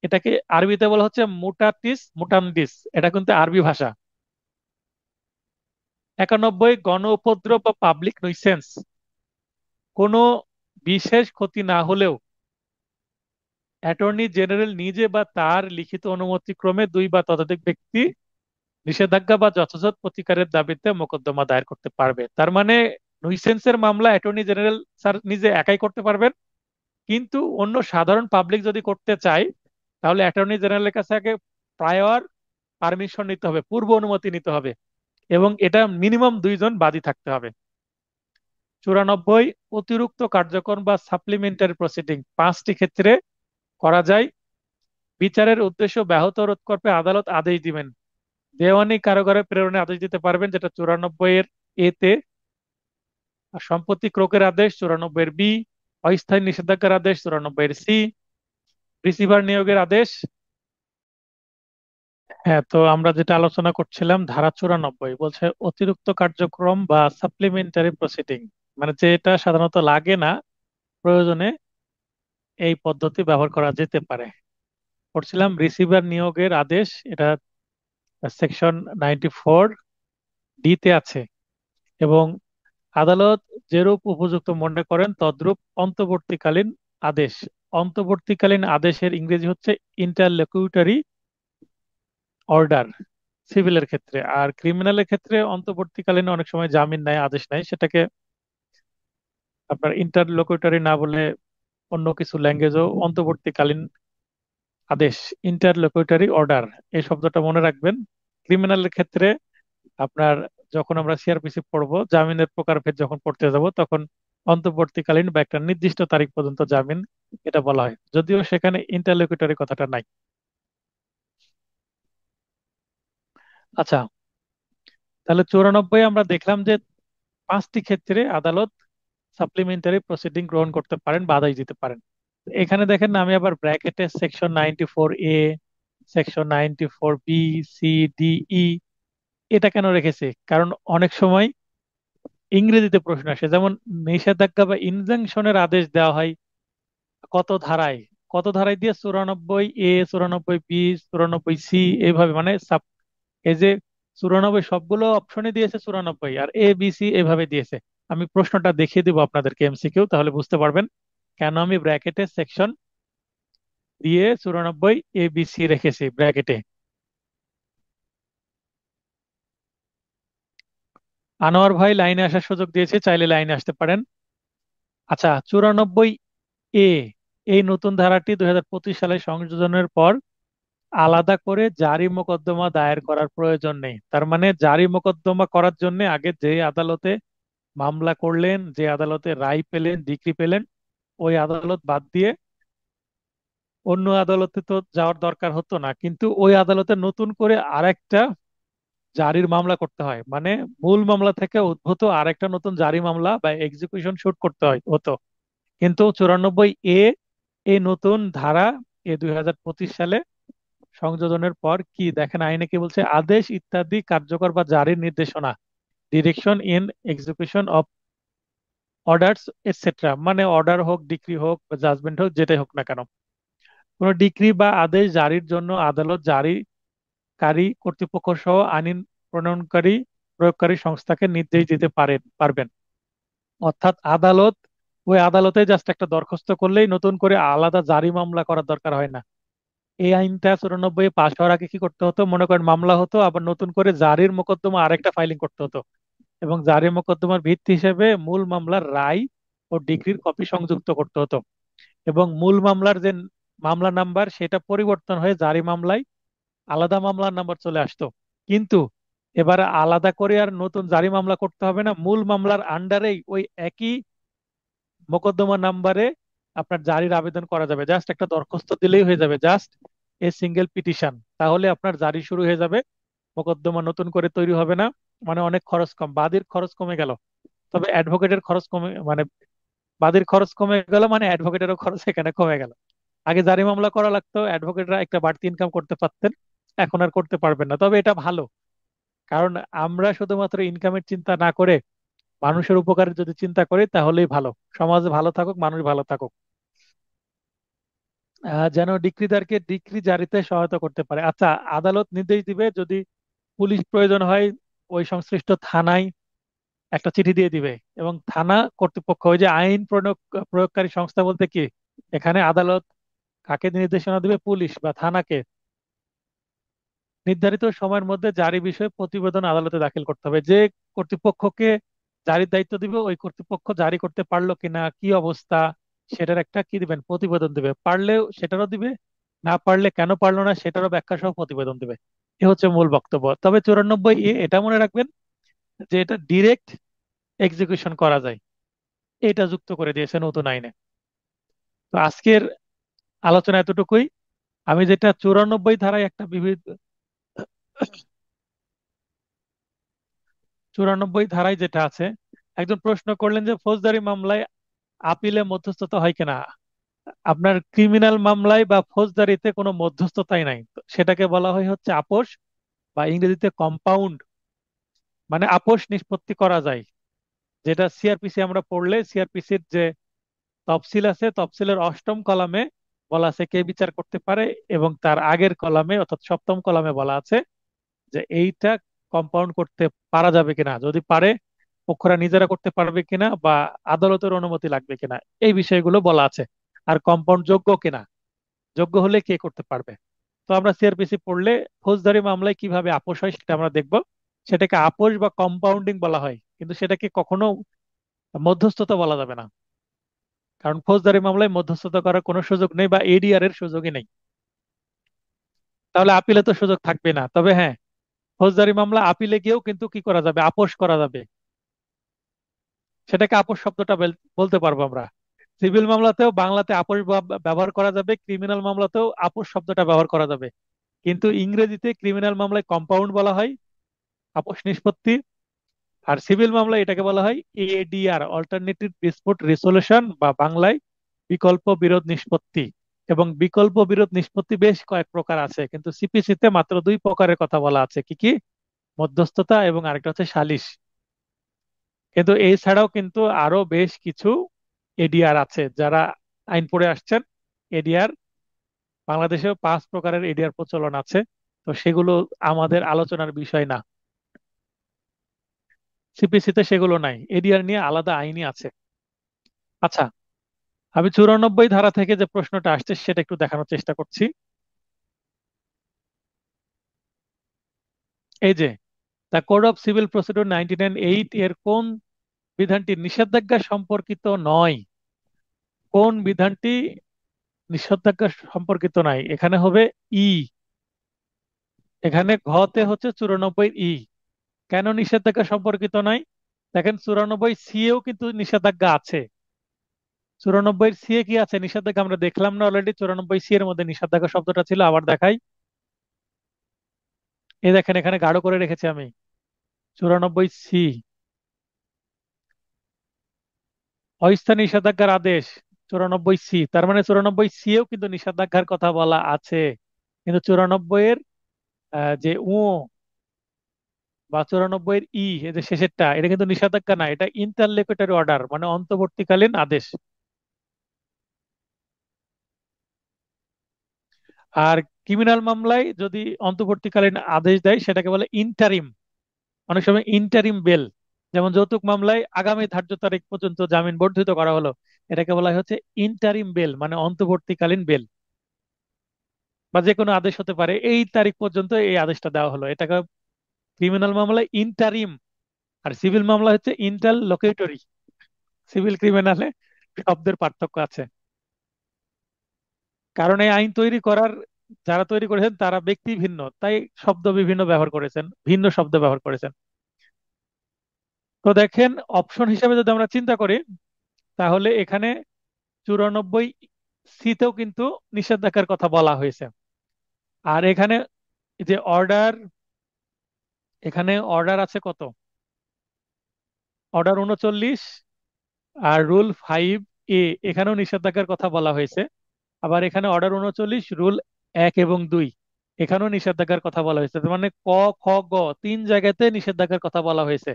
এটাকে আরবিতে বলা হচ্ছে মুটাটিস মুটান্ডিস, এটা কিন্তু আরবি ভাষা। 91 গণ উপদ্রব বা পাবলিক nuisance। কোনো বিশেষ ক্ষতি না হলেও অ্যাটর্নি জেনারেল নিজে বা তার লিখিত অনুমতি ক্রমে 2 বা ততোধিক ব্যক্তি নিষেধাজ্ঞা বা যথাযথ প্রতিকারের দাবিতে মোকদ্দমা দায়ের করতে পারবে। তার মানে নুইসেন্সের মামলা অ্যাটর্নি জেনারেল স্যার নিজে একাই করতে পারবেন, কিন্তু অন্য সাধারণ পাবলিক যদি করতে চায় তাহলে অ্যাটর্নি জেনারেলের কাছে আগে প্রায়র পারমিশন নিতে হবে, পূর্ব অনুমতি নিতে হবে, এবং এটা মিনিমাম 2 জন বাদী থাকতে হবে। 94 অতিরিক্ত কার্যক্রম বা সাপ্লিমেন্টারি প্রসিডিং 5টি ক্ষেত্রে করা যায়। বিচারের উদ্দেশ্য ব্যাহত রোধ করতে আদালত আদেশ দিবেন। দেওয়ানি কারাগারে প্রেরণের আদেশ দিতে পারবেন, যেটা 94-এর এ তে। আর সম্পত্তি ক্রোকের আদেশ 94-এর বি। অস্থায়ী নিষেধাজ্ঞার আদেশ 94-এর সি। রিসিভার নিয়োগের আদেশ। হ্যাঁ, তো আমরা যেটা আলোচনা করছিলাম ধারা 94 বলছে অতিরিক্ত কার্যক্রম বা সাপ্লিমেন্টারি প্রসিডিং, মানে যেটা সাধারণত লাগে না, প্রয়োজনে এই পদ্ধতি ব্যবহার করা যেতে পারে। পড়ছিলাম রিসিভার নিয়োগের আদেশ, এটা সেকশন 94-ডি-তে আছে। এবং আদালত যেরূপ উপযুক্ত মনে করেন তদ্রূপ অন্তর্বর্তীকালীন আদেশ। অন্তর্বর্তীকালীন আদেশের ইংরেজি হচ্ছে ইন্টারলোকিউটরি অর্ডার, সিভিলের ক্ষেত্রে। আর ক্রিমিনালের ক্ষেত্রে অন্তর্বর্তীকালীন অনেক সময় জামিন নেয়, আদেশ নেয়, সেটাকে আপনার ইন্টারলোকিউটরি না বলে অন্য কিছু ল্যাঙ্গুয়েজও অন্তর্বর্তীকালীন আদেশ, ইন্টারলোকিউটরি অর্ডার, এই শব্দটা মনে রাখবেন। ক্রিমিনালের ক্ষেত্রে আপনার যখন আমরা সিআরপিসি পড়বো, জামিনের প্রকারভেদ যখন পড়তে যাব, তখন অন্তর্বর্তীকালীন বা একটা নির্দিষ্ট তারিখ পর্যন্ত জামিন, এটা বলা হয়, যদিও সেখানে ইন্টারলোকিউটরি কথাটা নাই। আচ্ছা, তাহলে 94 আমরা দেখলাম যে 5টি ক্ষেত্রে আদালত সাপ্লিমেন্টারি প্রসিডিং গ্রহণ করতে পারেন বা আদেশ দিতে পারেন। এখানে দেখেন না, আমি আবার ব্র্যাকেটে সেকশন 94-এ, সেকশন 94-বি, সি, ডি, ই এটা কেন রেখেছি? কারণ অনেক সময় ইংরেজিতে প্রশ্ন আসে, যেমন নিষেধাজ্ঞা বা ইনজাংশনের আদেশ দেওয়া হয় কত ধারায়, কত ধারায় দিয়ে 94A, 94B, 94C, এইভাবে মানে এই যে 94 সবগুলো অপশনে দিয়েছে 94, আর ABC এভাবে দিয়েছে। আমি প্রশ্নটা দেখিয়ে দিব আপনাদেরকে এমসিকিউ, তাহলে বুঝতে পারবেন কেন আমি ব্র্যাকেটে সেকশন দিয়ে 94ABC রেখেছি ব্র্যাকেটে। আনোয়ার ভাই লাইনে আসার সুযোগ দিয়েছে, চাইলে লাইনে আসতে পারেন। আচ্ছা, 94A, এই নতুন ধারাটি 2025 সালে সংযোজনের পর আলাদা করে জারি মোকদ্দমা দায়ের করার প্রয়োজন নেই। তার মানে জারি মোকদ্দমা করার জন্য আগে যে আদালতে মামলা করলেন, যে আদালতে রায় পেলেন, ডিক্রি পেলেন, ওই আদালত বাদ দিয়ে অন্য আদালতে তো যাওয়ার দরকার হতো না, কিন্তু ওই আদালতে নতুন করে আরেকটা জারির মামলা করতে হয়। মানে মূল মামলা থেকে উদ্ভূত আরেকটা নতুন জারি মামলা বা এক্সিকিউশন শুট করতে হয় হতো। কিন্তু 94A, এই নতুন ধারা, 2025 সালে সংযোজনের পর কি দেখেন, আইনে কি বলছে, আদেশ ইত্যাদি কার্যকর বা জারির নির্দেশনা, direction in execution of orders etcetera, মানে অর্ডার হোক, ডিক্রি হোক বা জাজমেন্ট হোক, যেটাই হোক না কেন, কোনো ডিক্রি বা আদেশ জারির জন্য আদালত জারিকারী কর্তৃপক্ষ সহ আইন প্রণয়নকারী প্রয়োগকারী সংস্থাকে নির্দেশ দিতে পারবেন। অর্থাৎ ওই আদালতে জাস্ট একটা দরখাস্ত করলেই নতুন করে আলাদা জারি মামলা করার দরকার হয় না। এই আইনটা 94 পাশ হওয়ার আগে কি করতে হতো, মনে করেন মামলা হতো, আবার নতুন করে জারির মোকদ্দমা আরেকটা ফাইলিং করতে হতো, এবং জারি মোকদ্দমার ভিত্তি হিসেবে মূল মামলার রায় ও ডিগ্রির কপি সংযুক্ত করতে হতো, এবং মূল মামলার যে মামলা নাম্বার সেটা পরিবর্তন হয়ে জারি মামলায় আলাদা মামলার নাম্বার চলে আসতো। কিন্তু এবার আলাদা করে আর নতুন জারি মামলা করতে হবে না, মূল মামলার আন্ডারেই ওই একই মোকদ্দমা নাম্বারে আপনার জারির আবেদন করা যাবে। জাস্ট একটা দরখাস্ত দিলেই হয়ে যাবে, জাস্ট এ সিঙ্গেল পিটিশন, তাহলে আপনার জারি শুরু হয়ে যাবে। মোকদ্দমা নতুন করে তৈরি হবে না, মানে অনেক খরচ কম, বাদীর খরচ কমে গেল। তবে অ্যাডভোকেটের খরচ কমে, মানে বাদীর খরচ কমে গেল, মানে অ্যাডভোকেটেরও খরচ এখানে কমে গেল। আগে জারি মামলা করা লাগতো, অ্যাডভোকেটরা একটা বাড়তি ইনকাম করতে পারতেন, এখন আর করতে পারবেন না। তবে এটা ভালো, কারণ আমরা শুধুমাত্র ইনকামের চিন্তা না করে মানুষের উপকারের যদি চিন্তা করি তাহলেই ভালো, সমাজ ভালো থাকুক, মানুষ ভালো থাকুক। যেন ডিক্রিদারকে ডিক্রি জারিতে সহায়তা করতে পারে। আচ্ছা, আদালত নির্দেশ দিবে, যদি পুলিশ প্রয়োজন হয় ওই সংশ্লিষ্ট থানায় একটা চিঠি দিয়ে দিবে, এবং থানা কর্তৃপক্ষ, ওই যে আইন প্রয়োগকারী সংস্থা বলতে কি, এখানে আদালত কাকে নির্দেশনা দিবে, পুলিশ বা থানাকে, নির্ধারিত সময়ের মধ্যে জারি বিষয়ে প্রতিবেদন আদালতে দাখিল করতে হবে। যে কর্তৃপক্ষকে জারির দায়িত্ব দিবে, ওই কর্তৃপক্ষ জারি করতে পারলো কিনা, কি অবস্থা, সেটার একটা কি দিবেন, প্রতিবেদন দিবে। পারলেও সেটারও দিবে, না পারলে কেন পারলো না সেটারও ব্যাখ্যা সহ প্রতিবেদন দিবে। এ হচ্ছে মূল বক্তব্য। তবে 94A এটা মনে রাখবেন যে এটা ডিরেক্ট এক্সিকিউশন করা যায়, এটা যুক্ত করে দিয়েছে নতুন আইনে। তো আজকের আলোচনা এতটুকুই। আমি যেটা 94 ধারায় একটা 94 ধারায় যেটা আছে, একজন প্রশ্ন করলেন যে ফৌজদারি মামলায় আপিলে মধ্যস্থতা হয় কিনা। আপনার ক্রিমিনাল মামলায় বা ফৌজদারিতে কোনো মধ্যস্থতাই নাই, তো সেটাকে বলা হয় হচ্ছে আপোষ, বা ইংরেজিতে কম্পাউন্ড, মানে আপোষ নিষ্পত্তি করা যায়। যেটা সিআরপিসি আমরা পড়লে, সিআরপিসির যে তফসিল আছে, তফসিলের 8ম কলামে বলা আছে কে বিচার করতে পারে, এবং তার আগের কলামে অর্থাৎ 7ম কলামে বলা আছে যে এইটা কম্পাউন্ড করতে পারা যাবে কিনা, যদি পারে পক্ষরা নিজেরা করতে পারবে কিনা, বা আদালতের অনুমতি লাগবে কিনা, এই বিষয়গুলো বলা আছে। আর কম্পাউন্ড যোগ্য কিনা, যোগ্য হলে কে করতে পারবে। তো আমরা সিআরপিসি পড়লে ফৌজদারি মামলায় কিভাবে আপোষ হয় সেটা আমরা দেখব। সেটাকে আপোষ বা কম্পাউন্ডিং বলা হয়, কিন্তু সেটাকে কখনো মধ্যস্থতা বলা যাবে না, কারণ ফৌজদারি মামলায় মধ্যস্থতা করার কোনো সুযোগ নেই, বা এডিআর এর সুযোগই নেই। তাহলে আপিলে তো সুযোগ থাকবে না। তবে হ্যাঁ, ফৌজদারি মামলা আপিলে গিয়েও কিন্তু কি করা যাবে, আপোষ করা যাবে। সেটাকে আপোষ শব্দটা বলতে পারবো আমরা। সিভিল মামলাতেও বাংলাতে আপোষ ব্যবহার করা যাবে, ক্রিমিনাল মামলাতেও আপোষ শব্দটা ব্যবহার করা যাবে, কিন্তু ইংরেজিতে ক্রিমিনাল মামলায় কম্পাউন্ড বলা হয়, আপোষ নিষ্পত্তি। আর সিভিল মামলায় এটাকে বলা হয় এডিআর, অল্টারনেটিভ ডিসপুট রেজলিউশন, বা বাংলায় বিকল্প বিরোধ নিষ্পত্তি। এবং বিকল্প বিরোধ নিষ্পত্তি বেশ কয়েক প্রকার আছে, কিন্তু সিপিসিতে মাত্র 2 প্রকারের কথা বলা আছে। কি কি? মধ্যস্থতা এবং আরেকটা হচ্ছে সালিশ। কিন্তু এছাড়াও কিন্তু আরো বেশ কিছু এডিআর আছে। যারা আইন পড়ে আসছেন এডিআর, বাংলাদেশেও 5 প্রকারের এডিআর প্রচলন আছে। তো সেগুলো আমাদের আলোচনার বিষয় না। সিপিসিতে সেগুলো নাই, এডিআর নিয়ে আলাদা আইনই আছে। আচ্ছা, আমি 94 ধারা থেকে যে প্রশ্নটা আসছে সেটা একটু দেখানোর চেষ্টা করছি। এই যে the code of civil procedure 1908 এর কোন বিধানটি নিষেধাজ্ঞা সম্পর্কিত নয়? কোন বিধানটি নিষেধাজ্ঞা সম্পর্কিত নয়? এখানে হবে ই, এখানে ঘতে হচ্ছে 94 ই। কেন নিষেধাজ্ঞা সম্পর্কিত নয়? দেখেন 94 সি এও কিন্তু নিষেধাজ্ঞা আছে। 94 সি এ কি আছে নিষেধাজ্ঞা? আমরা দেখলাম না অলরেডি? 94 সি এর মধ্যে নিষেধাজ্ঞা শব্দটা ছিল, আবার দেখাই। এই দেখেন এখানে গাঢ় করে রেখেছি আমি, 94 সি, অস্থায়ী নিষেধাজ্ঞার আদেশ 94 সি। তার মানে 94 সি এও কিন্তু নিষেধাজ্ঞার কথা বলা আছে। কিন্তু 94 এর যে বা 94 ই, এই যে শেষেরটা, এটা কিন্তু নিষেধাজ্ঞা না, এটা ইন্টারলোকুটরি অর্ডার, মানে অন্তর্বর্তীকালীন আদেশ। আর ক্রিমিনাল মামলায় যদি অন্তর্বর্তীকালীন আদেশ দেয় সেটাকে বলে ইন্টারিম, অনেক সময় ইন্টারিম বেল। যেমন যৌতুক মামলায় আগামী ধার্য তারিখ পর্যন্ত জামিন বর্ধিত করা হলো, এটাকে বলা হচ্ছে ইন্টারিম বেল, মানে অন্তর্বর্তীকালীন বেল। বা যে কোনো আদেশ হতে পারে, এই তারিখ পর্যন্ত এই আদেশটা দেওয়া হলো, এটাকে ক্রিমিনাল মামলায় ইন্টারিম। আর সিভিল মামলা হচ্ছে ইন্টারলোকুটরি। সিভিল ক্রিমিনালে শব্দের পার্থক্য আছে, কারণ এই আইন তৈরি করার যারা তৈরি করেছেন তারা ব্যক্তি ভিন্ন, তাই শব্দ বিভিন্ন ব্যবহার করেছেন, ভিন্ন শব্দ ব্যবহার করেছেন। তো দেখেন অপশন হিসেবে যদি আমরা চিন্তা করি, তাহলে এখানে 94 সিতেও কিন্তু নিষেধাজ্ঞার কথা বলা হয়েছে। আর এখানে যে অর্ডার, এখানে অর্ডার আছে কত? অর্ডার 39 আর রুল 5 এ, এখানেও নিষেধাজ্ঞার কথা বলা হয়েছে। আবার এখানে অর্ডার 39 রুল 1 এবং 2, এখানেও নিষেধাজ্ঞার কথা বলা হয়েছে। তার মানে ক, খ, গ, 3 জায়গাতে নিষেধাজ্ঞার কথা বলা হয়েছে।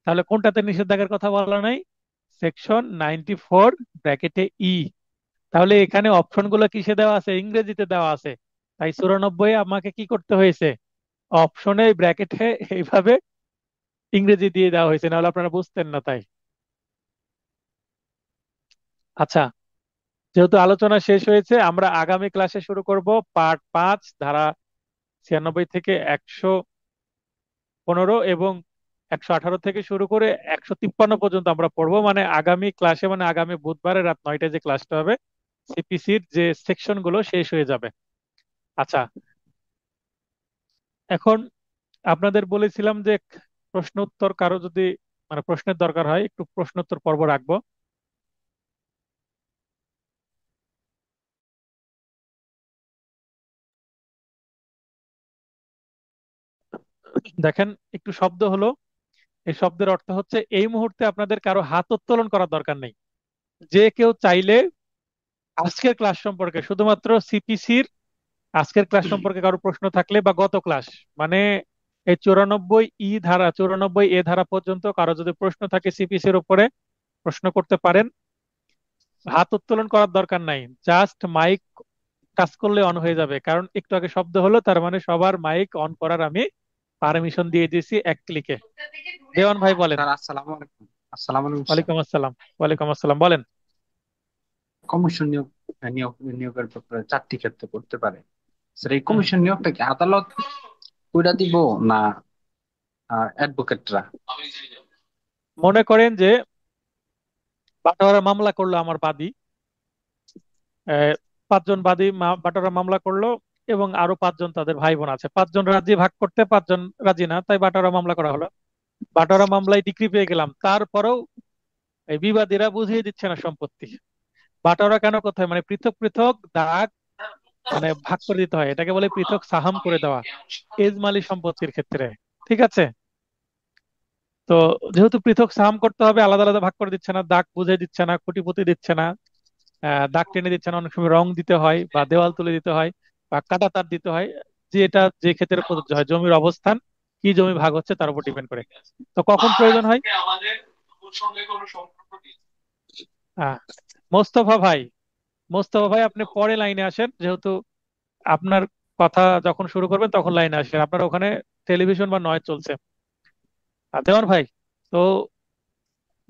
তাহলে কোনটাতে নিষেধাজ্ঞার কথা বলা নাই? সেকশন 94 ব্র্যাকেটে ই। তাহলে এখানে অপশন গুলো কিসে দেওয়া আছে? ইংরেজিতে দেওয়া আছে। তাই 94 আমাকে কি করতে হয়েছে? অপশনে ব্র্যাকেটে এইভাবে ইংরেজি দিয়ে দেওয়া হয়েছে, নাহলে আপনারা বুঝতেন না তাই। আচ্ছা, যেহেতু আলোচনা শেষ হয়েছে, আমরা আগামী ক্লাসে শুরু করব পার্ট 5, ধারা 96 থেকে 115 এবং 118 থেকে শুরু করে 153 পর্যন্ত আমরা পড়বো। মানে আগামী ক্লাসে, মানে আগামী বুধবারে রাত 9টায় যে ক্লাসটা হবে, সিপিসির যে সেকশন গুলো শেষ হয়ে যাবে। আচ্ছা, এখন আপনাদের বলেছিলাম যে প্রশ্ন উত্তর কারো যদি মানে প্রশ্নের দরকার হয়, একটু প্রশ্ন উত্তর পর্ব রাখবো। দেখেন একটু শব্দ হলো, এই শব্দের অর্থ হচ্ছে এই মুহূর্তে আপনাদের কারো হাত উত্তোলন করার দরকার নেই। যে কেউ চাইলে আজকের ক্লাস সম্পর্কে, শুধুমাত্র সিপিসির আজকের ক্লাস সম্পর্কে কারো প্রশ্ন থাকলে, বা গত ক্লাস, মানে এই 94 ধারা পর্যন্ত কারো যদি প্রশ্ন থাকে সিপিসির উপরে, প্রশ্ন করতে পারেন। হাত উত্তোলন করার দরকার নাই, জাস্ট মাইক টাচ করলে অন হয়ে যাবে, কারণ একটু আগে শব্দ হলো, তার মানে সবার মাইক অন করার আমি পারমিশন দিয়ে দিয়েছি 1 ক্লিকে। দেওয়ান ভাই বলেন। স্যার আসসালামু আলাইকুম। আসসালামু আলাইকুম স্যার। ওয়ালাইকুম আসসালাম। ওয়ালাইকুম আসসালাম, বলেন। কমিশন নিয়োগ নিয়োগ নিয়োগের ব্যাপারে 4টি ক্ষেত্রে করতে পারে। স্যার এই হুম। কমিশন নিয়োগটা কি আদালত কইরা দিব না অ্যাডভোকেটরা? মনে করেন যে বাটোয়ারা মামলা করলো আমার বাদী, আহ, 5 জন বাদী বাটোয়ারা মামলা করলো, এবং আরো 5 জন তাদের ভাই বোন আছে। 5 জন রাজি ভাগ করতে, 5 জন রাজি না, তাই বাটোয়ারা মামলা করা হলো। বাটোয়ারা মামলায় ডিগ্রি পেয়ে গেলাম, তারপরেও এই বিবাদীরা বুঝিয়ে দিচ্ছে না সম্পত্তি। বাটোয়ারা কেন করতে হয়? মানে পৃথক পৃথক দাগ, মানে ভাগ করে দিতে হয়, এটাকে বলে পৃথক সাহাম করে দেওয়া এজমালি সম্পত্তির ক্ষেত্রে। ঠিক আছে? তো যেহেতু পৃথক সাহাম করতে হবে, আলাদা আলাদা ভাগ করে দিচ্ছে না, দাগ বুঝে দিচ্ছে না, খুঁটি পুঁতি দিচ্ছে না, দাগ টেনে দিচ্ছে না, অনেক সময় রং দিতে হয় বা দেওয়াল তুলে দিতে হয় বা কাঁটা তার দিতে হয়, যে এটা যে ক্ষেত্রে প্রযোজ্য হয়, জমির অবস্থান, কি জমি ভাগ হচ্ছে তার উপর ডিপেন্ড করে। তো কখন প্রয়োজন হয়? মোস্তফা ভাই, মোস্তফা ভাই আপনি পরে লাইনে আসেন, যেহেতু আপনার কথা যখন শুরু করবেন তখন লাইনে আসেন, আপনার ওখানে টেলিভিশন বা নয় চলছে। দেওয়ান ভাই, তো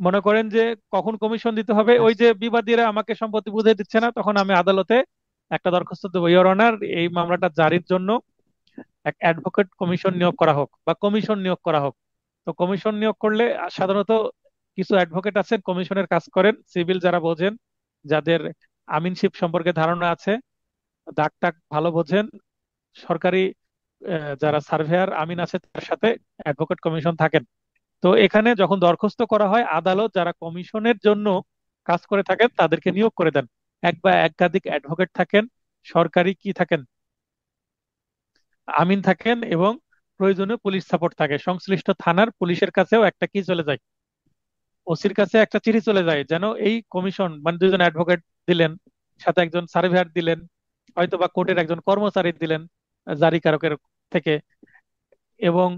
মনে করেন যে কখন কমিশন দিতে হবে, ওই যে বিবাদীরা আমাকে সম্পত্তি বুঝিয়ে দিচ্ছে না, তখন আমি আদালতে একটা দরখাস্ত দেবো, ইওর অনার এই মামলাটা জারির জন্য এক অ্যাডভোকেট কমিশন নিয়োগ করা হোক বা কমিশন নিয়োগ করা হোক। তো কমিশন নিয়োগ করলে সাধারণত কিছু অ্যাডভোকেট আছেন কমিশনের কাজ করেন, সিভিল যারা বোঝেন, যাদের আমিনশিপ সম্পর্কে ধারণা আছে, দাগ টাগ ভালো বোঝেন, সরকারি যারা সার্ভেয়ার আমিন আছে তার সাথে অ্যাডভোকেট কমিশন থাকেন। তো এখানে যখন দরখাস্ত করা হয়, আদালত যারা কমিশনের জন্য কাজ করে থাকেন তাদেরকে নিয়োগ করে দেন। এক বা একাধিক অ্যাডভোকেট থাকেন, সরকারি কি থাকেন, আমিন থাকেন, এবং প্রয়োজনীয় পুলিশ সাপোর্ট থাকে। সংশ্লিষ্ট থানার পুলিশের কাছেও একটা কি চলে যায়, ওসির কাছে একটা চিঠি চলে যায়, যেন এই কমিশন মানে দুজন অ্যাডভোকেট দিলেন, সাথে একজন সার্ভেয়ার দিলেন, হয়তো বা কোর্টের একজন কর্মচারী দিলেন জারিকারকের থেকে, এবং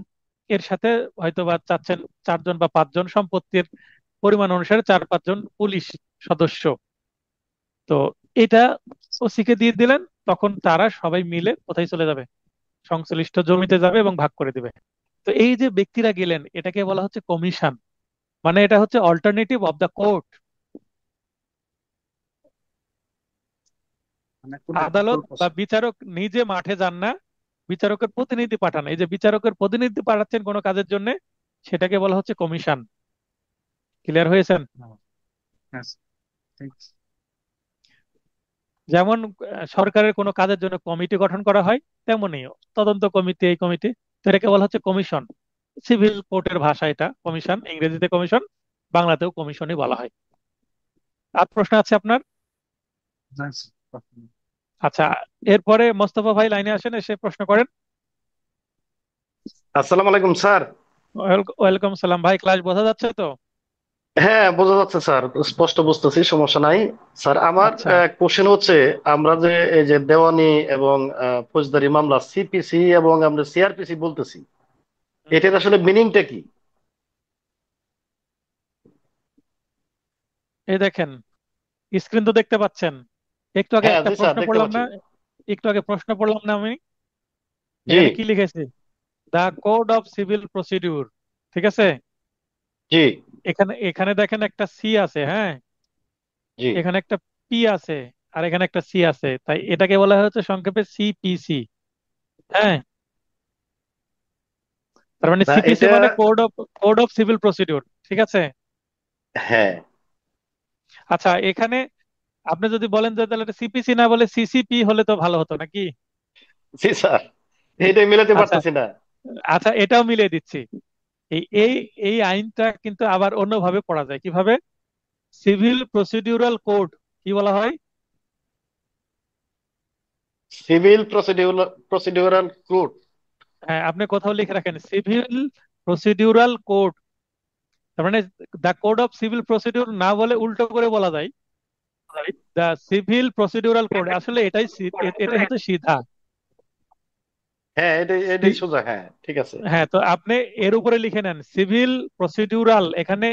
এর সাথে হয়তো বা চাচ্ছেন 4 জন বা 5 জন, সম্পত্তির পরিমাণ অনুসারে 4-5 জন পুলিশ সদস্য। তো এটা ওসিকে দিয়ে দিলেন, তখন তারা সবাই মিলে কোথায় চলে যাবে, সংশ্লিষ্ট জমিতে যাবে এবং ভাগ করে দিবে। তো এই যে ব্যক্তিরা গেলেন, এটাকে বলা হচ্ছে কমিশন, মানে এটা হচ্ছে অল্টারনেটিভ অফ দ্য কোর্ট। মানে কোনো একটা আদালত বা purpose- বিচারক নিজে মাঠে যান না, বিচারকের প্রতিনিধি পাঠান। এই যে বিচারকের প্রতিনিধি পাঠাচ্ছেন কোনো কাজের জন্য, সেটাকে বলা হচ্ছে কমিশন। ক্লিয়ার হয়েছেন? Yes, thanks. যেমন সরকারের কোনো কাজের জন্য কমিটি গঠন করা হয়, তেমনই তদন্ত কমিটি, এই কমিটি, তো এটাকে বলা হচ্ছে কমিশন। সিভিল কোর্টের ভাষা এটা কমিশন, ইংরেজিতে কমিশন, বাংলাতেও কমিশনই বলা হয়। আর প্রশ্ন আছে আপনার? Yes. আচ্ছা, এরপরে মোস্তফা ভাই লাইনে আসেন, এসে প্রশ্ন করেন। আসসালামু আলাইকুম স্যার। ওয়েলকাম সালাম ভাই, ক্লাস বোঝা যাচ্ছে তো? হ্যাঁ, বোঝা যাচ্ছে স্যার, স্পষ্ট বুঝতেছি, সমস্যা নাই। স্যার, আমার আচ্ছা। কোশ্চেন হচ্ছে, আমরা যে এই যে দেওয়ানি এবং ফৌজদারি মামলা সিপিসি এবং আমরা সিআরপিসি বলতেছি, হুম। এটার আসলে মিনিংটা কি? এই দেখেন, স্ক্রিন তো দেখতে পাচ্ছেন। একটু আগে হ্যাঁ একটা জি স্যার, প্রশ্ন দেখতে পড়লাম পাচ্ছি। না, একটু আগে প্রশ্ন পড়লাম না আমি? জি এখানে কি লিখেছে? দা কোড অফ সিভিল প্রসিডিউর, ঠিক আছে? জি এখানে এখানে দেখেন একটা সি আছে, হ্যাঁ, জি। এখানে একটা পি আছে, আর এখানে একটা সি আছে, তাই এটাকে বলা হচ্ছে সংক্ষেপে সিপিসি। হ্যাঁ, তার মানে না সিপিসি এটা, মানে কোড অফ সিভিল প্রসিডিউর, ঠিক আছে? হ্যাঁ আচ্ছা, এখানে আপনি যদি বলেন যে তাহলে সিপিসি না বলে সিসিপি হলে তো ভালো হতো নাকি? জি স্যার, এইটাই মিলাতে আচ্ছা, পারতেছি না। আচ্ছা, এটাও মিলিয়ে দিচ্ছি। এই এই এই আইনটা কিন্তু আবার অন্যভাবে পড়া যায়, কিভাবে? সিভিল প্রসিডিউরাল কোড কি বলা হয়? Civil procedural code. হ্যাঁ, আপনি কোথাও লিখে রাখেন সিভিল প্রসিডিউরাল কোড, তার মানে the code of civil procedure না বলে উল্টো করে বলা যায় দ্য সিভিল প্রসিডিউরাল কোড। আসলে এটাই হচ্ছে সিধা। হ্যাঁ, এটাই এটাই সি- সোজা, হ্যাঁ ঠিক আছে। হ্যাঁ, তো আপনি এর উপরে লিখে নেন সিভিল প্রসিডিউরাল, এখানে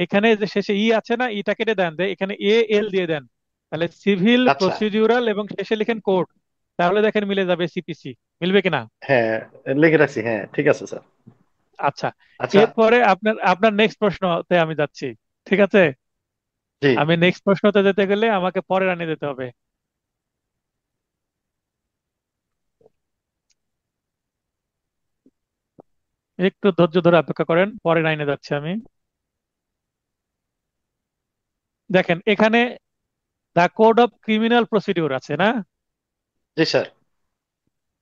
এখানে যে শেষে ই আছে না, ইটা কেটে দেন, এখানে এ এল দিয়ে দেন, তাহলে সিভিল আচ্ছা, প্রসিডিউরাল, এবং শেষে লিখেন কোড, তাহলে দেখেন মিলে যাবে সিপিসি। মিলবে কিনা? হ্যাঁ লিখে রাখছি, হ্যাঁ ঠিক আছে স্যার। আচ্ছা, আচ্ছা। এরপরে আপনার আপনার নেক্সট প্রশ্নতে আমি যাচ্ছি, ঠিক আছে? জি আমি নেক্সট প্রশ্নতে যেতে গেলে আমাকে পরে রানিয়ে যেতে হবে। একটু ধৈর্য ধরে অপেক্ষা করেন, পরে লাইনে যাচ্ছি আমি। দেখেন এখানে দা কোড অফ ক্রিমিনাল প্রসিডিউর আছে না? জি স্যার।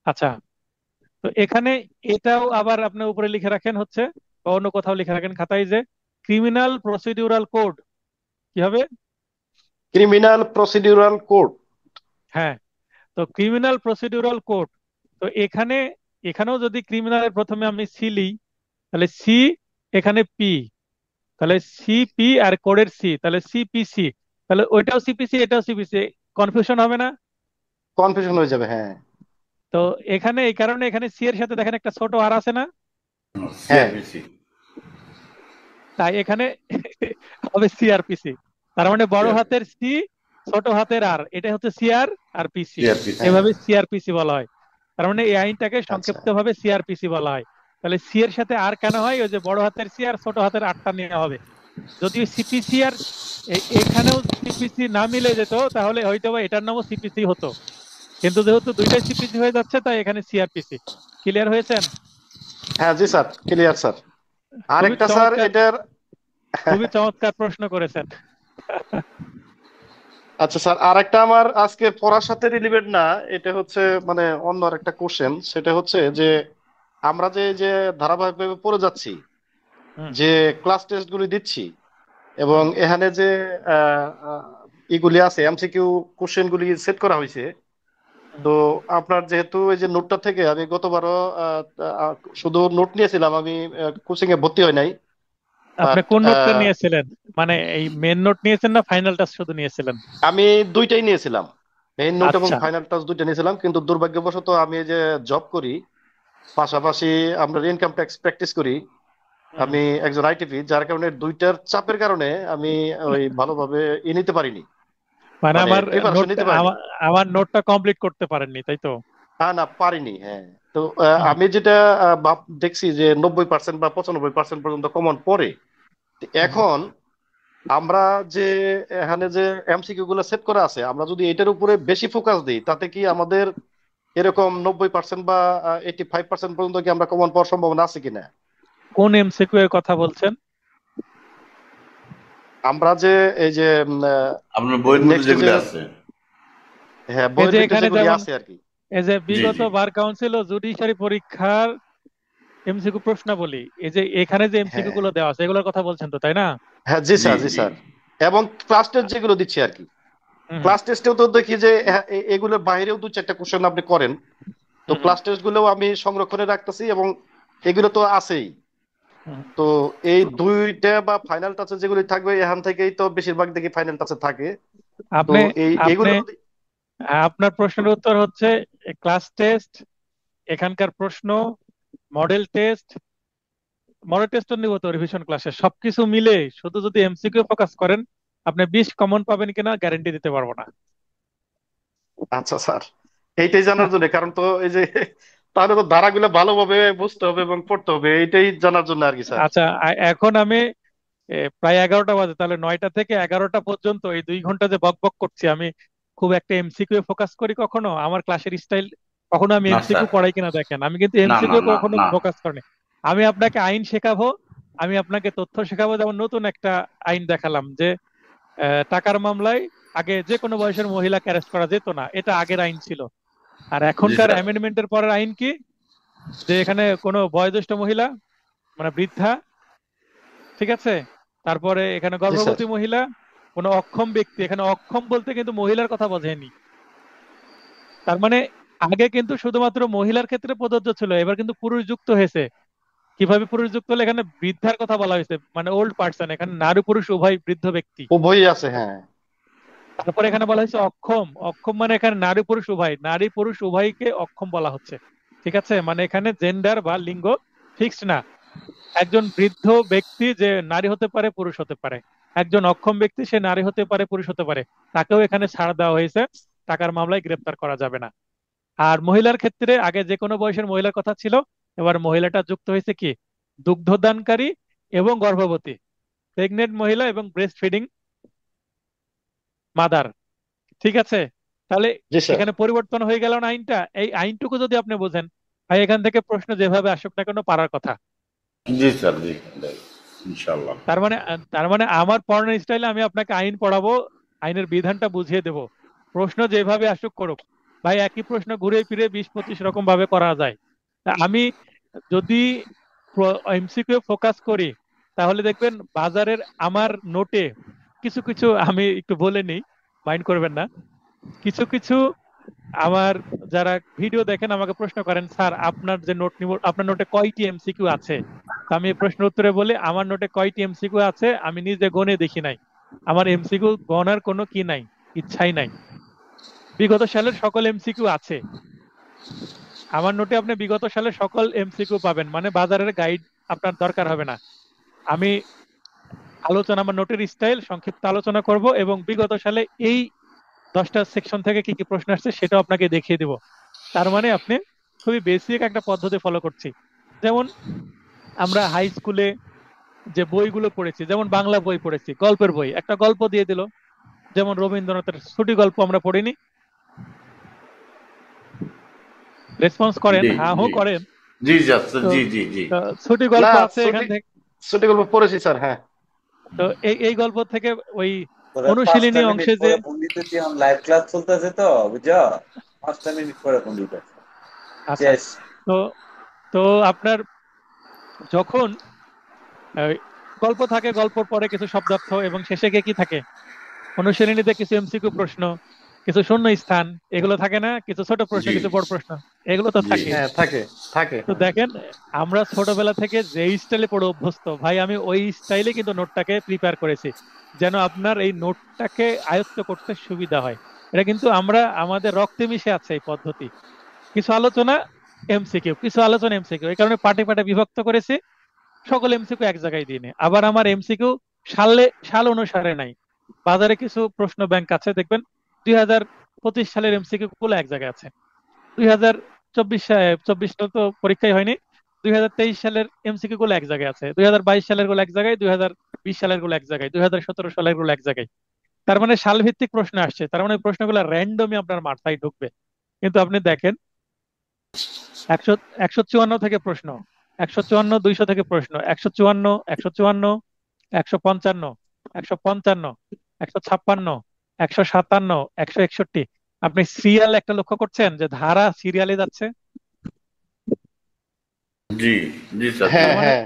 আচ্ছা, তো এখানে এটাও আবার আপনি উপরে লিখে রাখেন হচ্ছে, বা অন্য কোথাও লিখে রাখেন খাতায়, যে ক্রিমিনাল প্রসিডিউরাল কোড কি হবে? Criminal procedural code. হ্যাঁ, তো ক্রিমিনাল প্রসিডিউরাল কোড, তো এখানে এখানেও যদি ক্রিমিনালের প্রথমে আমি সি লিই, তাহলে সি, এখানে পি, তাহলে সিপি আর কোডের সি, তাহলে সিপিসি, তাহলে ওইটাও সিপিসি এটাও সিপিসি, কনফিউশন হবে না? কনফিউশন হয়ে যাবে, হ্যাঁ। তো এখানে এই কারণে এখানে সি এর সাথে দেখেন একটা ছোট আর আছে না, হ্যাঁ সিআরপিসি। তাই এখানে হবে সিআরপিসি। তার মানে বড় হাতের সি, ছোট হাতের আর, এটা হচ্ছে সিআর আর পিসি, সিআরপিসি। এভাবে সিআরপিসি বলা হয়। তার মানে এই আইনটাকে আচ্ছা সংক্ষিপ্ত ভাবে সিআরপিসি বলা হয়। তাহলে সি এর সাথে আর কেন হয়? ওই যে বড় হাতের সি আর ছোট হাতের আরটা নেওয়া হবে। যদি সিপিসি আর এখানেও সিপিসি না মিলে যেত তাহলে হয়তো বা এটার নামও সিপিসি হতো, কিন্তু যেহেতু দুইটাই সিপিসি হয়ে যাচ্ছে তাই এখানে সিআরপিসি। ক্লিয়ার হয়েছেন? হ্যাঁ জি স্যার, ক্লিয়ার স্যার। খুবই আরেকটা স্যার চমৎকার, এটার খুবই চমৎকার প্রশ্ন করেছেন। আচ্ছা স্যার, আরেকটা আমার আজকে পড়ার সাথে রিলেভেন্ট না, এটা হচ্ছে মানে অন্য একটা কোশ্চেন। সেটা হচ্ছে যে আমরা যে ধারাবাহিকভাবে পড়ে যাচ্ছি, হুম যে ক্লাস টেস্ট গুলি দিচ্ছি, এবং হুম এখানে যে আহ, আহ, ইগুলি আছে, এমসিকিউ কোশ্চেন গুলি সেট করা হয়েছে। হুম। তো আপনার যেহেতু এই যে নোটটা থেকে আমি গতবারও আহ, আহ, শুধু নোট নিয়েছিলাম, আমি কোচিং এ ভর্তি হয় নাই। আপনি বাট কোন নোটটা নিয়েছিলেন? মানে এই মেন নোট নিয়েছেন না ফাইনালটা শুধু নিয়েছিলেন? আমি দুইটাই নিয়েছিলাম, মেইন নোট এবং আচ্ছা। ফাইনাল টাচ দুইটা নিয়েছিলাম, কিন্তু দুর্ভাগ্যবশত আমি এই যে জব করি, পাশাপাশি আমরা ইনকাম ট্যাক্স প্র্যাকটিস করি, হুম। আমি একজন আইটিপি, যার কারণে দুইটার চাপের কারণে আমি ওই ভালোভাবে নিতে পারিনি, মানে মানে আমার প্রিপারেশন নোটটা নিতে পারিনি। আমার নোটটা কমপ্লিট করতে পারেননি, তাই তো? না পারিনি, হ্যাঁ। তো হুম আমি যেটা দেখছি যে 90% বা 95% পর্যন্ত কমন পড়ে। তো হুম। এখন আমরা যে এখানে যে এমসিকিউ গুলো সেট করা আছে, আমরা যদি এটার উপরে বেশি ফোকাস দিই, তাতে কি আমাদের এরকম 90% বা 85% পর্যন্ত কি আমরা কমন পাওয়ার সম্ভাবনা আছে কিনা? কোন এমসিকিউ এর কথা বলছেন? আমরা যে এই যে আপনার বইয়ের মধ্যে নেক্সট যে, যেগুলো আছে। হ্যাঁ এই বইয়ের যে ভিতরে এখানে যেগুলি যেমন আছে আর কি। এই যে জি বিগত জি। বার কাউন্সিল ও জুডিশিয়ারি পরীক্ষার এমসিকিউ প্রশ্নাবলী, এই যে এখানে যে এমসিকিউ হ্যাঁ গুলো দেওয়া আছে এগুলোর কথা বলছেন তো, তাই না? হ্যাঁ জি জি স্যার, জি জি। স্যার। এবং ক্লাস টেস্ট যেগুলো দিচ্ছি আর কি, হুম ক্লাস টেস্টেও তো দেখি যে এগুলোর বাইরেও দু চারটা কোশ্চেন আপনি করেন। তো হুম ক্লাস টেস্ট গুলোও আমি সংরক্ষণে রাখতেছি, এবং এগুলো তো আছেই। হুম। তো এই দুইটা বা ফাইনাল টাচে যেগুলি থাকবে, এখান থেকেই তো বেশিরভাগ দেখি ফাইনাল টাচে থাকে। তো আপনি আপনি এগুলো আপনার প্রশ্নের উত্তর হচ্ছে ক্লাস টেস্ট, এখানকার প্রশ্ন, মডেল টেস্ট, মডেল টেস্ট নিব তো রিভিশন ক্লাসে, সবকিছু মিলে শুধু যদি এমসিকিউ ফোকাস করেন আপনি 20 কমন পাবেন কিনা গ্যারান্টি দিতে পারবো না। আচ্ছা স্যার, এইটাই জানার জন্য, কারণ তো এই যে তাহলে তো ধারাগুলো ভালোভাবে বুঝতে হবে এবং পড়তে হবে, এইটাই জানার জন্য আর কি স্যার। আচ্ছা, এখন আমি প্রায় 11টা বাজে, তাহলে 9টা থেকে 11টা পর্যন্ত এই 2 ঘন্টা যে বক বক করছি, আমি খুব একটা এমসিকিউ ফোকাস করি কখনো? আমার ক্লাসের স্টাইল কখনো আমি না এমসিকিউ স্যার। পড়াই কিনা দেখেন, আমি কিন্তু না না এমসিকিউ না কখনো না। ফোকাস করিনি। আমি আপনাকে আইন শেখাবো, আমি আপনাকে তথ্য শেখাবো। যেমন নতুন একটা আইন দেখালাম যে টাকার মামলায় আগে যে কোনো বয়সের মহিলাকে অ্যারেস্ট করা যেত না, এটা আগের আইন ছিল। আর জি এখনকার স্যার। অ্যামেন্ডমেন্টের পরের আইন কি? যে এখানে কোনো বয়োজ্যেষ্ঠ মহিলা, মানে বৃদ্ধা, ঠিক আছে, তারপরে এখানে জি স্যার। গর্ভবতী মহিলা, কোনো অক্ষম ব্যক্তি, এখানে অক্ষম বলতে কিন্তু মহিলার কথা বোঝেনি। তার মানে আগে কিন্তু শুধুমাত্র মহিলার ক্ষেত্রে প্রযোজ্য ছিল, এবার কিন্তু পুরুষ যুক্ত হয়েছে। কিভাবে পুরুষ যুক্ত হলো? এখানে বৃদ্ধার কথা বলা হয়েছে, মানে ওল্ড পার্সন, এখানে নারী পুরুষ উভয় বৃদ্ধ ব্যক্তি। উভয়ই আছে, হ্যাঁ। তারপরে এখানে বলা হয়েছে অক্ষম, অক্ষম মানে এখানে নারী পুরুষ উভয়, নারী পুরুষ উভয়কে অক্ষম বলা হচ্ছে। ঠিক আছে, মানে এখানে জেন্ডার বা লিঙ্গ ফিক্সড না। একজন বৃদ্ধ ব্যক্তি যে নারী হতে পারে পুরুষ হতে পারে, একজন অক্ষম ব্যক্তি সে নারী হতে পারে পুরুষ হতে পারে, তাকেও এখানে ছাড় দেওয়া হয়েছে, টাকার মামলায় গ্রেপ্তার করা যাবে না। আর মহিলার ক্ষেত্রে আগে যে কোনো বয়সের মহিলার কথা ছিল, এবার মহিলাটা যুক্ত হয়েছে কি? দুগ্ধদানকারী এবং গর্ভবতী, প্রেগনেন্ট মহিলা এবং ব্রেস্ট ফিডিং মাদার। ঠিক আছে, তাহলে জি স্যার। এখানে পরিবর্তন হয়ে গেল না আইনটা? এই আইনটুকু যদি আপনি বোঝেন, ভাই এখান থেকে প্রশ্ন যেভাবে আসুক না কেন পারার কথা। জি স্যার জি। ইনশাল্লাহ। তার মানে আমার পড়ানোর স্টাইলে আমি আপনাকে আইন পড়াবো, আইনের বিধানটা বুঝিয়ে দেব, প্রশ্ন যেভাবে আসুক করুক। ভাই একই প্রশ্ন ঘুরে ফিরে 20-25 রকম ভাবে করা যায়। তা আমি যদি এমসিকিউ ফোকাস করি, তাহলে দেখবেন বাজারের আমার নোটে কিছু কিছু, আমি একটু বলে নিই, মাইন্ড করবেন না, কিছু কিছু আমার যারা ভিডিও দেখেন আমাকে প্রশ্ন করেন, স্যার আপনার যে নোট নিব, আপনার নোটে কয়টি এমসিকিউ আছে? তো আমি এই প্রশ্নের উত্তরে বলি, আমার নোটে কয়টি এমসিকিউ আছে আমি নিজে গণে দেখি নাই, আমার এমসিকিউ গণার কোনো কি নাই, ইচ্ছাই নাই। বিগত সালের সকল এমসিকিউ আছে আমার নোটে, আপনি বিগত সালের সকল এমসিকিউ পাবেন, মানে বাজারের গাইড আপনার দরকার হবে না। আমি আলোচনা, আমার নোটের স্টাইল সংক্ষিপ্ত আলোচনা করব এবং বিগত সালে এই 10টা সেকশন থেকে কি কি প্রশ্ন আসছে সেটাও আপনাকে দেখিয়ে দিব। তার মানে আপনি খুবই বেসিক একটা পদ্ধতি ফলো করছি। যেমন আমরা হাই স্কুলে যে বইগুলো পড়েছি, যেমন বাংলা বই পড়েছি, গল্পের বই একটা গল্প দিয়ে দিল, যেমন রবীন্দ্রনাথের ছুটি গল্প আমরা পড়িনি? রেসপন্স করেন, জি হ্যাঁ হো জি করেন। জি স্যার, তো জি জি জি। তো ছুটি না, গল্প আছে ছুটি এখান থেকে। ছুটি গল্প পড়েছি স্যার, হ্যাঁ। তো এই গল্প থেকে ওই তোরা অনুশীলনী 5টা মিনিট অংশে যে পরে ফোন দিতেছি, এখন লাইভ ক্লাস চলতেছে তো বুঝছো, 5টা মিনিট পরে ফোন দিতেছে। আচ্ছা, শেষ। তো তো আপনার যখন আহ, গল্প থাকে, গল্পর পরে কিছু শব্দার্থ এবং শেষে গিয়ে কি থাকে, অনুশীলনীতে কিছু এমসিকিউ প্রশ্ন, কিছু শূন্য স্থান, এগুলো থাকে না? কিছু ছোট প্রশ্ন, জি কিছু বড় প্রশ্ন, এগুলো তো জি থাকে। হ্যাঁ, থাকে থাকে, তো হ্যাঁ। দেখেন, আমরা ছোটবেলা থেকে যে স্টাইলে পড়ে অভ্যস্ত ভাই, আমি ওই স্টাইলে কিন্তু নোটটাকে প্রিপেয়ার করেছি, যেন আপনার এই নোটটাকে আয়ত্ত করতে সুবিধা হয়। এটা কিন্তু আমরা আমাদের রক্তে মিশে আছে এই পদ্ধতি। কিছু আলোচনা এমসিকিউ, কিছু আলোচনা এমসিকিউ, এই কারণে পার্টে পার্টে বিভক্ত করেছি। সকল এমসিকিউ এক জায়গায় দিয়ে নে। আবার আমার এমসিকিউ সাল অনুসারে নাই। বাজারে কিছু প্রশ্ন ব্যাংক আছে, দেখবেন 2025 সালের এমসিকিউ গুলো এক জায়গায় আছে, 2024 সাল তো পরীক্ষাই হয়নি, 2023 সালের এমসিকিউ গুলো এক জায়গায় আছে, 2022 সালের গুলো এক জায়গায়, 2020 সালের গুলো এক জায়গায়, 2017 সালের গুলো এক জায়গায়। তার মানে সাল ভিত্তিক প্রশ্ন আসছে, তার মানে ওই প্রশ্নগুলো র্যান্ডমই আপনার মাথায় ঢুকবে। কিন্তু আপনি দেখেন, 100 154 থেকে প্রশ্ন, 154, 200 থেকে প্রশ্ন, 154, 154, 155, 155, 156, 157, 161। আপনি সিরিয়াল একটা লক্ষ্য করছেন যে ধারা সিরিয়ালে যাচ্ছে? জি জি স্যার, জি। তার হ্যাঁ, মানে হ্যাঁ,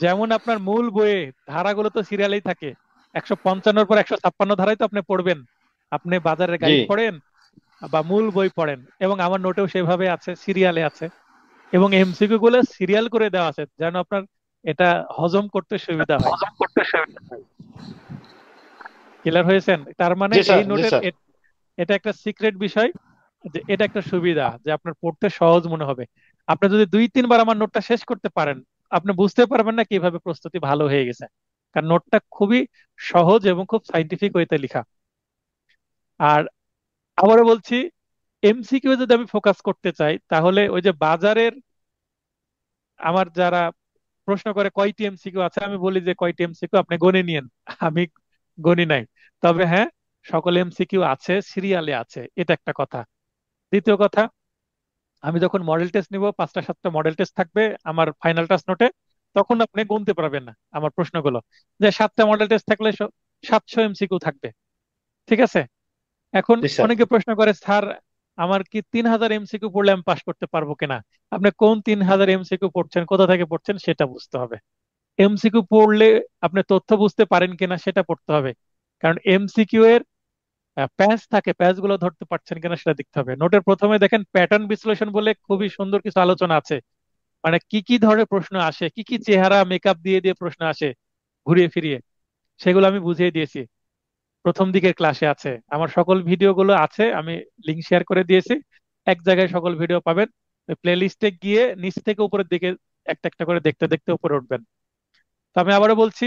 যেমন আপনার মূল বইয়ে ধারাগুলো তো সিরিয়ালেই থাকে, 155 পর 156 ধারাই তো আপনি পড়বেন। আপনি বাজারের জি। গাইড পড়েন বা মূল বই পড়েন, এবং আমার নোটেও সেভাবে আছে, সিরিয়ালে আছে। এবং এমসিকিউ গুলো সিরিয়াল করে দেওয়া আছে যেন আপনার এটা হজম করতে সুবিধা হয়। ক্লিয়ার হয়েছেন? তার মানে জি এই স্যার, জি নোটের স্যার। এটা একটা সিক্রেট বিষয়, যে এটা একটা সুবিধা যে আপনার পড়তে সহজ মনে হবে। আপনি যদি 2-3 বার আমার নোটটা শেষ করতে পারেন, আপনি বুঝতে পারবেন না কিভাবে প্রস্তুতি ভালো হয়ে গেছে, কারণ নোটটা খুবই সহজ এবং খুব সাইন্টিফিক ওয়েতে লেখা। আর আবারও বলছি, এমসিকিউ যদি আমি ফোকাস করতে চাই, তাহলে ওই যে বাজারের আমার যারা প্রশ্ন করে কয়টি এমসিকিউ আছে, আমি বলি যে কয়টি এমসিকিউ আপনি গণে নিয়েন। আমি গণি নাই। তবে হ্যাঁ, সকল এমসিকিউ আছে, সিরিয়ালে আছে, এটা একটা কথা। দ্বিতীয় কথা, আমি যখন মডেল টেস্ট নিব, 5টা 7টা মডেল টেস্ট থাকবে আমার ফাইনাল টাস্ক নোটে, তখন আপনি গুনতে পারবেন না আমার প্রশ্নগুলো, যে 7টা মডেল টেস্ট থাকলে 700 এমসিকিউ থাকবে। ঠিক আছে? এখন জি স্যার। অনেকে প্রশ্ন করে, স্যার আমার কি 3000 এমসিকিউ পড়লে আমি পাশ করতে পারবো কিনা? আপনি কোন 3000 এমসিকিউ পড়ছেন, কোথা থেকে পড়ছেন সেটা বুঝতে হবে। এমসিকিউ পড়লে আপনি তথ্য বুঝতে পারেন কিনা সেটা পড়তে হবে, কারণ এমসিকিউ এর প্যাচ থাকে, প্যাচ গুলো ধরতে পারছেন কিনা সেটা দেখতে হবে। নোটের প্রথমে দেখেন প্যাটার্ন বিশ্লেষণ বলে খুবই সুন্দর কিছু আলোচনা আছে, মানে কি কি ধরনের প্রশ্ন আসে, কি কি চেহারা মেকআপ দিয়ে দিয়ে প্রশ্ন আসে ঘুরিয়ে ফিরিয়ে, সেগুলো আমি বুঝিয়ে দিয়েছি। প্রথম দিকের ক্লাসে আছে, আমার সকল ভিডিও গুলো আছে, আমি লিঙ্ক শেয়ার করে দিয়েছি। এক জায়গায় সকল ভিডিও পাবেন। ওই প্লে লিস্টে গিয়ে নিচ থেকে উপরের দিকে একটা একটা করে দেখতে দেখতে উপরে উঠবেন। তো আমি আবারও বলছি,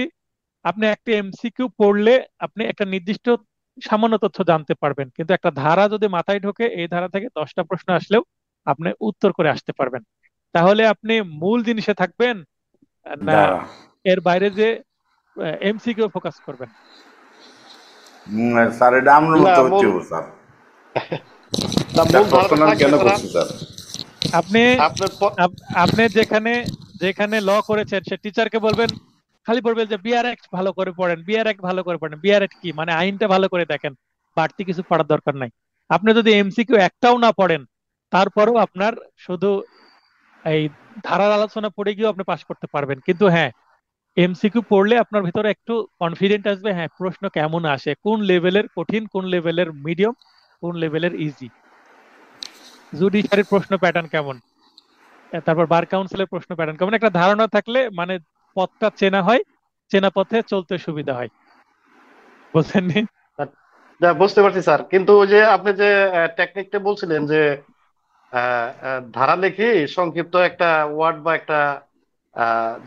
আপনি একটা এমসিকিউ পড়লে আপনি একটা নির্দিষ্ট সামান্য তথ্য জানতে পারবেন, কিন্তু একটা ধারা যদি মাথায় ঢোকে, এই ধারা থেকে 10টা প্রশ্ন আসলেও আপনি উত্তর করে আসতে পারবেন। তাহলে আপনি মূল জিনিসে থাকবেন, না দাঁড়া, এর বাইরে যে এমসিকিউ ফোকাস করবেন? স্যার এটা আমার না, মতো হচ্ছে মূল স্যার। না, এটা মূল প্রশ্ন ধারাটা আমি থাকবে কেন স্যার। করছি স্যার? আপনি আপনার আপনি যেখানে যেখানে ল করেছেন, সে টিচারকে বলবেন, খালি বলবেন যে বিআর অ্যাক্ট ভালো করে পড়েন, বিআর অ্যাক্ট ভালো করে পড়েন। বিআর অ্যাক্ট কি মানে? আইনটা ভালো করে দেখেন, বাড়তি কিছু পড়ার দরকার নাই। আপনি যদি এমসিকিউ একটাও না পড়েন, তারপরেও আপনার শুধু এই ধারার আলোচনা পড়ে গিয়েও আপনি পাশ করতে পারবেন। কিন্তু হ্যাঁ, এমসিকিউ পড়লে আপনার ভিতরে একটু কনফিডেন্ট আসবে, হ্যাঁ প্রশ্ন কেমন আসে, কোন লেভেলের কঠিন, কোন লেভেলের মিডিয়াম, কোন লেভেলের ইজি, জুডিশিয়ারির প্রশ্ন প্যাটার্ন কেমন, তারপর বার কাউন্সিলের প্রশ্ন প্যাটার্ন কেমন, একটা ধারণা থাকলে মানে পথটা চেনা হয়, চেনা পথে চলতে সুবিধা হয়। বুঝছেন নি? না, বুঝতে পারছি স্যার, কিন্তু ওই যে আপনি যে টেকনিকটা বলছিলেন যে ধারা লিখি, সংক্ষিপ্ত একটা ওয়ার্ড বা একটা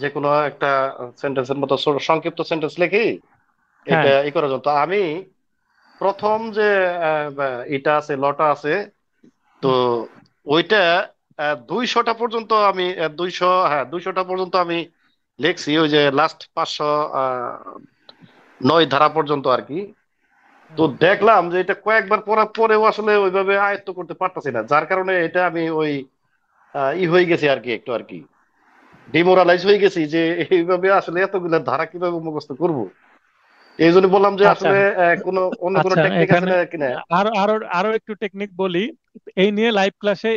যে কোনো একটা সেন্টেন্সের মতো সংক্ষিপ্ত সেন্টেন্স লিখি, এটা হ্যাঁ, ই করার জন্য। তো আমি প্রথম যে এটা আছে লটা আছে, তো হুম, ওইটা 200টা পর্যন্ত আমি 200টা পর্যন্ত আমি লিখছি, ওই যে লাস্ট 509 ধারা পর্যন্ত আর কি। তো হুম। দেখলাম যে এটা কয়েকবার পড়ার পরেও আসলে ওইভাবে আয়ত্ত করতে পারতাছি না, যার কারণে এটা আমি ওই হয়ে গেছি আর কি, একটু আর কি ডিমোরালাইজ হয়ে গেছি যে এইভাবে আসলে এতগুলা ধারা কিভাবে মুখস্থ করব। এই জন্য বললাম যে আচ্ছা, আসলে কোনো অন্য কোনো আচ্ছা, টেকনিক আছে এখানে না কিনা। আরো আরো আরো একটু টেকনিক বলি। এই নিয়ে লাইভ ক্লাসে,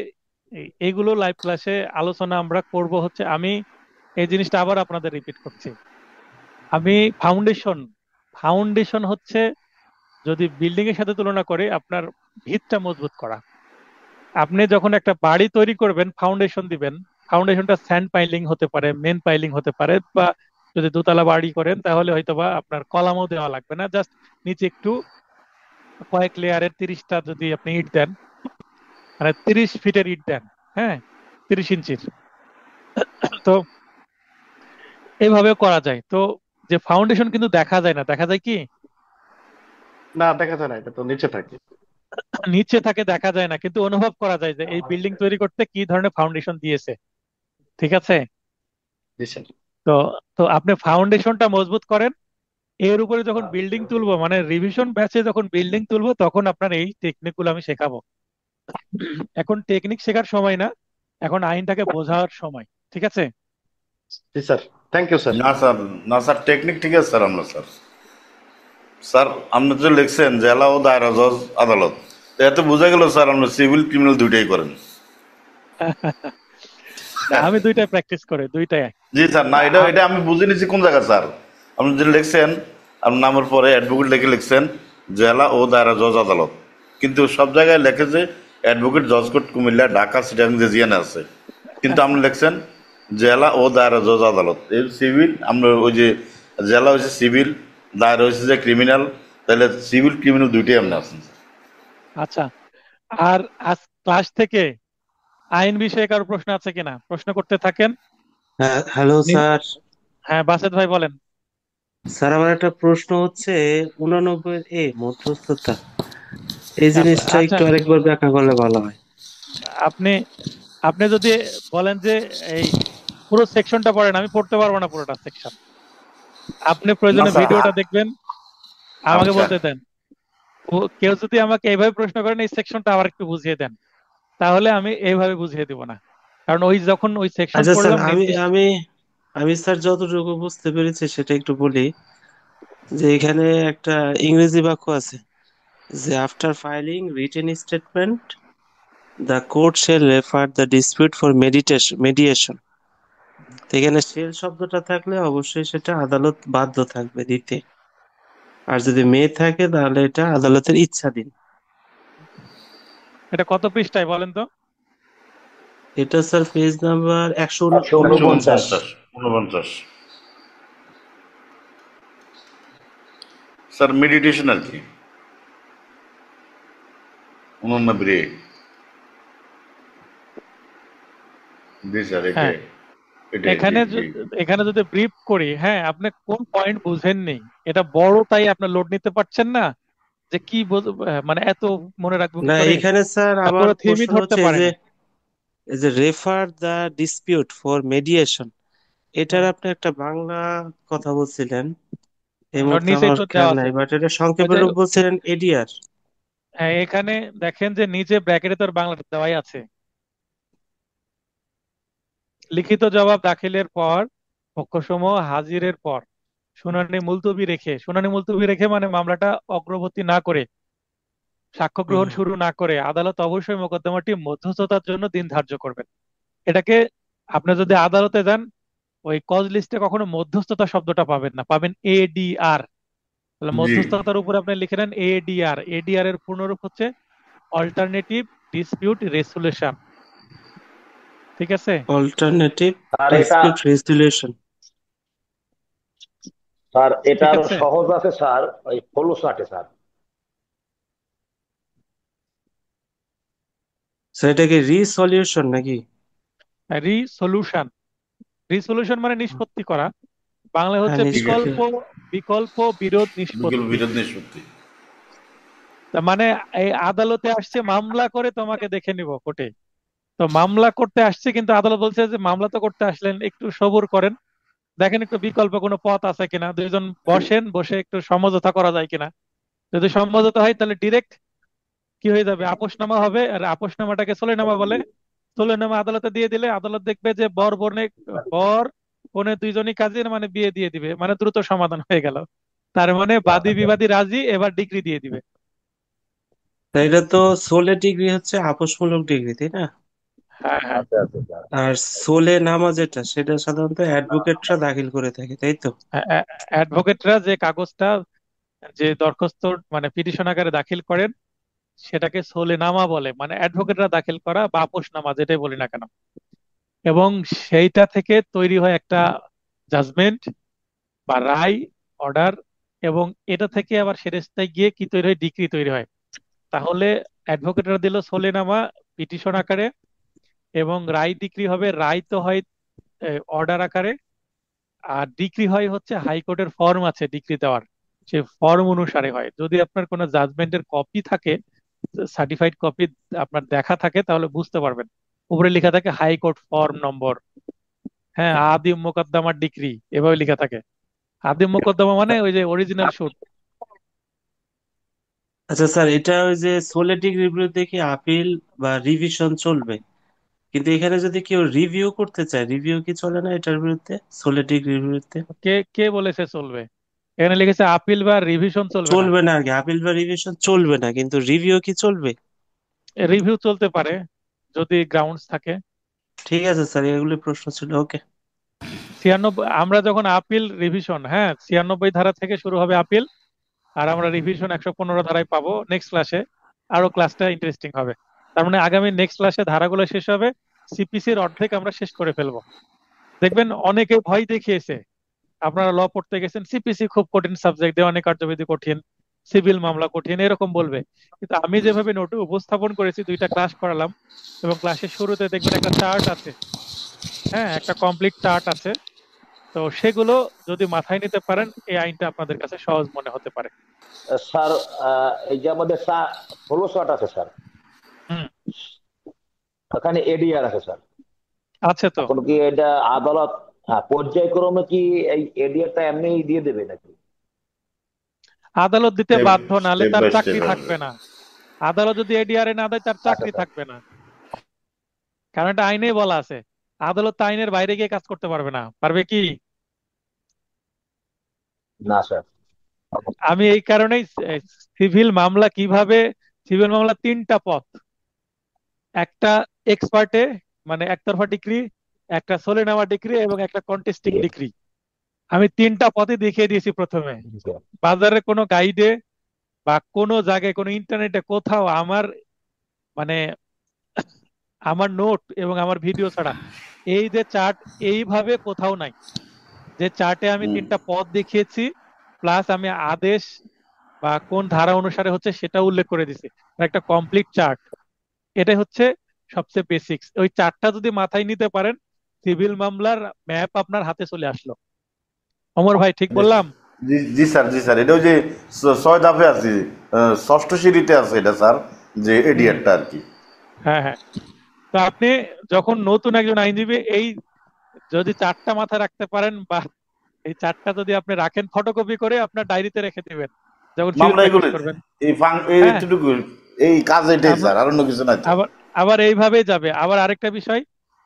এইগুলো লাইভ ক্লাসে আলোচনা আমরা করব। হচ্ছে আমি এই জিনিসটা আবার আপনাদের রিপিট করছি। আমি ফাউন্ডেশন, ফাউন্ডেশন হচ্ছে যদি বিল্ডিং এর সাথে তুলনা করে আপনার ভিতটা মজবুত করা। আপনি যখন একটা বাড়ি তৈরি করবেন, ফাউন্ডেশন দিবেন। ফাউন্ডেশনটা স্যান্ড পাইলিং হতে পারে, মেন পাইলিং হতে পারে, বা যদি দোতলা বাড়ি করেন তাহলে হয়তোবা আপনার কলামও দেওয়া লাগবে না, জাস্ট নিচে একটু কয়েক লেয়ারের 30টা যদি আপনি ইট দেন, মানে 30 ফিটের ইট দেন, হ্যাঁ, 30 ইঞ্চির, তো এইভাবে করা যায়। তো যে ফাউন্ডেশন কিন্তু দেখা যায় না, দেখা যায় কি না, দেখা যায় না, এটা তো নিচে থাকে। নিচে থাকে, দেখা যায় না, কিন্তু অনুভব করা যায় যে এই বিল্ডিং তৈরি করতে কি ধরনের ফাউন্ডেশন দিয়েছে। ঠিক আছে? জি স্যার। তো তো আপনি ফাউন্ডেশনটা মজবুত করেন, এর উপরে যখন বিল্ডিং তুলবো, মানে রিভিশন ব্যাচে যখন বিল্ডিং তুলবো, তখন আপনার এই টেকনিক গুলো আমি শেখাবো। এখন টেকনিক শেখার সময় না, এখন আইনটাকে বোঝার সময়। ঠিক আছে? জি স্যার, থ্যাংক ইউ স্যার। না স্যার, না স্যার, টেকনিক ঠিক আছে স্যার। আমরা স্যার, স্যার আপনি যে লিখছেন জেলা ও দায়রা জজ আদালত, তো এতে বোঝা গেল স্যার আপনি সিভিল ক্রিমিনাল দুইটাই করেন। না, আমি দুইটাই প্র্যাকটিস করি, দুইটাই। জি স্যার, না এটা আ- এটা আমি বুঝে নিচ্ছি কোন জায়গায় স্যার। আপনি যে লিখছেন আপনার নামের পরে অ্যাডভোকেট লিখে লিখছেন জেলা ও দায়রা জজ আদালত, কিন্তু সব জায়গায় লেখে যে অ্যাডভোকেট জজ কোর্ট কুমিল্লা ঢাকা সিটাং রেজিয়ানে আছে, কিন্তু আপনি লিখছেন জেলা ও দায়রা জজ আদালত। এই সিভিল আমরা ওই যে জেলা হয়েছে সিভিল, দায়রা হয়েছে যে ক্রিমিনাল, তাহলে সিভিল ক্রিমিনাল দুইটাই আপনি আছেন। আচ্ছা, আর আজ ক্লাস থেকে আইন বিষয়ে কারো প্রশ্ন আছে কিনা, প্রশ্ন করতে থাকেন। হ্যাঁ, হ্যালো নি- স্যার। হ্যাঁ, বাসেদ ভাই বলেন। স্যার, আমার একটা প্রশ্ন হচ্ছে 89 মধ্যস্থতা, এই আচ্ছা, জিনিসটা আচ্ছা, একটু আরেকবার ব্যাখ্যা করলে ভালো হয়। আপনি আপনি যদি বলেন যে এই পুরো সেকশনটা পড়েন, আমি পড়তে পারবো না পুরোটা সেকশন। আপনি না প্রয়োজনে স্যার, ভিডিওটা দেখবেন, আমাকে আচ্ছা, বলতে দেন। কেউ যদি আমাকে এইভাবে প্রশ্ন করেন এই সেকশনটা আবার একটু বুঝিয়ে দেন, তাহলে আমি এইভাবে বুঝিয়ে দিব না। কারণ ওই যখন ওই সেকশন আচ্ছা স্যার, পড়লাম আমি নির্দিষ্ট। আমি আমি স্যার যতটুকু বুঝতে পেরেছি সেটা একটু বলি। যে এখানে একটা ইংরেজি বাক্য আছে যে after filing written statement the court shall refer the dispute for mediation. এখানে শেল শব্দটা থাকলে অবশ্যই সেটা আদালত বাধ্য থাকবে দিতে, আর যদি মেয়ে থাকে তাহলে এটা আদালতের ইচ্ছাধীন। এটা কত পৃষ্ঠায় বলেন তো? এটা sir page number 149। 149, 49 sir. Meditation আর কি 89। জি স্যার, হ্যাঁ, এটাই এটাই, জি এখানে জি। এখানে যদি ব্রিফ করি, হ্যাঁ, আপনি কোন পয়েন্ট বুঝেননি, এটা বড় তাই আপনার লোড নিতে পারছেন না, যে কি মানে এত মনে রাখবো কি না, করে, এখানে স্যার আমার তারপরে থিমই প্রশ্ন ধরতে হচ্ছে পারেনি। এই যে refer the dispute for mediation, এটার হুম, আপনি একটা বাংলা কথা বলছিলেন, এই ওর মুহূর্তে নিচেই আমার তো খেয়াল দেওয়া আছে। নাই, বাট এটা ওই সংক্ষেপে যে রূপ বলছিলেন এডিআর। এখানে দেখেন যে নিচে ব্র্যাকেটে তোর বাংলাটা দেওয়াই আছে। লিখিত জবাব দাখিলের পর পক্ষসমূহ হাজিরের পর শুনানি মুলতবি রেখে মানে মামলাটা অগ্রগতি না করে, সাক্ষ্য গ্রহণ হুম। শুরু না করে আদালত অবশ্যই মোকদ্দমাটি মধ্যস্থতার জন্য দিন ধার্য করবেন। এটাকে আপনি যদি আদালতে যান, ওই কজ লিস্টে কখনো মধ্যস্থতা শব্দটা পাবেন না, পাবেন এডিআর। তাহলে জি মধ্যস্থতার উপরে আপনি লিখে নেন এডিআর। এডিআর এর পূর্ণরূপ হচ্ছে অল্টারনেটিভ ডিসপিউট রেসুলেশন। ঠিক আছে? অল্টারনেটিভ স্যার এটা, ডিসপিউট রেজুলেশন। স্যার এটা ঠিক আরো আছে, সহজ আছে স্যার, ওই ফলোসাটে স্যার। স্যার এটা কি রিসলিউশন নাকি? রিসলিউশন। রিসলিউশন মানে নিষ্পত্তি করা, বাংলা হ্যাঁ, হচ্ছে ঠিক আছে, নিষ্পত্তি। বিকল্প, বিকল্প বিরোধ বিকেল নিষ্পত্তি। বিরোধ নিষ্পত্তি। তার মানে এই আদালতে আসছে মামলা করে তোমাকে দেখে নিব কোর্টে। তো মামলা করতে আসছে, কিন্তু আদালত বলছে যে মামলা তো করতে আসলেন, একটু সবুর করেন, দেখেন একটু বিকল্প কোনো পথ আছে কিনা, দুইজন বসেন, বসে একটু সমঝোতা করা যায় কিনা। যদি সমঝোতা হয় তাহলে ডিরেক্ট কি হয়ে যাবে, আপোষনামা হবে। আর আপোষনামাটাকে সলেনামা বলে। সলেনামা আদালতে দিয়ে দিলে আদালত দেখবে যে বর কনে দুইজনই কাজের, মানে বিয়ে দিয়ে দিবে, মানে দ্রুত সমাধান হয়ে গেল। তার মানে বাদী বিবাদী রাজি, এবার ডিগ্রি দিয়ে দিবে। তা এটা তো সোলে ডিগ্রি হচ্ছে আপোষমূলক ডিগ্রি, তাই না? হ্যাঁ, হ্যাঁ। আচ্ছা আচ্ছা স্যার। আর সোলে নামা যেটা, সেটা সাধারণত অ্যাডভোকেটরা দাখিল করে থাকে, তাই তো? অ্যাডভোকেটরা যে কাগজটা, যে দরখাস্ত মানে পিটিশন আকারে দাখিল করেন, সেটাকে সলেনামা বলে, মানে অ্যাডভোকেটরা দাখিল করা বা আপোষনামা যেটাই বলি না কেন। এবং সেইটা থেকে তৈরি হয় একটা জাজমেন্ট বা রায়, অর্ডার। এবং এটা থেকে আবার সেরেস্তায় গিয়ে কি তৈরি হয়, ডিক্রি তৈরি হয়। তাহলে অ্যাডভোকেটরা দিল সলেনামা পিটিশন আকারে, এবং রায় ডিক্রি হবে, রায় তো হয় অর্ডার আকারে। আর ডিক্রি হয় হচ্ছে হাইকোর্টের ফর্ম আছে ডিক্রি দেওয়ার, সেই ফর্ম অনুসারে হয়। যদি আপনার কোনো জাজমেন্টের কপি থাকে, সার্টিফাইড কপি আপনার দেখা থাকে, তাহলে বুঝতে পারবেন উপরে লেখা থাকে হাইকোর্ট ফর্ম নম্বর। হ্যাঁ, আদিম মোকদ্দমার ডিক্রি এভাবে লেখা থাকে। আদিম মোকদ্দমা মানে ওই যে অরিজিনাল শুট। আচ্ছা স্যার, এটা ওই যে সোলে ডিগ্রির বিরুদ্ধে কি আপিল বা রিভিশন চলবে? কিন্তু এখানে যদি কেউ রিভিউ করতে চায়, রিভিউ কি চলে না এটার বিরুদ্ধে, সোলে ডিগ্রির বিরুদ্ধে? কে কে বলেছে চলবে? এখানে লিখেছে আপিল বা রিভিশন চলবে না। চলবে না আর কি, আপিল বা রিভিশন চলবে না, কিন্তু রিভিউ কি চলবে? রিভিউ চলতে পারে যদি গ্রাউন্ডস থাকে। ঠিক আছে স্যার, এগুলি প্রশ্ন ছিল। ওকে। 96, আমরা যখন আপিল রিভিশন, হ্যাঁ, 96 ধারা থেকে শুরু হবে আপিল। আর আমরা রিভিশন 115 ধারায় পাবো নেক্সট ক্লাসে। আরো ক্লাসটা ইন্টারেস্টিং হবে। তার মানে আগামী নেক্সট ক্লাসে ধারাগুলো শেষ হবে, সিপিসির অর্ধেক আমরা শেষ করে ফেলবো। দেখবেন অনেকে ভয় দেখিয়েছে, আপনারা ল পড়তে গেছেন, সিপিসি খুব কঠিন সাবজেক্ট, দেওয়ানি কার্যবিধি কঠিন, সিভিল মামলা কঠিন, এরকম বলবে। কিন্তু আমি যেভাবে নোটে উপস্থাপন করেছি, 2টা ক্লাস করালাম, এবং ক্লাসের শুরুতে দেখবেন একটা চার্ট আছে। হ্যাঁ, একটা কমপ্লিট চার্ট আছে। তো সেগুলো যদি মাথায় নিতে পারেন, এই আইনটা আপনাদের কাছে সহজ মনে হতে পারে। স্যার, এই যে আমাদের 16 আছে স্যার, হুম। ওখানে এডিআর আছে স্যার। আছে তো। এখন কি এটা আদালত, হ্যাঁ, পর্যায়ক্রমে কি এই এডিআরটা এমনি দিয়ে দেবে নাকি? আদালত দিতে স্টেপ বাধ্য, নালে স্টেপ তার বাই স্টেপ চাকরি আসবে। থাকবে না। আদালত যদি এডিআরএ না দেয়, তার আচ্ছা চাকরি স্যার। থাকবে না। কারণ এটা আইনেই বলা আছে। আদালত তো আইনের বাইরে গিয়ে কাজ করতে পারবে না, পারবে কি? না স্যার। আমি এই কারণেই সিভিল মামলা কিভাবে, সিভিল মামলা 3টা পথ। একটা এক্সপার্টে, মানে একতরফা ডিক্রি, একটা সলে নেওয়া ডিক্রি, এবং একটা কন্টেস্টিং জি ডিক্রি। আমি 3টা পথে দেখিয়ে দিয়েছি প্রথমে। জি স্যার। বাজারে কোনো গাইডে বা কোনো জায়গায়, কোনো ইন্টারনেটে কোথাও আমার মানে আমার নোট এবং আমার ভিডিও ছাড়া এই যে চার্ট, এইভাবে কোথাও নাই। যে চার্টে আমি হুম। 3টা পথ দেখিয়েছি, প্লাস আমি আদেশ বা কোন ধারা অনুসারে হচ্ছে সেটা উল্লেখ করে দিছি, একটা কমপ্লিট চার্ট। এটাই হচ্ছে সবচেয়ে বেসিক্স। ওই চার্টটা যদি মাথায় নিতে পারেন, সিভিল মামলার ম্যাপ আপনার হাতে চলে আসলো। অমর ভাই, ঠিক বললাম? জি জি স্যার, জি স্যার, এটা ওই যে 6 ধাপে আছে, ষষ্ঠ সিঁড়িতে আছে এটা স্যার, যে হুম। এডিআরটা আর কি। হ্যাঁ, হ্যাঁ। তো আপনি যখন নতুন একজন আইনজীবী, এই যদি চারটা মাথায় রাখতে পারেন, বা এই চারটা যদি আপনি রাখেন, ফটোকপি করে আপনার ডায়েরিতে রেখে দিবেন যখন সিভিল মামলা প্র্যাকটিস এগুলো, করবেন। হ্যাঁ। এইটুকু, এই কাজ এটাই আমরা স্যার, আর অন্য কিছু নাই তো। আবার আবার এইভাবেই যাবে। আবার আরেকটা বিষয়,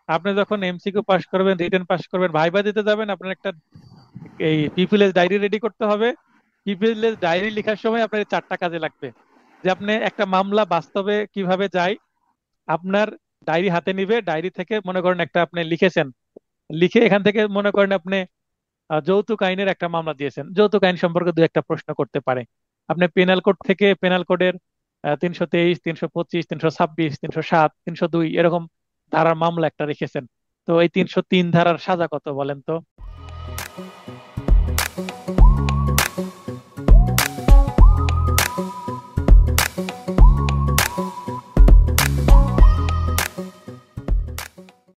আপনি যখন এমসিকিউ পাস করবেন, রিটেন পাস করবেন, ভাইবা দিতে যাবেন, আপনার একটা এই পিপিএস ডায়েরি রেডি করতে হবে। পিপিএস ডায়েরি লেখার সময় আপনার এই 4টা কাজে লাগবে। যে আপনি একটা মামলা বাস্তবে কিভাবে যায়, আপনার ডায়েরি হাতে নিবে, ডায়েরি থেকে মনে করেন একটা আপনি লিখেছেন, লিখে এখান থেকে মনে করেন আপনি যৌতুক আইনের একটা মামলা দিয়েছেন, যৌতুক আইন সম্পর্কে 2-একটা প্রশ্ন করতে পারে। আপনি পেনাল কোড থেকে পেনাল কোডের 323, 325, 326, 307, 302 এরকম ধারার মামলা একটা রেখেছেন। তো এই 303 ধারার সাজা কত বলেন তো?